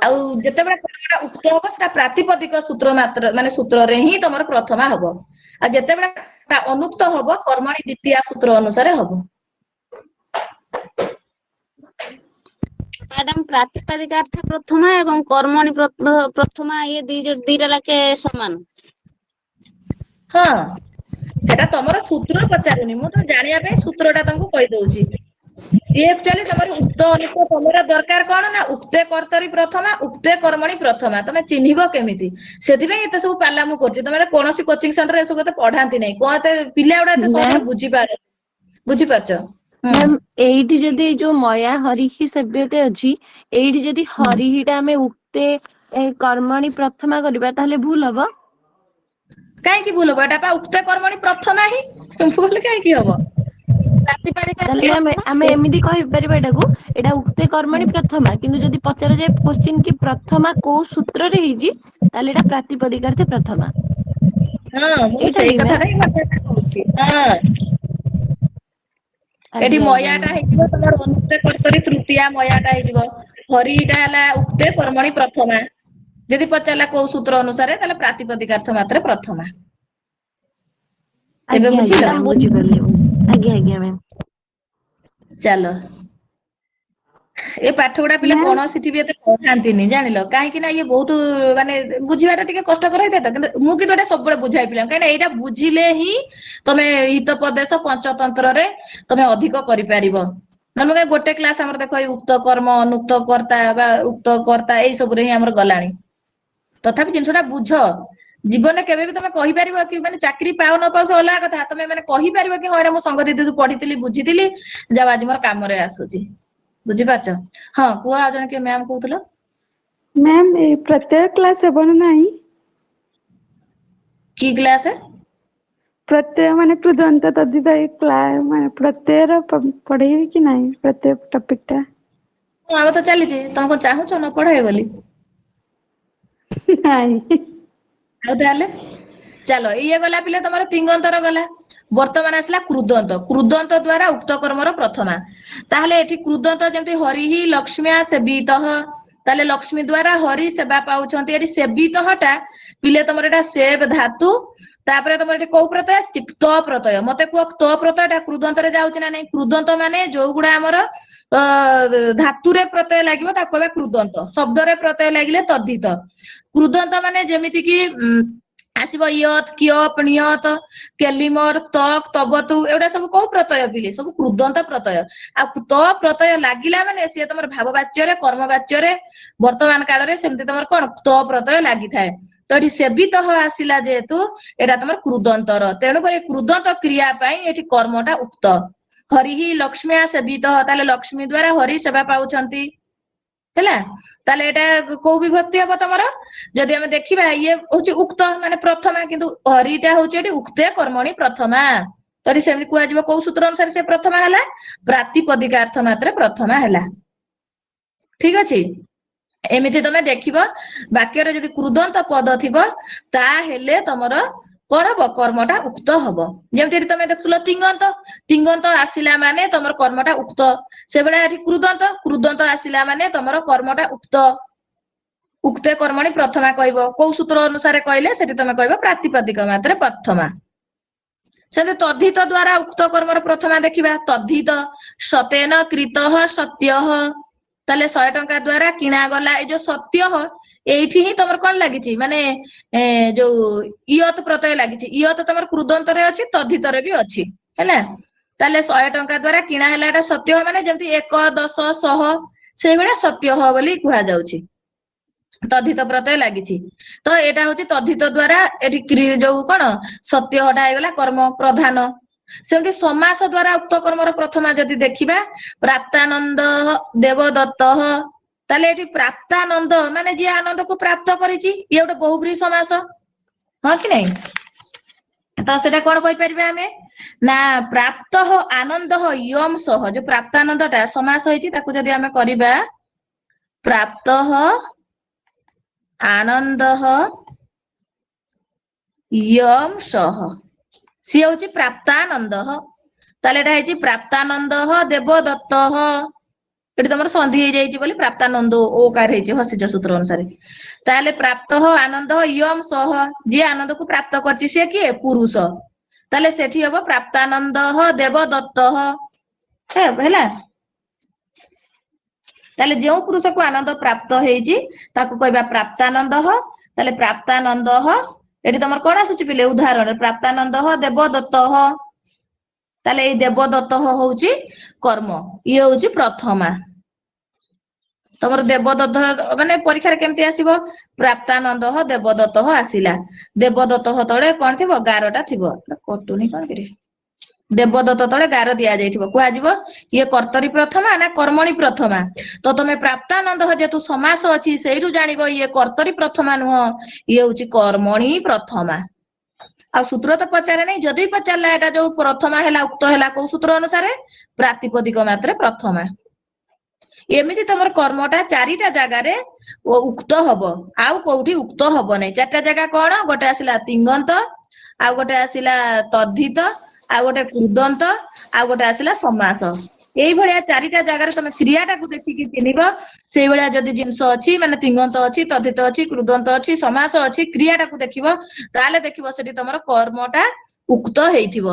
S1: ଆଉ ଯେତେବେଳେ କର୍ମଟା ଉକ୍ତ ହବ ସେଟା ପ୍ରାତିପଦିକ ସୂତ୍ର ମାତ୍ର, ମାନେ ସୂତ୍ରରେ ହିଁ ତମର ପ୍ରଥମା ହବ। ଆଉ ଯେତେବେଳେ ଅନୁକ୍ତ ହବ, କର୍ମଣି ଦ୍ୱିତୀୟା ସୂତ୍ର ଅନୁସାରେ ହବ।
S7: ମ୍ୟାଡାମ ପ୍ରାତିପାଦିକାର୍ଥ ପ୍ରଥମା ଏବଂ କର୍ମଣି ପ୍ରଥମା, ଇଏ ଦିଟା ଲାଖେ ସମାନ।
S1: ହଁ ସେଟା ତମର ସୂତ୍ର ପଚାରୁନି, ମୁଁ ତ ଜାଣିବା ପାଇଁ ସୂତ୍ର ଟା ତମକୁ କହିଦଉଛି। ସିଏ ଆକ୍ଚୁଆଲି ତମର ଉକ୍ତ ଅନୁକ୍ତ ତମର ଦରକାର କଣ ନା, ଉକ୍ତେ କର୍ତ୍ତରି ପ୍ରଥମା, ଉକ୍ତେ କର୍ମଣି ପ୍ରଥମା, ତମେ ଚିହ୍ନିବ କେମିତି? ସେଥିପାଇଁ ଏତେ ସବୁ ପାଲା ମୁଁ କରୁଛି। ତମେ କୌଣସି କୋଚିଂ ସେଣ୍ଟର ଏସବୁ ଏତେ ପଢାନ୍ତି ନାହିଁ, କଣ ଏତେ ପିଲା ଗୁଡା ଏତେ
S3: ମ୍ୟାମ୍
S1: ସହଜରେ ବୁଝିପାରୁଛ? ହୁଁ
S3: ମ୍ୟାମ୍, ଏଇଠି ଯଦି ଯୋଉ ମୟା ହରିଃ ସେବ୍ୟତେ ଅଛି, ଏଇଠି ଯଦି
S1: ହୁଁ।
S3: ହରିଃ ଟା ଆମେ ଉକ୍ତେ କର୍ମଣି ପ୍ରଥମା କରିବା ତାହେଲେ ଭୁଲ ହବ?
S1: କାହିଁକି ଭୁଲ ହବ? ଏଟା ପା ଉକ୍ତେ କର୍ମଣି ପ୍ରଥମା ହିଁ, ଭୁଲ କାହିଁକି ହବ?
S7: ପ୍ରାତିପାଦିକାର୍ଥ
S3: ତାହେଲେ ମ୍ୟାମ୍
S7: ପ୍ରଥମା
S3: ଆମେ ଏମିତି କହିପାରିବା ଏଟାକୁ, ଏଇଟା ଉକ୍ତେ କର୍ମଣି ପ୍ରଥମା, କିନ୍ତୁ ଯଦି ପଚରାଯାଏ କୋଶ୍ଚିନ୍ କି ପ୍ରଥମା କୋଉ ସୂତ୍ରରେ ହେଇଛି, ତାହେଲେ ଏଇଟା ପ୍ରାତିପଦିକାର୍ଥେ ପ୍ରଥମା।
S1: ହଁ ମୁଁ
S3: ଏଇଟା
S1: ସେଇ
S3: କି ମ୍ୟାମ୍?
S1: କଥାଟା ହିଁ କହୁଛି। ହଁ ଏଠି
S3: ଆଜ୍ଞା ଆଜ୍ଞା
S1: ମୟାଟା
S3: ମ୍ୟାମ୍।
S1: ହେଇଯିବ ତମର ଅନୁକ୍ତେ କର୍ତ୍ତରି ତୃତୀୟା ମୟାଟା ହେଇଯିବ। ହରିଟା ହେଲା ଉକ୍ତେ କର୍ମଣି ପ୍ରଥମା। ଯଦି ପଚାରିଲା କୋଉ ସୂତ୍ର ଅନୁସାରେ, ତାହେଲେ ପ୍ରାତିପଦିକାର୍ଥ ମାତ୍ରେ ପ୍ରଥମା। ଏବେ
S3: ଆଜ୍ଞା ଆଜ୍ଞା
S1: ବୁଝିଲ?
S3: ମ୍ୟାମ୍, ବୁଝିପାରିଲି ମୁଁ। ଆଜ୍ଞା ଆଜ୍ଞା ମ୍ୟାମ୍।
S1: ଚାଲ, ଏ ପାଠ ଗୁଡା ପିଲା
S4: ମ୍ୟାମ୍
S1: କୌଣସିଠି ବି ଏତେ ପଢାନ୍ତିନି ଜାଣିଲ, କାହିଁକି ନା ଇଏ ବହୁତ ମାନେ ବୁଝିବାଟା ଟିକେ କଷ୍ଟକର ହେଇଥାଏ ତ, କିନ୍ତୁ ମୁଁ କିନ୍ତୁ ଏଇଟା ସବୁବେଳେ ବୁଝାଇ ପିଲାଙ୍କୁ, କାହିଁକିନା ଏଇଟା ବୁଝିଲେ ହିଁ ତମେ ହିତୋପଦେଶ ପଞ୍ଚତନ୍ତ୍ରରେ ତମେ ଅଧିକ କରିପାରିବ। ନହେଲେ ଗୋଟେ କ୍ଲାସ ଆମର ଦେଖ, ଏଇ ଉକ୍ତ କର୍ମ, ଅନୁକ୍ତ କର୍ତ୍ତା ବା ଉକ୍ତ କର୍ତ୍ତା, ଏଇ ସବୁରେ ହିଁ ଆମର ଗଲାଣି। ତଥାପି ଜିନିଷଟା ବୁଝ। ଜୀବନରେ କେବେ ବି ତମେ କହିପାରିବ କି, ମାନେ ଚାକିରି ପାଅ ନ ପାଅ ସେ ଅଲଗା କଥା, ତମେ ମାନେ କହିପାରିବ କି ହଁ ଏଇଟା ମୁଁ ସଙ୍ଗଦିଦିଠୁ ପଢିଥିଲି, ବୁଝିଥିଲି, ଯାଉ ଆଜି ମୋର କାମରେ ଆସୁଛି। ବୁଝିପାରୁଛ? ହଁ କୁହ, ଆଉ ଜଣେ କିଏ ମ୍ୟାମ କହୁଥିଲ?
S4: ମ୍ୟାମ୍ ଏଇ ପ୍ରତ୍ୟେକ କ୍ଲାସ ହେବ ନା ନାହିଁ?
S1: କି କ୍ଲାସ?
S4: ପ୍ରତ୍ୟୟ ମାନେ କୃଦନ୍ତ ତଦ୍ଧିତ, ଏଇ ମାନେ ପ୍ରତ୍ୟୟର ପଢେଇବି କି ନାହିଁ ପ୍ରତ୍ୟୟ ଟପିକ ଟା?
S1: ହଁ ଆମର ତ ଚାଲିଛି, ତମେ କଣ ଚାହୁଁଛ ନ ପଢାଏ ବୋଲି?
S4: ନାଇଁ।
S1: ଆଉ ତାହେଲେ ଚାଲ, ଇଏ ଗଲା ପିଲେ ତମର ତିଙ୍ଗନ୍ତର ଗଲା। ବର୍ତ୍ତମାନ ଆସିଲା କୃଦନ୍ତ। କୃଦନ୍ତ ଦ୍ଵାରା ଉକ୍ତ କର୍ମର ପ୍ରଥମା। ତାହେଲେ ଏଠି କୃଦନ୍ତ ଯେମିତି ହରିଃ ଲକ୍ଷ୍ମ୍ୟା ସେବିତଃ, ତାହେଲେ ଲକ୍ଷ୍ମୀ ଦ୍ଵାରା ହରି ସେବା ପାଉଛନ୍ତି। ଏଠି ସେବିତଃ ଟା ପିଲେ ତମର ଏଟା ସେବ୍ ଧାତୁ, ତାପରେ ତମର ଏଠି କୋଉ ପ୍ରତ୍ୟୟ ଆସିଛି? କ୍ତ ପ୍ରତ୍ୟୟ। ମତେ କୁହ କ୍ତ ପ୍ରତ୍ୟୟ ଟା କୃଦନ୍ତରେ ଯାଉଛି ନା ନାଇଁ? କୃଦନ୍ତ ମାନେ ଯୋଉଗୁଡା ଆମର ଧାତୁରେ ପ୍ରତ୍ୟୟ ଲାଗିବ ତାକୁ କହିବା କୃଦନ୍ତ। ଶବ୍ଦରେ ପ୍ରତ୍ୟୟ ଲାଗିଲେ ତଦ୍ଧିତ। କୃଦନ୍ତ ମାନେ ଯେମିତି କିି ଆସିବ ୟତ୍, କ୍ୟପ୍, ଣିୟତ୍, କେଲିମର, ତକ୍, ତବତୁ, ଏଗୁଡା ସବୁ କୋଉ ପ୍ରତ୍ୟୟ ପିଲେ? ସବୁ କୃଦନ୍ତ ପ୍ରତ୍ୟୟ। ଆଉ ତ ପ୍ରତ୍ୟୟ ଲାଗିଲା ମାନେ ସିଏ ତମର ଭାବ ବାଚ୍ୟରେ, କର୍ମ ବାଚ୍ୟରେ, ବର୍ତ୍ତମାନ କାଳରେ ସେମିତି ତମର କଣ ତ ପ୍ରତ୍ୟୟ ଲାଗିଥାଏ। ତ ଏଠି ସେବିତଃ ଆସିଲା ଯେହେତୁ ଏଇଟା ତମର କୃଦନ୍ତର, ତେଣୁକରି କୃଦନ୍ତ କ୍ରିୟା ପାଇଁ ଏଠି କର୍ମଟା ଉକ୍ତ। ହରିଃ ଲକ୍ଷ୍ମ୍ୟା ସେବିତଃ, ତାହେଲେ ଲକ୍ଷ୍ମୀ ଦ୍ଵାରା ହରି ସେବା ପାଉଛନ୍ତି। ହେଲା, ତାହେଲେ ଏଇଟା କୋଉ ବିଭକ୍ତି ହବ ତମର? ଯଦି ଆମେ ଦେଖିବା ଇଏ ହଉଛି ଉକ୍ତ ମାନେ ପ୍ରଥମା, କିନ୍ତୁ ହରିଟା ହଉଛି ଏଠି ଉକ୍ତେ କର୍ମଣି ପ୍ରଥମା। ତ ଏଠି ସେମିତି କୁହାଯିବ, କୋଉ ସୂତ୍ର ଅନୁସାରେ ସେ ପ୍ରଥମା ହେଲା? ପ୍ରାତିପଦିକାର୍ଥ ମାତ୍ରେ ପ୍ରଥମା ହେଲା। ଠିକ ଅଛି? ଏମିତି ତମେ ଦେଖିବ, ବାକ୍ୟରେ ଯଦି କୃଦନ୍ତ ପଦ ଥିବ ତାହେଲେ ତମର କଣ ହବ କର୍ମଟା ଉକ୍ତ ହବ। ଯେମିତି ଏଠି ତମେ ଦେଖୁଥିଲ ତିଙ୍ଗନ୍ତ, ତିଙ୍ଗନ୍ତ ଆସିଲା ମାନେ ତମର କର୍ମଟା ଉକ୍ତ। ସେଭଳିଆ ଏଠି କୃଦନ୍ତ, କୃଦନ୍ତ ଆସିଲା ମାନେ ତମର କର୍ମଟା ଉକ୍ତ। ଉକ୍ତେ କର୍ମଣି ପ୍ରଥମା କହିବ, କୋଉ ସୂତ୍ର ଅନୁସାରେ କହିଲେ ସେଠି ତମେ କହିବ ପ୍ରାତିପଦିକ ମାତ୍ରେ ପ୍ରଥମା। ସେମିତି ତଦ୍ଧିତ ଦ୍ଵାରା ଉକ୍ତ କର୍ମର ପ୍ରଥମା ଦେଖିବା, ତଦ୍ଧିତ ସତେନ କ୍ରୀତଃ ସତ୍ୟଃ। ତାହେଲେ 100 ଟଙ୍କା ଦ୍ଵାରା କିଣା ଗଲା ଏଇ ଯୋଉ ସତ୍ୟଃ, ଏଇଠି ହିଁ ତମର କଣ ଲାଗିଛି ମାନେ ଯୋଉ ଇୟତ ପ୍ରତ୍ୟୟ ଲାଗିଛି। ଇୟତ ତମର କୃଦନ୍ତରେ ଅଛି, ତଦ୍ଧିତରେ ବି ଅଛି ହେଲା। ତାହେଲେ 100 ଟଙ୍କା ଦ୍ଵାରା କିଣା ହେଲା, ଏଟା ସତ୍ୟଃ ମାନେ ଯେମିତି 1 10 100 ସେଇଭଳିଆ ସତ୍ୟଃ ବୋଲି କୁହାଯାଉଛି। ତଦ୍ଧିତ ପ୍ରତ୍ୟୟ ଲାଗିଛି, ତ ଏଇଟା ହଉଛି ତଦ୍ଧିତ ଦ୍ଵାରା ଏଠି ଯୋଉ କଣ ସତ୍ୟହଟା ହେଇଗଲା କର୍ମ ପ୍ରଧାନ। ସେମିତି ସମାସ ଦ୍ଵାରା ଉକ୍ତ କର୍ମର ପ୍ରଥମା ଯଦି ଦେଖିବା, ପ୍ରାପ୍ତାନନ୍ଦ ଦେବଦତ୍ତ। ତାହେଲେ ଏଠି ପ୍ରାପ୍ତାନନ୍ଦ ମାନେ ଯିଏ ଆନନ୍ଦକୁ ପ୍ରାପ୍ତ କରିଛି, ଇଏ ଗୋଟେ ବହୁବ୍ରୀହି ସମାସ, ହଁ କି ନାଇଁ? ତ ସେଟା କଣ କହିପାରିବା ଆମେ ନା ପ୍ରାପ୍ତ ଆନନ୍ଦ ୟମ୍ ସହ, ଯୋଉ ପ୍ରାପ୍ତାନନ୍ଦଟା ସମାସ ହେଇଛି ତାକୁ ଯଦି ଆମେ କରିବା ପ୍ରାପ୍ତ ଆନନ୍ଦ ୟମ୍ ସହ, ସିଏ ହଉଛି ପ୍ରାପ୍ତାନନ୍ଦ। ତାହେଲେ ଏଟା ହେଇଛି ପ୍ରାପ୍ତାନନ୍ଦ ଦେବଦତ୍ତ। ଏଠି ତମର ସନ୍ଧି ହେଇଯାଇଛି ବୋଲି ପ୍ରାପ୍ତାନନ୍ଦ ଓକାର ହେଇଛି ହସିଜ ସୂତ୍ର ଅନୁସାରେ। ତାହେଲେ ପ୍ରାପ୍ତ ଆନନ୍ଦ ୟମ୍ ସହ, ଯିଏ ଆନନ୍ଦକୁ ପ୍ରାପ୍ତ କରିଛି ସିଏ କିଏ ପୁରୁଷ। ତାହେଲେ ସେଠି ହବ ପ୍ରାପ୍ତାନନ୍ଦ ଦେବଦତ୍ତ ହେଲା। ତାହେଲେ ଯେଉଁ ପୁରୁଷକୁ ଆନନ୍ଦ ପ୍ରାପ୍ତ ହେଇଛି ତାକୁ କହିବା ପ୍ରାପ୍ତାନନ୍ଦ। ତାହେଲେ ପ୍ରାପ୍ତାନନ୍ଦ ଏଠି ତମର କଣ ଆସୁଛି ପିଲେ ଉଦାହରଣରେ ପ୍ରାପ୍ତାନନ୍ଦ ଦେବଦତ୍ତ। ତାହେଲେ ଏଇ ଦେବଦତ୍ତ ହଉଛି କର୍ମ, ଇଏ ହଉଛି ପ୍ରଥମା। ତମର ଦେବଦତ୍ତ ମାନେ ପରୀକ୍ଷାରେ କେମିତି ଆସିବ, ପ୍ରାପ୍ତାନନ୍ଦ ଦେବଦତ୍ତ ଆସିଲା। ଦେବଦତ୍ତ ତଳେ କଣ ଥିବ ଗାରଟା ଥିବ, କଟୁନି କଣ କିରେ, ଦେବଦତ୍ତ ତଳେ ଗାର ଦିଆଯାଇଥିବ, କୁହାଯିବ ଇଏ କର୍ତ୍ତରୀ ପ୍ରଥମା ନା କର୍ମଣି ପ୍ରଥମା। ତ ତମେ ପ୍ରାପ୍ତାନନ୍ଦ ଯେହେତୁ ସମାସ ଅଛି ସେଇଠୁ ଜାଣିବ ଇଏ କର୍ତ୍ତରୀ ପ୍ରଥମା ନୁହଁ, ଇଏ ହଉଛି କର୍ମଣି ପ୍ରଥମା। ଆଉ ସୂତ୍ର ତ ପଚାରେ ନାହିଁ, ଯଦି ପଚାରିଲା ଏଟା ଯୋଉ ପ୍ରଥମା ହେଲା ଉକ୍ତ ହେଲା କୋଉ ସୂତ୍ର ଅନୁସାରେ, ପ୍ରାତିପଦିକ ମାତ୍ରେ ପ୍ରଥମା। ଏମିତି ତମର କର୍ମଟା 4ଟା ଜାଗାରେ ଉକ୍ତ ହବ, ଆଉ କୋଉଠି ଉକ୍ତ ହବ ନାହିଁ। 4ଟା ଜାଗା କଣ, ଗୋଟେ ଆସିଲା ତିଙ୍ଗନ୍ତ, ଆଉ ଗୋଟେ ଆସିଲା ତଦ୍ଧିତ, ଆଉ ଗୋଟେ କୃଦନ୍ତ, ଆଉ ଗୋଟେ ଆସିଲା ସମାସ। ଏଇଭଳିଆ 4ଟା ଜାଗାରେ ତମେ କ୍ରିୟାଟାକୁ ଦେଖିକି ଚିହ୍ନିବ। ସେଇଭଳିଆ ଯଦି ଜିନିଷ ଅଛି ମାନେ ତିଙ୍ଗନ୍ତ ଅଛି, ତଦ୍ଧିତ ଅଛି, କୃଦନ୍ତ ଅଛି, ସମାସ ଅଛି, କ୍ରିୟାଟାକୁ ଦେଖିବ, ତାହେଲେ ଦେଖିବ ସେଠି ତମର କର୍ମଟା ଉକ୍ତ ହେଇଥିବ।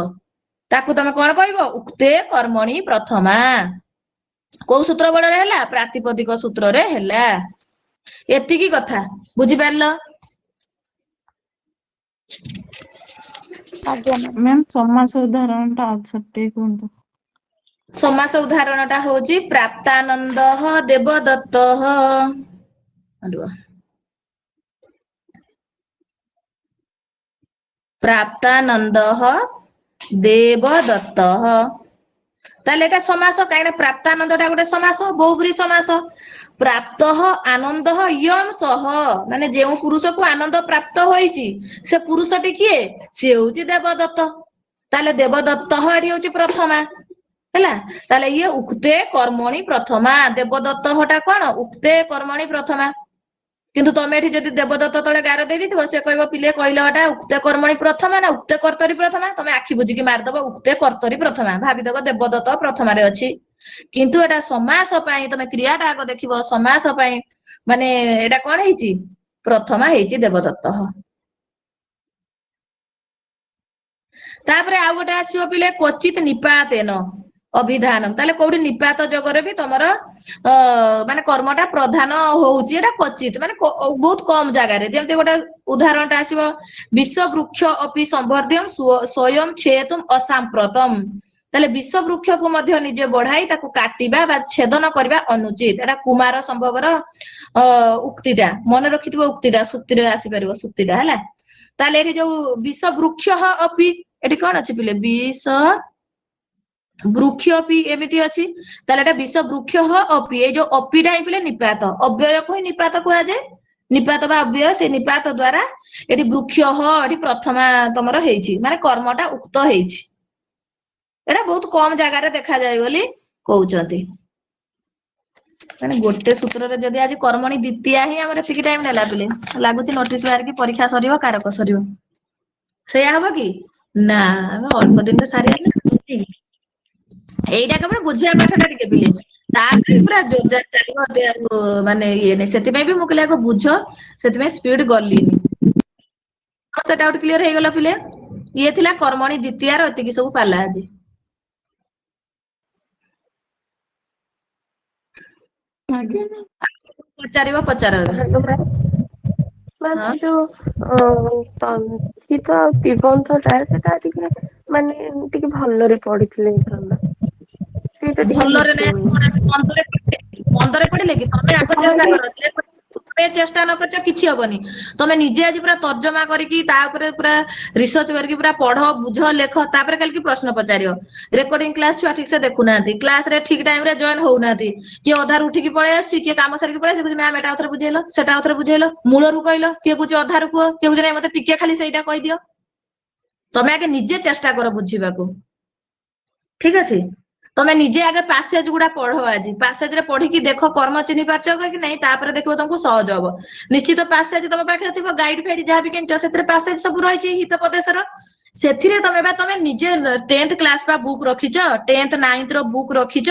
S1: ତାକୁ ତମେ କଣ କହିବ, ଉକ୍ତେ କର୍ମଣି ପ୍ରଥମା। କୋଉ ସୂତ୍ର ବଳରେ ହେଲା, ପ୍ରାତିପଦିକ ସୂତ୍ରରେ ହେଲା। ଏତିକି କଥା, ବୁଝିପାରିଲ?
S5: ଆଜ୍ଞା ମ୍ୟାମ୍।
S2: ମ୍ୟାମ୍ ସମାସ ଉଦାହରଣ ଟା ଆଉଥରେ ଟିକେ କୁହନ୍ତୁ।
S1: ସମାସ ଉଦାହରଣଟା ହଉଛି ପ୍ରାପ୍ତାନନ୍ଦ ଦେବଦତ୍ତ। ପ୍ରାପ୍ତାନନ୍ଦ ଦେବଦତ୍ତ। ତାହେଲେ ଏଟା ସମାସ, କାହିଁକିନା ପ୍ରାପ୍ତାନନ୍ଦଟା ଗୋଟେ ସମାସ, ବହୁବ୍ରୀହି ସମାସ। ପ୍ରାପ୍ତ ଆନନ୍ଦ ୟମ୍ ସହ, ମାନେ ଯେଉଁ ପୁରୁଷକୁ ଆନନ୍ଦ ପ୍ରାପ୍ତ ହୋଇଛି ସେ ପୁରୁଷଟି କିଏ, ସିଏ ହଉଛି ଦେବଦତ୍ତ। ତାହେଲେ ଦେବଦତ୍ତ ଏଠି ହଉଛି ପ୍ରଥମା ହେଲା। ତାହେଲେ ଇଏ ଉକ୍ତେ କର୍ମଣି ପ୍ରଥମା, ଦେବଦତ୍ତ ଟା କଣ ଉକ୍ତେ କର୍ମଣି ପ୍ରଥମା। କିନ୍ତୁ ତମେ ଏଠି ଯଦି ଦେବଦତ୍ତ ତଳେ ଗାର ଦେଇଥିବ, ସେ କହିବ ପିଲେ କହିଲ ଏଟା ଉକ୍ତେ କର୍ମଣି ପ୍ରଥମା ନା ଉକ୍ତେ କର୍ତ୍ତରୀ ପ୍ରଥମା, ତମେ ଆଖି ବୁଝିକି ମାରିଦବ ଉକ୍ତେ କର୍ତ୍ତରୀ ପ୍ରଥମା, ଭାବିଦବ ଦେବଦତ୍ତ ପ୍ରଥମାରେ ଅଛି। କିନ୍ତୁ ଏଟା ସମାସ ପାଇଁ ତମେ କ୍ରିୟାଟା ଆଗ ଦେଖିବ, ସମାସ ପାଇଁ ମାନେ ଏଟା କଣ ହେଇଛି, ପ୍ରଥମା ହେଇଛି ଦେବଦତ୍ତ। ତାପରେ ଆଉ ଗୋଟେ ଆସିବ ପିଲେ କ୍ୱଚିତ ନିପାତେନ ଅଭିଧାନ। ତାହେଲେ କୋଉଠି ନିପାତ ଯୋଗରେ ବି ତମର ମାନେ କର୍ମଟା ପ୍ରଧାନ ହଉଛି, ଏଟା କ୍ୱଚିତ ମାନେ ବହୁତ କମ ଜାଗାରେ। ଯେମିତି ଗୋଟେ ଉଦାହରଣଟା ଆସିବ, ବିଶ୍ୱ ବୃକ୍ଷ ଅପି ସମ୍ବର୍ଦ୍ଧ୍ୟଂ ସ୍ୱୟଂ ଛେତୁମ ଅସାମ୍ପ୍ରତମ। ତାହେଲେ ବିଶ୍ୱ ବୃକ୍ଷକୁ ମଧ୍ୟ ନିଜେ ବଢାଇ ତାକୁ କାଟିବା ବା ଛେଦନ କରିବା ଅନୁଚିତ। ଏଟା କୁମାର ସମ୍ଭବର ଉକ୍ତିଟା, ମନେ ରଖିଥିବ ଉକ୍ତିଟା, ସୂକ୍ତିରେ ଆସିପାରିବ ସୂକ୍ତିଟା ହେଲା। ତାହେଲେ ଏଠି ଯୋଉ ବିଷ ବୃକ୍ଷ ଅପି, ଏଠି କଣ ଅଛି ପିଲେ, ବିଷ ବୃକ୍ଷ ଅପି ଏମିତି ଅଛି। ତାହେଲେ ଏଟା ବିଷ ବୃକ୍ଷ ଅପି, ଏଇ ଯୋଉ ଅପିଟା ହିଁ ପିଲେ ନିପାତ, ଅବ୍ୟୟକୁ ହିଁ ନିପାତ କୁହାଯାଏ। ନିପାତ ବା ଅବ୍ୟୟ, ସେ ନିପାତ ଦ୍ଵାରା ଏଠି ବୃକ୍ଷ ଏଠି ପ୍ରଥମା ତମର ହେଇଛି, ମାନେ କର୍ମଟା ଉକ୍ତ ହେଇଛି। ଏଟା ବହୁତ କମ ଜାଗାରେ ଦେଖାଯାଏ ବୋଲି କହୁଛନ୍ତି। ମାନେ ଗୋଟେ ସୂତ୍ରରେ ଯଦି ଆଜି କର୍ମଣି ଦ୍ୱିତୀୟା ହିଁ ଆମର ଏତିକି ଟାଇମ ନେଲା ପିଲେ, ଲାଗୁଛି ନୋଟିସ ବାହାରିକି ପରୀକ୍ଷା ସରିବ, କାରକ ସରିବ। ସେଇଆ ହବ କି? ନା ଆମେ ଅଳ୍ପ ଦିନରେ ସାରିବା ନା। ଏଇଟା କେବଳ ବୁଝିବା ପାଠଟା ଟିକେ ପିଲେ, ତାପରେ ପୁରା ଜୋରଦାର ଚାଲିବ ଆଉ ମାନେ ଇଏ ନାହିଁ। ସେଥିପାଇଁ ବି ମୁଁ କହିଲି ଆଗ ବୁଝ, ସେଥିପାଇଁ ସ୍ପିଡ ଗଲିନି। ସେ ଡାଉଟ କ୍ଲିୟର ହେଇଗଲା ପିଲେ? ଇଏ ଥିଲା କର୍ମଣୀ ଦ୍ୱିତୀୟାର ଏତିକି ସବୁ ପାଲା ଆଜି।
S2: ଆଜ୍ଞା।
S1: ପଚାରିବ ପଚାର ଏବେ।
S6: ମ୍ୟାମ୍
S1: ହଁ
S6: ଯୋଉ ତନ୍କିତ ଆଉ ତିବନ୍ଧଟା ସେଟା ଟିକେ ମାନେ ଟିକେ ଭଲରେ ପଢିଥିଲେ ହେଇଥାନ୍ତା। ସେଇଟା ଟିକେ
S1: ଭଲରେ ନାଇଁ
S6: ବୁଝିହଉନି।
S1: ମନ୍ଦରେ ପଢିଲେ କି? ତମେ ଆଗ
S6: କଣ
S1: ଚେଷ୍ଟା
S6: କି
S1: କର। ତମେ ଚେଷ୍ଟା ନ କରିଛ କିଛି ହବନି। ତମେ ନିଜେ ଆଜି ପୁରା ତର୍ଜମା କରିକି ତା ଉପରେ ପୁରା ରିସର୍ଚ୍ଚ କରିକି ପୁରା ପଢ, ବୁଝ, ଲେଖ, ତାପରେ କାଲିକି ପ୍ରଶ୍ନ ପଚାରିବ। ରେକର୍ଡିଂ କ୍ଲାସ ଛୁଆ ଠିକ ସେ ଦେଖୁନାହାନ୍ତି, କ୍ଲାସ ରେ ଠିକ ଟାଇମ ରେ ଜଏନ ହଉନାହାନ୍ତି। କିଏ ଅଧାରୁ ଉଠିକି ପଳେଇ ଆସୁଛି, କିଏ କାମ ସାରିକି ପଳେଇ ଆସୁଛି, ମ୍ୟାମ ଏଟା ଆଉଥରେ ବୁଝେଇଲ, ସେଟା ଆଉଥରେ ବୁଝେଇଲ, ମୂଳରୁ କହିଲ, କିଏ କହୁଛି ଅଧାରୁ କୁହ, କିଏ କହୁଛି ନାଇଁ ମତେ ଟିକେ ଖାଲି ସେଇଟା କହିଦିଅ। ତମେ ଆଗେ ନିଜେ ଚେଷ୍ଟା କର ବୁଝିବାକୁ, ଠିକ ଅଛି? ତମେ ନିଜେ ଆଗେ ପାସେଜ ଗୁଡା ପଢ ଆଜି। ପାସେଜ ରେ ପଢିକି ଦେଖ କର୍ମ ଚିହ୍ନି ପାରୁଛ କି ନାଇଁ, ତାପରେ ଦେଖିବ ତମକୁ ସହଜ ହବ। ନିଶ୍ଚିତ ପାସେଜ ତମ ପାଖରେ ଥିବ, ଗାଇଡ ଫାଇଡ ଯାହା ବି କିଣିଛ ସେଥିରେ ପାସେଜ ସବୁ ରହିଛି ହିତୋପଦେଶର। ସେଥିରେ ତମେ ନିଜେ 10th କ୍ଲାସ ବା ବୁକ୍ ରଖିଛ, 10th 9th ର ବୁକ୍ ରଖିଛ।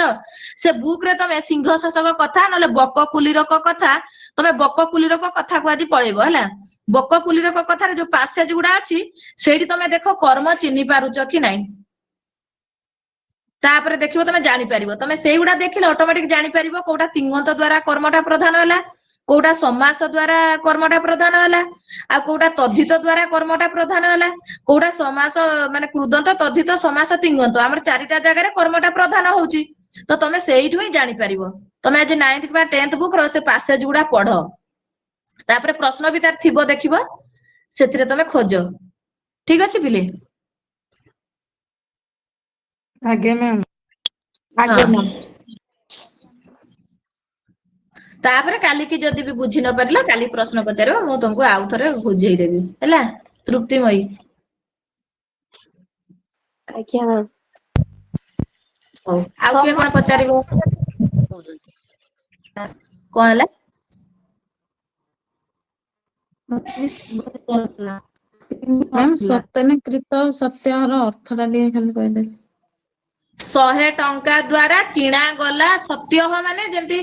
S1: ସେ ବୁକ ରେ ତମେ ସିଂହ ଶାସକ କଥା ନହେଲେ ବକ କୁଲିରକ କଥା, ତମେ ବକ କୁଲିରକ କଥାକୁ ଆଜି ପଳେଇବ ହେଲା। ବକ କୁଲିରକ କଥାରେ ଯୋଉ ପାସେଜ ଗୁଡା ଅଛି, ସେଇଠି ତମେ ଦେଖ କର୍ମ ଚିହ୍ନି ପାରୁଛ କି ନାଇଁ। ତାପରେ ଦେଖିବ ତମେ ଜାଣିପାରିବ। ତମେ ସେଇଗୁଡା ଦେଖିଲେ ଅଟୋମେଟିକ ଜାଣିପାରିବ କୋଉଟା ତିଙ୍ଗନ୍ତ ଦ୍ଵାରା କର୍ମଟା ପ୍ରଧାନ ହେଲା, କୋଉଟା ସମାସ ଦ୍ଵାରା କର୍ମଟା ପ୍ରଧାନ ହେଲା, ଆଉ କୋଉଟା ତଦ୍ଧିତ ଦ୍ଵାରା କର୍ମଟା ପ୍ରଧାନ ହେଲା, କୋଉଟା ସମାସ ମାନେ କୃଦନ୍ତ, ତଦ୍ଧିତ, ସମାସ, ତିଙ୍ଗନ୍ତ, ଆମର 4ଟା ଜାଗାରେ କର୍ମଟା ପ୍ରଧାନ ହଉଛି। ତ ତମେ ସେଇଠୁ ହିଁ ଜାଣିପାରିବ। ତମେ ଆଜି 9th ବା 10th ବୁକ୍ ର ସେ ପାସେଜ ଗୁଡା ପଢ, ତାପରେ ପ୍ରଶ୍ନ ବି ତାର ଥିବ ଦେଖିବ, ସେଥିରେ ତମେ ଖୋଜ। ଠିକ ଅଛି ପିଲେ?
S2: ଆଜ୍ଞା ମ୍ୟାମ୍।
S1: ହଁ।
S2: ଆଜ୍ଞା ମ୍ୟାମ୍।
S1: ତାପରେ କାଲିକି ଯଦି ବି ବୁଝି ନ ପାରିଲ, କାଲି ପ୍ରଶ୍ନ ପଚାରିବ, ମୁଁ ତମକୁ ଆଉ ଥରେ ବୁଝେଇଦେବି ହେଲା। ତୃପ୍ତିମୟୀ।
S6: ଆଜ୍ଞା ମ୍ୟାମ୍।
S1: ହଉ, ଆଉ କିଏ କଣ
S7: ସମସ୍ତେ
S1: ପଚାରିବ?
S7: କହୁଛନ୍ତି।
S1: କଣ ହେଲା?
S2: ମ୍ୟାମ୍ ସତ୍ୟନ କୃତ ସତ୍ୟର ଅର୍ଥ ଟା ଟିକେ ଖାଲି କହିଦେବେ।
S1: 100 ଟଙ୍କା ଦ୍ଵାରା କିଣା ଗଲା ସତ୍ୟ ମାନେ ଯେମିତି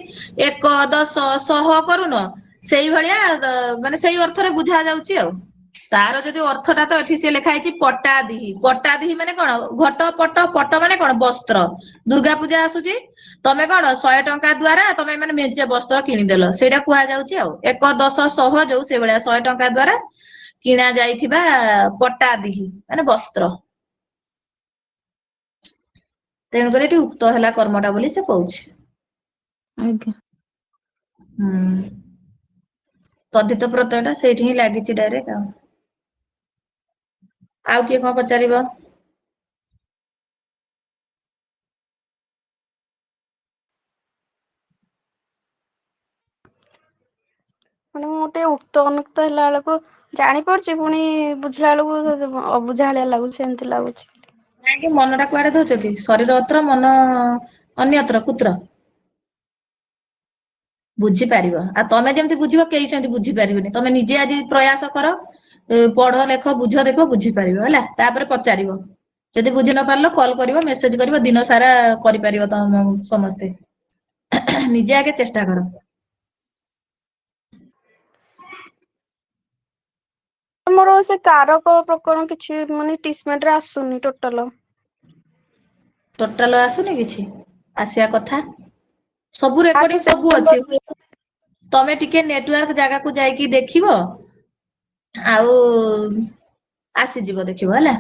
S1: 1 10 100 କରୁନ, ସେଇଭଳିଆ ମାନେ ସେଇ ଅର୍ଥରେ ବୁଝା ଯାଉଛି ଆଉ। ତାର ଯଦି ଅର୍ଥଟା ତ ଏଠି ସେ ଲେଖା ହେଇଛି ପଟାଦିହି। ପଟାଦିହି ମାନେ କଣ? ଘଟ ପଟ, ପଟ ମାନେ କଣ? ବସ୍ତ୍ର। ଦୁର୍ଗା ପୂଜା ଆସୁଛି, ତମେ କଣ 100 ଟଙ୍କା ଦ୍ଵାରା ତମେ ମାନେ ମେଞ୍ଚେ ବସ୍ତ୍ର କିଣିଦେଲ, ସେଇଟା କୁହାଯାଉଛି ଆଉ। 1 10 100 ଯୋଉ ସେଇଭଳିଆ 100 ଟଙ୍କା ଦ୍ଵାରା କିଣା ଯାଇଥିବା ପଟାଦିହି ମାନେ ବସ୍ତ୍ର। ତେଣୁକରି ଏଠି ଉକ୍ତ ହେଲା କର୍ମଟା ବୋଲି ସେ କହୁଛି।
S2: ଆଜ୍ଞା।
S1: ହୁଁ, ତଦ୍ଧିତ ପ୍ରତ୍ୟୟ ଟା ସେଇଠି ହିଁ ଲାଗିଛି ଡାଇରେକ୍ଟ ଆଉ। ଆଉ କିଏ କଣ ପଚାରିବ?
S7: ମାନେ ମୁଁ ଟିକେ ଉକ୍ତ ଅନୁକ୍ତ ହେଲା ବେଳକୁ ଜାଣିପାରୁଛି, ପୁଣି ବୁଝିଲା ବେଳକୁ ଅବୁଝା ଭଳିଆ ଲାଗୁଛି, ଏମିତି ଲାଗୁଛି।
S1: କାହିଁକି ମନଟା କୁଆଡେ ଦଉଛ କି? ଶରୀର ଅତ୍ର ମନ ଅନ୍ୟତ୍ର କୁତ୍ର। ବୁଝିପାରିବ, ଆଉ ତମେ ଯେମିତି ବୁଝିବ କେହି ସେମିତି ବୁଝିପାରିବେନି। ତମେ ନିଜେ ଆଜି ପ୍ରୟାସ କର, ପଢ, ଲେଖ, ବୁଝ, ଦେଖିବ ବୁଝିପାରିବ ହେଲା। ତାପରେ ପଚାରିବ। ଯଦି ବୁଝି ନ ପାରିଲ କଲ୍ କରିବ, ମେସେଜ କରିବ, ଦିନ ସାରା କରିପାରିବ ତମ ସମସ୍ତେ। ନିଜେ ଆଗେ ଚେଷ୍ଟା କର।
S7: ଆମର ସେ କାରକ ପ୍ରକରଣ କିଛି ମାନେ ଟ୍ରିଟମେଣ୍ଟରେ ଆସୁନି ଟୋଟାଲ।
S1: ଟୋଟାଲ ଆସୁନି କିଛି? ଆସିବା କଥା। ସବୁ ରେକର୍ଡିଂ
S7: 8
S1: ସବୁ ଅଛି।
S7: ସେପ୍ଟେମ୍ବର
S1: ତମେ ଟିକେ ନେଟୱାର୍କ ଜାଗାକୁ ଯାଇକି ଦେଖିବ, ଆଉ ଆସିଯିବ ଦେଖିବ ହେଲା।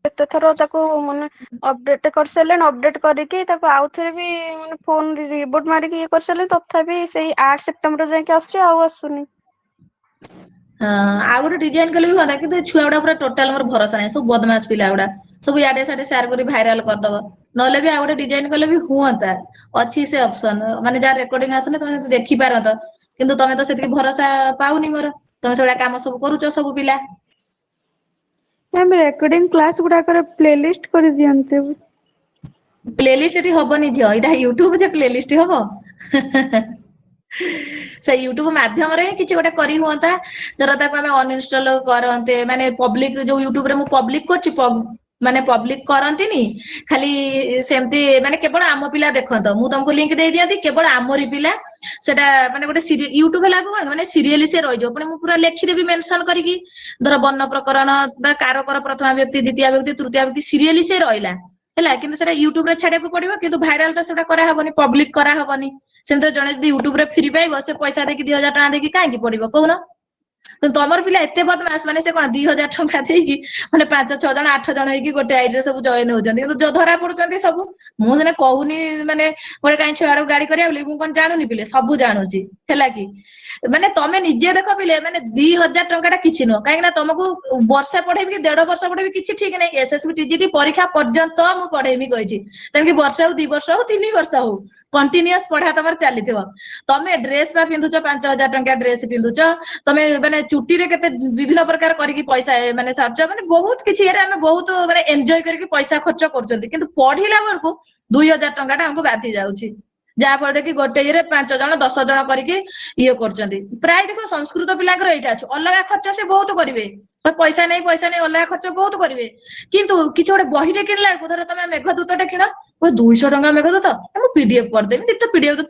S7: କେତେ ଥର ତାକୁ ମାନେ ଅପଡେଟ କରିସାରିଲେଣି, ଅପଡେଟ କରିକି ତାକୁ ଆଉଥରେ ବି ମାନେ ଫୋନ ରିବୁଟ ମାରିକି ଇଏ କରିସାରିଲେଣି, ତଥାପି ସେଇ 8 ସେପ୍ଟେମ୍ବର ଯାଇକି ଆସୁଛି, ଆଉ ଆସୁନି।
S1: ହଁ, ଆଉ ଗୋଟେ ଡିଜାଇନ କଲେ ବି ହୁଅନ୍ତା, କିନ୍ତୁ ଏ ଛୁଆ ଗୁଡା ପୁରା ଟୋଟାଲ ମୋର ଭରସା ନାହିଁ, ସବୁ ବଦମାସ ପିଲା ଗୁଡା। ସବୁ ଇଆଡେ ସିଆଡେ ସେୟାର କରି ଭାଇରାଲ କରିଦବ। ନହେଲେ ବି ଆଉ ଗୋଟେ ଡିଜାଇନ କଲେ ବି ହୁଅନ୍ତା। ଅଛି ସେ ଅପସନ, ମାନେ ଯାହାର ରେକର୍ଡିଂ ଆସୁନି ତମେ ଯଦି ଦେଖିପାରନ୍ତ। କିନ୍ତୁ ତମେ ତ ସେତିକି ଭରସା ପାଉନି ମୋର, ତମେ ସେଇଭଳିଆ କାମ ସବୁ କରୁଛ ସବୁ ପିଲା।
S4: ମ୍ୟାମ୍ ରେକର୍ଡିଂ କ୍ଲାସ ଗୁଡାକର ପ୍ଲେଲିଷ୍ଟ କରିଦିଅନ୍ତେ।
S1: ପ୍ଲେଲିଷ୍ଟ ଏଠି ହବନି ଝିଅ, ଏଇଟା ୟୁଟ୍ୟୁବ ଯେ ପ୍ଲେଲିଷ୍ଟ ହବ। ସେ ୟୁଟ୍ୟୁବ ମାଧ୍ୟମରେ ହିଁ କିଛି ଗୋଟେ କରି ହୁଅନ୍ତା। ଧର ତାକୁ ଆମେ ଅନଇନଷ୍ଟଲ କରନ୍ତେ, ମାନେ ପବ୍ଲିକ ଯୋଉ ୟୁଟ୍ୟୁବରେ ମୁଁ ପବ୍ଲିକ କରୁଛି ମାନେ ପବ୍ଲିକ କରନ୍ତିନି, ଖାଲି ସେମିତି ମାନେ କେବଳ ଆମ ପିଲା ଦେଖନ୍ତ, ମୁଁ ତମକୁ ଲିଙ୍କ ଦେଇ ଦିଅନ୍ତି, କେବଳ ଆମରି ପିଲା ସେଟା ମାନେ ଗୋଟେ ୟୁଟ୍ୟୁବ ହେଲା କଣ ମାନେ ସିରିଏଲି ସେ ରହିଯିବ। ପୁଣି ମୁଁ ପୁରା ଲେଖିଦେବି ମେନସନ କରିକି, ଧର ବର୍ଣ୍ଣ ପ୍ରକରଣ ବା କାରକର ପ୍ରଥମା ବ୍ୟକ୍ତି ଦ୍ୱିତୀୟ ବ୍ୟକ୍ତି ତୃତୀୟ ବ୍ୟକ୍ତି ସିରିଏଲି ସେ ରହିଲା ହେଲା, କିନ୍ତୁ ସେଟା ୟୁଟ୍ୟୁବ ରେ ଛାଡିବାକୁ ପଡିବ, କିନ୍ତୁ ଭାଇରାଲ ତ ସେଟା କରାହବନି, ପବ୍ଲିକ କରାହବନି। ସେମିତି ଜଣେ ଯଦି ୟୁଟ୍ୟୁବ ରେ ଫ୍ରି ପାଇବ, ସେ ପଇସା ଦେଇକି 2000 ଟଙ୍କା ଦେଇକି କାହିଁକି ପଡିବ କହୁନ? ତମର ପିଲା ଏତେ ବଦମାସ, ମାନେ ସେ କଣ 2000 ଟଙ୍କା ଦେଇକି ମାନେ 5-6 ଜଣ 8 ଜଣ ହେଇକି ଗୋଟେ ଆଇଡିରେ ସବୁ ଜଏନ ହଉଛନ୍ତି, କିନ୍ତୁ ଧରା ପଡୁଛନ୍ତି ସବୁ। ମୁଁ ସିନା କହୁନି ମାନେ ଗୋଟେ କାହିଁ ଛୁଆ ଆଡକୁ ଗାଳି କରିବା ବୋଲି, ମୁଁ କଣ ଜାଣୁନି ପିଲେ, ସବୁ ଜାଣୁଛି ହେଲା କି। ମାନେ ତମେ ନିଜେ ଦେଖ ପିଲେ, ମାନେ 2000 ଟଙ୍କା ଟା କିଛି ନୁହଁ, କାହିଁକି ନା ତମକୁ ବର୍ଷେ ପଢେଇବି କି 1.5 ବର୍ଷ ପଢେଇବି କିଛି ଠିକ ନାହିଁ। SSB TGT ପରୀକ୍ଷା ପର୍ଯ୍ୟନ୍ତ ମୁଁ ପଢେଇବି କହିଛି, ତେଣୁକି ବର୍ଷ ହଉ 2 ବର୍ଷ ହଉ 3 ବର୍ଷ ହଉ କଣ୍ଟିନ୍ୟୁଅସ ପଢା ତମର ଚାଲିଥିବ। ତମେ ଡ୍ରେସ ବା ପିନ୍ଧୁଛ 5000 ଟଙ୍କା ଡ୍ରେସ ପିନ୍ଧୁଛ, ତମେ ମାନେ ଚୁଟିରେ କେତେ ବିଭିନ୍ନ ପ୍ରକାର କରିକି ପଇସା ମାନେ ସାରୁଛ, ମାନେ ବହୁତ କିଛି ଏରେ ଆମେ ବହୁତ ମାନେ ଏନଜୟ କରିକି ପଇସା ଖର୍ଚ୍ଚ କରୁଛନ୍ତି, କିନ୍ତୁ ପଢିଲା ବେଳକୁ 2000 ଟଙ୍କା ଟା ଆମକୁ ବାଧି ଯାଉଛି, ଯାହା ଫଳରେ କି ଗୋଟେ ଇଏରେ 5 ଜଣ 10 ଜଣ କରିକି ଇଏ କରୁଛନ୍ତି। ପ୍ରାୟ ଦେଖ ସଂସ୍କୃତ ପିଲାଙ୍କର ଏଇଟା ଅଛି, ଅଲଗା ଖର୍ଚ୍ଚ ସେ ବହୁତ କରିବେ, ପଇସା ନେଇ ଅଲଗା ଖର୍ଚ୍ଚ ବହୁତ କରିବେ, କିନ୍ତୁ କିଛି ଗୋଟେ ବହିଟେ କିଣିଲା ବେଳକୁ, ଧର ତମେ ମେଘଦୂତଟେ କିଣ, 200 ଟଙ୍କା ମେଘଦୂତ, ମୁଁ PDF କରିଦେବି,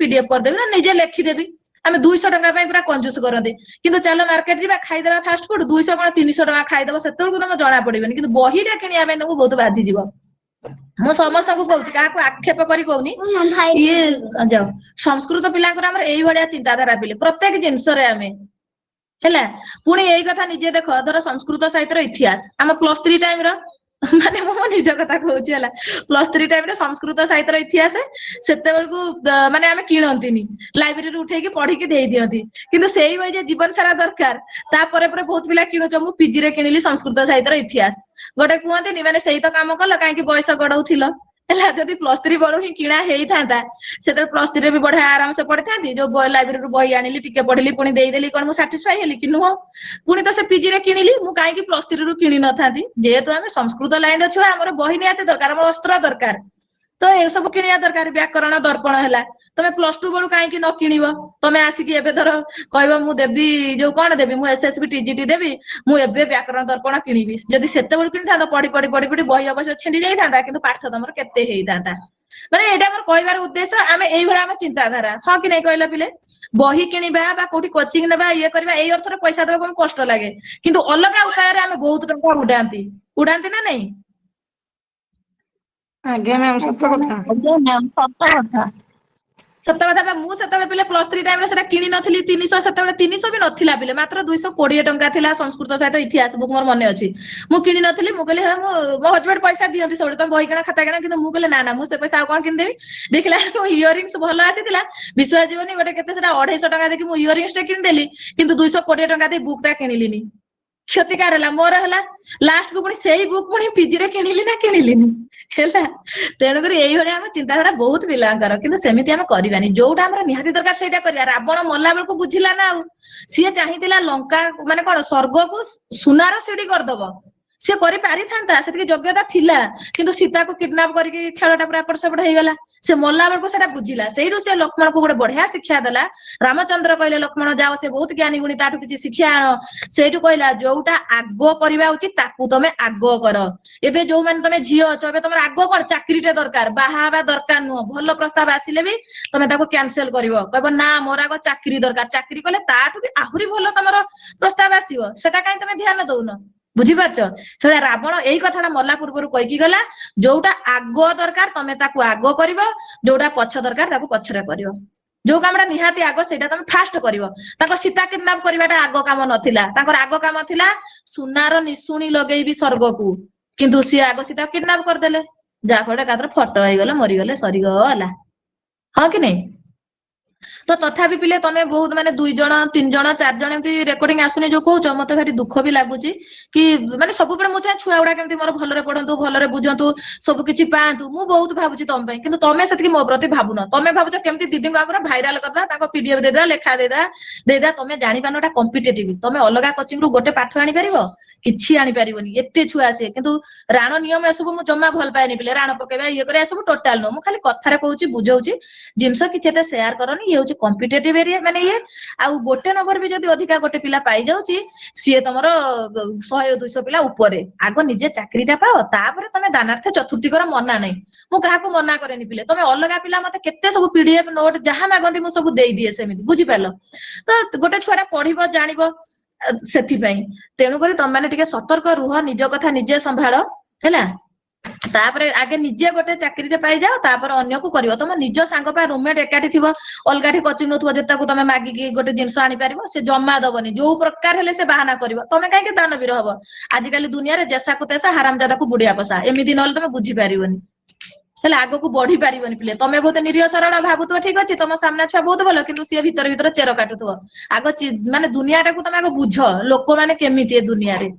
S1: PDF କରିଦେବି ନା ନିଜେ ଲେଖିଦେବି, ଆମେ 200 ଟଙ୍କା ପାଇଁ ପୁରା କଞ୍ଜୁସ କରନ୍ତି। କିନ୍ତୁ ଚାଲ ମାର୍କେଟ ଯିବା, ଖାଇଦେବା ଫାଷ୍ଟ ଫୁଡ, 200 କଣ 300 ଟଙ୍କା ଖାଇଦବ, ସେତେବେଳକୁ ତମ ଜଣା ପଡିବନି, କିନ୍ତୁ ବହିଟା କିଣିବା ପାଇଁ ତମକୁ ବହୁତ ବାଧିଯିବ। ମୁଁ ସମସ୍ତଙ୍କୁ କହୁଛି, କାହାକୁ ଆକ୍ଷେପ କରି କହୁନି, ଇଏ ଯାଉ ସଂସ୍କୃତ ପିଲାଙ୍କର ଆମର ଏଇଭଳିଆ ଚିନ୍ତାଧାରା ପିଲେ ପ୍ରତ୍ୟେକ ଜିନିଷରେ ଆମେ ହେଲା। ପୁଣି ଏଇ କଥା ନିଜେ ଦେଖ, ଧର ସଂସ୍କୃତ ସାହିତ୍ୟର ଇତିହାସ ଆମ +3 ଟାଇମ ର, ମାନେ ମୁଁ ମୋ ନିଜ କଥା କହୁଛି ହେଲା, +3 ଟାଇମ ରେ ସଂସ୍କୃତ ସାହିତ୍ୟର ଇତିହାସ ସେତେବେଳକୁ ମାନେ ଆମେ କିଣନ୍ତିନି, ଲାଇବ୍ରେରୀରୁ ଉଠେଇକି ପଢିକି ଦେଇ ଦିଅନ୍ତି, କିନ୍ତୁ ସେଇ ବହି ଯେ ଜୀବନ ସାରା ଦରକାର, ତାପରେ ପରେ ବହୁତ ପିଲା କିଣୁଛ। ମୁଁ ପିଜିରେ କିଣିଲି ସଂସ୍କୃତ ସାହିତ୍ୟର ଇତିହାସ, ଗୋଟେ କୁହନ୍ତିନି ମାନେ ସେଇ ତ କାମ କଲ କାହିଁକି ବୟସ ଗଡଉଥିଲ ହେଲା। ଯଦି +3 ବେଳୁ ହିଁ କିଣା ହେଇଥାନ୍ତା, ସେତେବେଳେ +3 ରେ ବି ବଢିଆ ଆରାମସେ ପଢିଥାନ୍ତି। ଯୋଉ ଲାଇବ୍ରେରୀରୁ ବହି ଆଣିଲି, ଟିକେ ପଢିଲି, ପୁଣି ଦେଇଦେଲି, କଣ ମୁଁ ସାଟିସ୍ଫାଇ ହେଲି କି ନୁହଁ? ପୁଣି ତ ସେ ପିଜିରେ କିଣିଲି, ମୁଁ କାହିଁକି +3 ରୁ କିଣି ନଥାନ୍ତି? ଯେହେତୁ ଆମେ ସଂସ୍କୃତ ଲାଇନ ଛୁଆ, ଆମର ବହି ନିହାତି ଦରକାର, ଆମର ଅସ୍ତ୍ର ଦରକାର, ତ ଏସବୁ କିଣିବା ଦରକାର। ବ୍ୟାକରଣ ଦର୍ପଣ ହେଲା, ତମେ +2 ବେଳୁ କାହିଁକି ନ କିଣିବ? ତମେ ଆସିକି ଏବେ ଧର କହିବ ମୁଁ ଦେବି, ଯୋଉ କଣ ଦେବି, ମୁଁ SSB TGT ଦେବି, ମୁଁ ଏବେ ବ୍ୟାକରଣ ଦର୍ପଣ କିଣିବି। ଯଦି ସେତେବେଳୁ କିଣିଥାନ୍ତ, ପଢି ବହି ଅବଶ୍ୟ ଛିଣ୍ଡି ଯାଇଥାନ୍ତା, କିନ୍ତୁ ପାଠ ତମର କେତେ ହେଇଥାନ୍ତା। ମାନେ ଏଇଟା ଆମର କହିବାର ଉଦ୍ଦେଶ୍ୟ, ଆମେ ଏଇଭଳିଆ ଆମ ଚିନ୍ତାଧାରା, ହଁ କି ନାଇଁ କହିଲ ପିଲେ? ବହି କିଣିବା ବା କୋଉଠି କୋଚିଂ ନେବା, ଇଏ କରିବା, ଏଇ ଅର୍ଥରେ ପଇସା ଦେବାକୁ ଆମକୁ କଷ୍ଟ ଲାଗେ, କିନ୍ତୁ ଅଲଗା ଉପାୟରେ ଆମେ ବହୁତ ଟଙ୍କା ଉଡାନ୍ତି ନା ନାଇଁ?
S2: ଆଜ୍ଞା ମ୍ୟାମ, ସତ କଥା।
S3: ସତ କଥା।
S1: ସତ କଥା ବା। ମୁଁ ସେତେବେଳେ ପିଲେ +3 ଟାଇମରେ ସେଟା କିଣି ନଥିଲି 300, ସେତେବେଳେ 300 ବି ନଥିଲା ପିଲେ, ମାତ୍ର 220 ଟଙ୍କା ଥିଲା ସଂସ୍କୃତ ସାହିତ୍ୟ ଇତିହାସ ବୁକ୍, ମୋର ମନେ ଅଛି। ମୁଁ କିଣି ନଥିଲି, ମୁଁ କହିଲି ମୋ ହଜବେଣ୍ଡ ପଇସା ଦିଅନ୍ତି ସବୁବେଳେ, ତମେ ବହି କିଣ ଖାତା କିଣ, କିନ୍ତୁ ମୁଁ କହିଲି ନା ମୁଁ ସେ ପଇସା ଆଉ କଣ କିଣିଦେବି। ଦେଖିଲା ଇୟରିଙ୍ଗସ ଭଲ ଆସିଥିଲା, ବିଶ୍ୱାସ ଯିବନି, ଗୋଟେ କେତେ ସେଟା 250 ଟଙ୍କା ଦେଇକି ମୁଁ ଇୟରିଙ୍ଗସ ଟେ କିଣିଦେଲି, କିନ୍ତୁ 220 ଟଙ୍କା ଦେଇ ବୁକ୍ ଟା କିଣିଲିନି। କ୍ଷତିକାର ହେଲା ମୋର ହେଲା, ଲାଷ୍ଟକୁ ପୁଣି ସେଇ ବୁକ୍ ପୁଣି ପିଜିରେ କିଣିଲି ନା କିଣିଲିନି ହେଲା। ତେଣୁକରି ଏଇଭଳିଆ ଆମ ଚିନ୍ତାଧାରା ବହୁତ ପିଲାଙ୍କର, କିନ୍ତୁ ସେମିତି ଆମେ କରିବାନି, ଯୋଉଟା ଆମର ନିହାତି ଦରକାର ସେଇଟା କରିବା। ରାବଣ ମଲା ବେଳକୁ ବୁଝିଲା ନା, ଆଉ ସିଏ ଚାହିଁଥିଲା ଲଙ୍କା ମାନେ କଣ ସ୍ୱର୍ଗକୁ ସୁନାର ସିଡି କରିଦବ, ସିଏ କରିପାରିଥାନ୍ତା, ସେତିକି ଯୋଗ୍ୟତା ଥିଲା, କିନ୍ତୁ ସୀତାକୁ କିଡନାପ କରିକି ଖେଳଟା ପୁରା ଏପଟ ସେପଟ ହେଇଗଲା। ସେ ମଲା ବେଳକୁ ସେଟା ବୁଝିଲା, ସେଇଠୁ ସେ ଲକ୍ଷ୍ମଣକୁ ଗୋଟେ ବଢିଆ ଶିକ୍ଷା ଦେଲା। ରାମଚନ୍ଦ୍ର କହିଲେ ଲକ୍ଷ୍ମଣ ଯାଅ, ସେ ବହୁତ ଜ୍ଞାନୀ ଗୁଣୀ, ତାଠୁ କିଛି ଶିକ୍ଷା ଆଣ। ସେଇଠୁ କହିଲା ଯୋଉଟା ଆଗ କରିବା ଉଚିତ ତାକୁ ତମେ ଆଗ କର। ଏବେ ଯୋଉମାନେ ତମେ ଝିଅ ଅଛ, ଏବେ ତମର ଆଗ କଣ ଚାକିରିଟେ ଦରକାର, ବାହା ହେବା ଦରକାର ନୁହଁ। ଭଲ ପ୍ରସ୍ତାବ ଆସିଲେ ବି ତମେ ତାକୁ କ୍ୟାନସେଲ କରିବ, କହିବ ନା ମୋର ଆଗ ଚାକିରି ଦରକାର। ଚାକିରି କଲେ ତାଠୁ ବି ଆହୁରି ଭଲ ତମର ପ୍ରସ୍ତାବ ଆସିବ, ସେଟା କାହିଁ ତମେ ଧ୍ୟାନ ଦଉନ? ବୁଝିପାରୁଛ? ସେଟା ରାବଣ ଏଇ କଥାଟା ମଲା ପୂର୍ବରୁ କହିକି ଗଲା, ଯୋଉଟା ଆଗ ଦରକାର ତମେ ତାକୁ ଆଗ କରିବ, ଯୋଉଟା ପଛ ଦରକାର ତାକୁ ପଛରେ କରିବ। ଯୋଉ କାମଟା ନିହାତି ଆଗ ସେଇଟା ତମେ ଫାଷ୍ଟ କରିବ। ତାଙ୍କ ସୀତା କିଡନାପ କରିବାଟା ଆଗ କାମ ନଥିଲା, ତାଙ୍କର ଆଗ କାମ ଥିଲା ସୁନାର ନିଶୁଣି ଲଗେଇବି ସ୍ୱର୍ଗକୁ, କିନ୍ତୁ ସିଏ ଆଗ ସୀତା କିଡନାପ କରିଦେଲେ, ଯାହା ଫଳରେ ଏକାଥରେ ଫଟୋ ହେଇଗଲେ, ମରିଗଲେ, ସରିଗଲା। ହଁ କି ନାଇଁ? ତ ତଥାପି ପିଲେ ତମେ ବହୁତ ମାନେ 2 ଜଣ 3 ଜଣ 4 ଜଣ ଏମିତି ରେକର୍ଡିଂ ଆସୁନି ଯୋଉ କହୁଛ, ମତେ ଭାରି ଦୁଃଖ ବି ଲାଗୁଛି କି ମାନେ ସବୁବେଳେ ମୁଁ ଚାହେଁ ଛୁଆ ଗୁଡା କେମିତି ମୋର ଭଲରେ ପଢନ୍ତୁ, ଭଲରେ ବୁଝନ୍ତୁ, ସବୁ କିଛି ପାଆନ୍ତୁ। ମୁଁ ବହୁତ ଭାବୁଛି ତମ ପାଇଁ, କିନ୍ତୁ ତମେ ସେତିକି ମୋ ପ୍ରତି ଭାବୁନ। ତମେ ଭାବୁଛ କେମିତି ଦିଦିଙ୍କୁ ଆଗରେ ଭାଇରାଲ କରିଦବା, ତାଙ୍କ PDF ଦେଇଦବା, ଲେଖା ଦେଇଦବା। ତମେ ଜାଣିପାରୁନ ଏଟା କମ୍ପିଟେଟିଭ। ତମେ ଅଲଗା କୋଚିଂ ରୁ ଗୋଟେ ପାଠ ଆଣିପାରିବ? କିଛି ଆଣିପାରିବନି, ଏତେ ଛୁଆ ଆସିବେ। କିନ୍ତୁ ରାଣ ନିୟମ ଏସବୁ ମୁଁ ଜମା ଭଲ ପାଏନି ପିଲେ, ରାଣ ପକେଇବା, ଇଏ କରିବା, ଏସବୁ ଟୋଟାଲ ନୁହଁ। ମୁଁ ଖାଲି କଥାରେ କହୁଛି, ବୁଝଉଛି, ଜିନିଷ କିଛି ଏତେ ସେୟାର କରନି, ଇଏ ହଉଛି କମ୍ପିଟେଟିଭ ଏରିଆ ମାନେ ଇଏ ଆଉ ଗୋଟେ ନମ୍ବର ବି ଯଦି ଅଧିକା ଗୋଟେ ପିଲା ପାଇଯାଉଛି ସିଏ ତମର 100-200 ପିଲା ଉପରେ। ଆଗ ନିଜେ ଚାକିରିଟା ପାଅ ତାପରେ ତମେ ଦାନାର୍ଥ ଚତୁର୍ଥୀକର ମନା ନାହିଁ। ମୁଁ କାହାକୁ ମନା କରେନି ପିଲେ ତମେ ଅଲଗା ପିଲା ମତେ କେତେ ସବୁ PDF ନୋଟ ଯାହା ମାଗନ୍ତି ମୁଁ ସବୁ ଦେଇଦିଏ ସେମିତି ବୁଝିପାରିଲ। ତ ଗୋଟେ ଛୁଆଟା ପଢିବ ଜାଣିବ ସେଥିପାଇଁ ତେଣୁକରି ତମେ ମାନେ ଟିକେ ସତର୍କ ରୁହ ନିଜ କଥା ନିଜେ ସମ୍ଭାଳ ହେଲା। ତାପରେ ଆଗେ ନିଜେ ଗୋଟେ ଚାକିରିରେ ପାଇଯାଅ ତାପରେ ଅନ୍ୟକୁ କରିବ। ତମ ନିଜ ସାଙ୍ଗ ପା ରୁମମେଟ ଏକାଠି ଥିବ ଅଲଗାଠି କୋଚିଂ ନଉଥିବ ଯେ ତାକୁ ତମେ ମାଗିକି ଗୋଟେ ଜିନିଷ ଆଣିପାରିବ ସେ ଜମା ଦବନି ଯୋଉ ପ୍ରକାର ହେଲେ ସେ ବାହାନା କରିବ। ତମେ କାହିଁକି ଦାନବୀର ହବ। ଆଜିକାଲି ଦୁନିଆରେ ଜେସାକୁ ତେସା ହାରାମଜାଦାକୁ ବୁଢିଆ ପଶା ଏମିତି ନହେଲେ ତମେ ବୁଝିପାରିବନି ହେଲେ ଆଗକୁ ବଢି ପାରିବନି ପିଲେ। ତମେ ବହୁତ ନିରୀହ ସରଳ ଭାବୁଥିବ ଠିକ ଅଛି ତମ ସାମ୍ନା ଛୁଆ ବହୁତ ଭଲ କିନ୍ତୁ ସିଏ ଭିତରେ ଭିତରେ ଚେର କାଟୁଥିବ। ଆଗ ମାନେ ଦୁନିଆଟାକୁ ତମେ ଆଗ ବୁଝ ଲୋକମାନେ କେମିତି ଏ ଦୁନିଆରେ।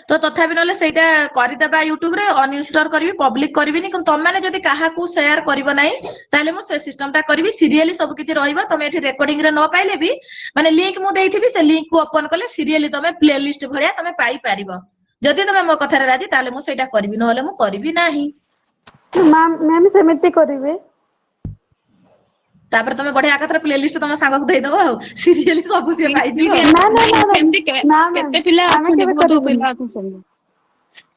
S1: ତ ତଥାପି ନହେଲେ ସେଇଟା କରିଦେବା ୟୁଟ୍ୟୁବରେ ଅନଇନଷ୍ଟଲ କରିବି ପବ୍ଲିକ କରିବିନି କିନ୍ତୁ ତମମାନେ ଯଦି କାହାକୁ ସେୟାର କରିବ ନାହିଁ ତାହେଲେ ମୁଁ ସେ ସିଷ୍ଟମଟା କରିବି। ସିରିଏଲି ସବୁ କିଛି ରହିବ ତମେ ଏଠି ରେକର୍ଡିଂରେ ନ ପାଇଲେ ବି ମାନେ ଲିଙ୍କ ମୁଁ ଦେଇଥିବି ସେ ଲିଙ୍କକୁ ଓପନ କଲେ ସିରିଏଲି ତମେ ପ୍ଲେ ଲିଷ୍ଟ ଭଳିଆ ତମେ ପାଇପାରିବ। ଯଦି ତମେ ମୋ କଥାରେ ରାଜି ତାହେଲେ ମୁଁ ସେଇଟା କରିବି ନହେଲେ ମୁଁ କରିବି ନାହିଁ।
S4: ମ୍ୟାମ୍ ସେମିତି କରିବେ।
S1: ତାପରେ ତମେ ବଢିଆ ଏକାଥରେ ପ୍ଲେ ଲିଷ୍ଟ ତମ ସାଙ୍ଗକୁ ଦେଇଦବ ଆଉ ସିରିଏଲି ସବୁ ସିଏ ପାଇଯିବ ଆଉ।
S4: ନା ନା ନା ନା
S8: ସେମିତି
S4: ନା ମ୍ୟାମ୍
S8: କେତେ ପିଲା
S4: ଆମେ
S8: ଅଛନ୍ତି
S4: କେବେ
S8: ବହୁତ
S4: କରିବୁନି।
S8: ପିଲା ଅଛନ୍ତି ସେମିତି।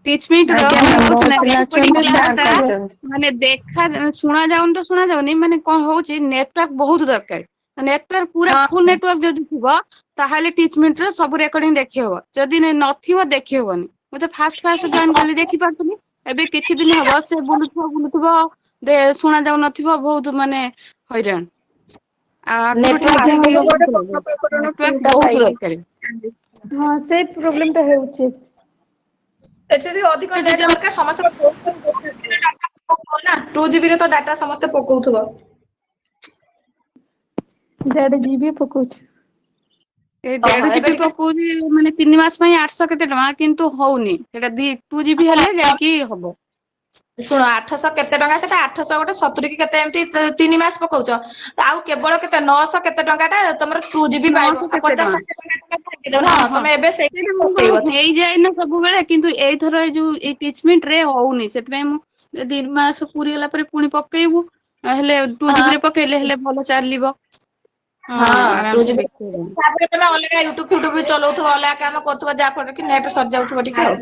S8: ଟିଚମିଟ ର
S2: ଆଜ୍ଞା
S8: ମାନେ
S2: ମ୍ୟାମ୍
S8: କହୁଛି
S2: ବହୁତ
S8: ନା
S2: ପିଲା
S8: ରେକର୍ଡିଂ
S2: ଅଛନ୍ତି
S8: କ୍ଲାସ
S2: ସେୟାର
S8: ଟା
S2: କରୁଛନ୍ତି।
S8: ମାନେ ଶୁଣା ଯାଉନି ତ ଶୁଣା ଯାଉନି ମାନେ କଣ ହଉଛି ନେଟୱାର୍କ ବହୁତ ଦରକାର। ନେଟୱାର୍କ ପୁରା ଫୁଲ
S1: ହଁ
S8: ନେଟୱାର୍କ ଯଦି ଥିବ ତାହେଲେ ଟିଚମିଟ ର ସବୁ ରେକର୍ଡିଂ ଦେଖି ହବ ଯଦି ନଥିବ ଦେଖି ହବନି। ମୁଁ ତ ଫାଷ୍ଟ ଜଏନ କଲି ଦେଖି ପାରୁଥିଲି ଏବେ କିଛି ଦିନ ହବ ସେ ବୁଲୁଥିବ ଶୁଣା ଯାଉନଥିବ ବହୁତ ମାନେ ହଇରାଣ। ଆଗରୁ ଟିକେ
S1: ନେଟୱାର୍କ
S8: ବେଶୀ
S1: ହିଁ ଗୋଟେ
S8: ହଉଥିଲା
S1: ବଡ ପ୍ରକରଣ
S8: ନେଟୱାର୍କ
S1: ଚିନ୍ତା
S8: ବହୁତ
S1: ଥାଇ।
S8: ଦରକାର।
S4: ହଁ ସେଇ ପ୍ରୋବ୍ଲେମ ଟା ହେଉଛି।
S1: ଏଠି ଯଦି ଅଧିକ ନେଟ ଦରକାର ସମସ୍ତେ 2GB ରେ ତ ଡାଟା ସମସ୍ତେ ପକଉଥିବ।
S4: 1.5 GB ପକଉଛି।
S8: ଏଇ
S1: ଓହୋ ଏବେ
S8: 1.5 GB
S1: ଟିକେ
S8: ପକଉଛି ମାନେ 3 ମାସ ପାଇଁ 800 କେତେ ଟଙ୍କା କିନ୍ତୁ ହଉନି ସେଟା 2GB ହେଲେ ଯାଇକି ହବ।
S1: ଶୁଣ 800 କେତେ ଟଙ୍କା ସେଟା 800 ଗୋଟେ 70 କି କେତେ ଏମିତି 3 ମାସ ପକଉଛ। ଆଉ କେବଳ କେତେ 900 କେତେ ଟଙ୍କା ଟା ତମର 2GB ପାଇବ
S8: 900
S1: ଆଉ
S8: କେତେ
S1: 50-60 ଟଙ୍କା ଭାଙ୍ଗିଦବ ନା
S8: ହଁ
S1: ତମେ ଏବେ
S8: ସେଇଟା
S1: ସେଇଠି
S8: ମୋର
S1: ପକେଇବ।
S8: ହେଇଯାଏ ନା ସବୁବେଳେ କିନ୍ତୁ ଏଇଥର ଏଇ ଯୋଉ ଏଇ ଟିଚମିଟ ରେ ହଉନି ସେଥିପାଇଁ ମୁଁ 2 ମାସ ପୁରୀ ଗଲା ପରେ ପୁଣି ପକେଇବୁ ହେଲେ 2GB ରେ ପକେଇଲେ ହେଲେ ଭଲ ଚାଲିବ।
S1: ହଁ
S8: ଆରାମସେ
S1: 2GB
S8: ଦେଖିବ।
S1: ତାପରେ ତମେ ଅଲଗା ୟୁଟ୍ୟୁବ ଫ୍ୟୁଟୁବ ବି ଚଲଉଥିବ ଅଲଗା କାମ କରୁଥିବ ଯାହା ଫଳରେ କି ନେଟ ସରିଯାଉଥିବ ଟିକେ ଆଉ।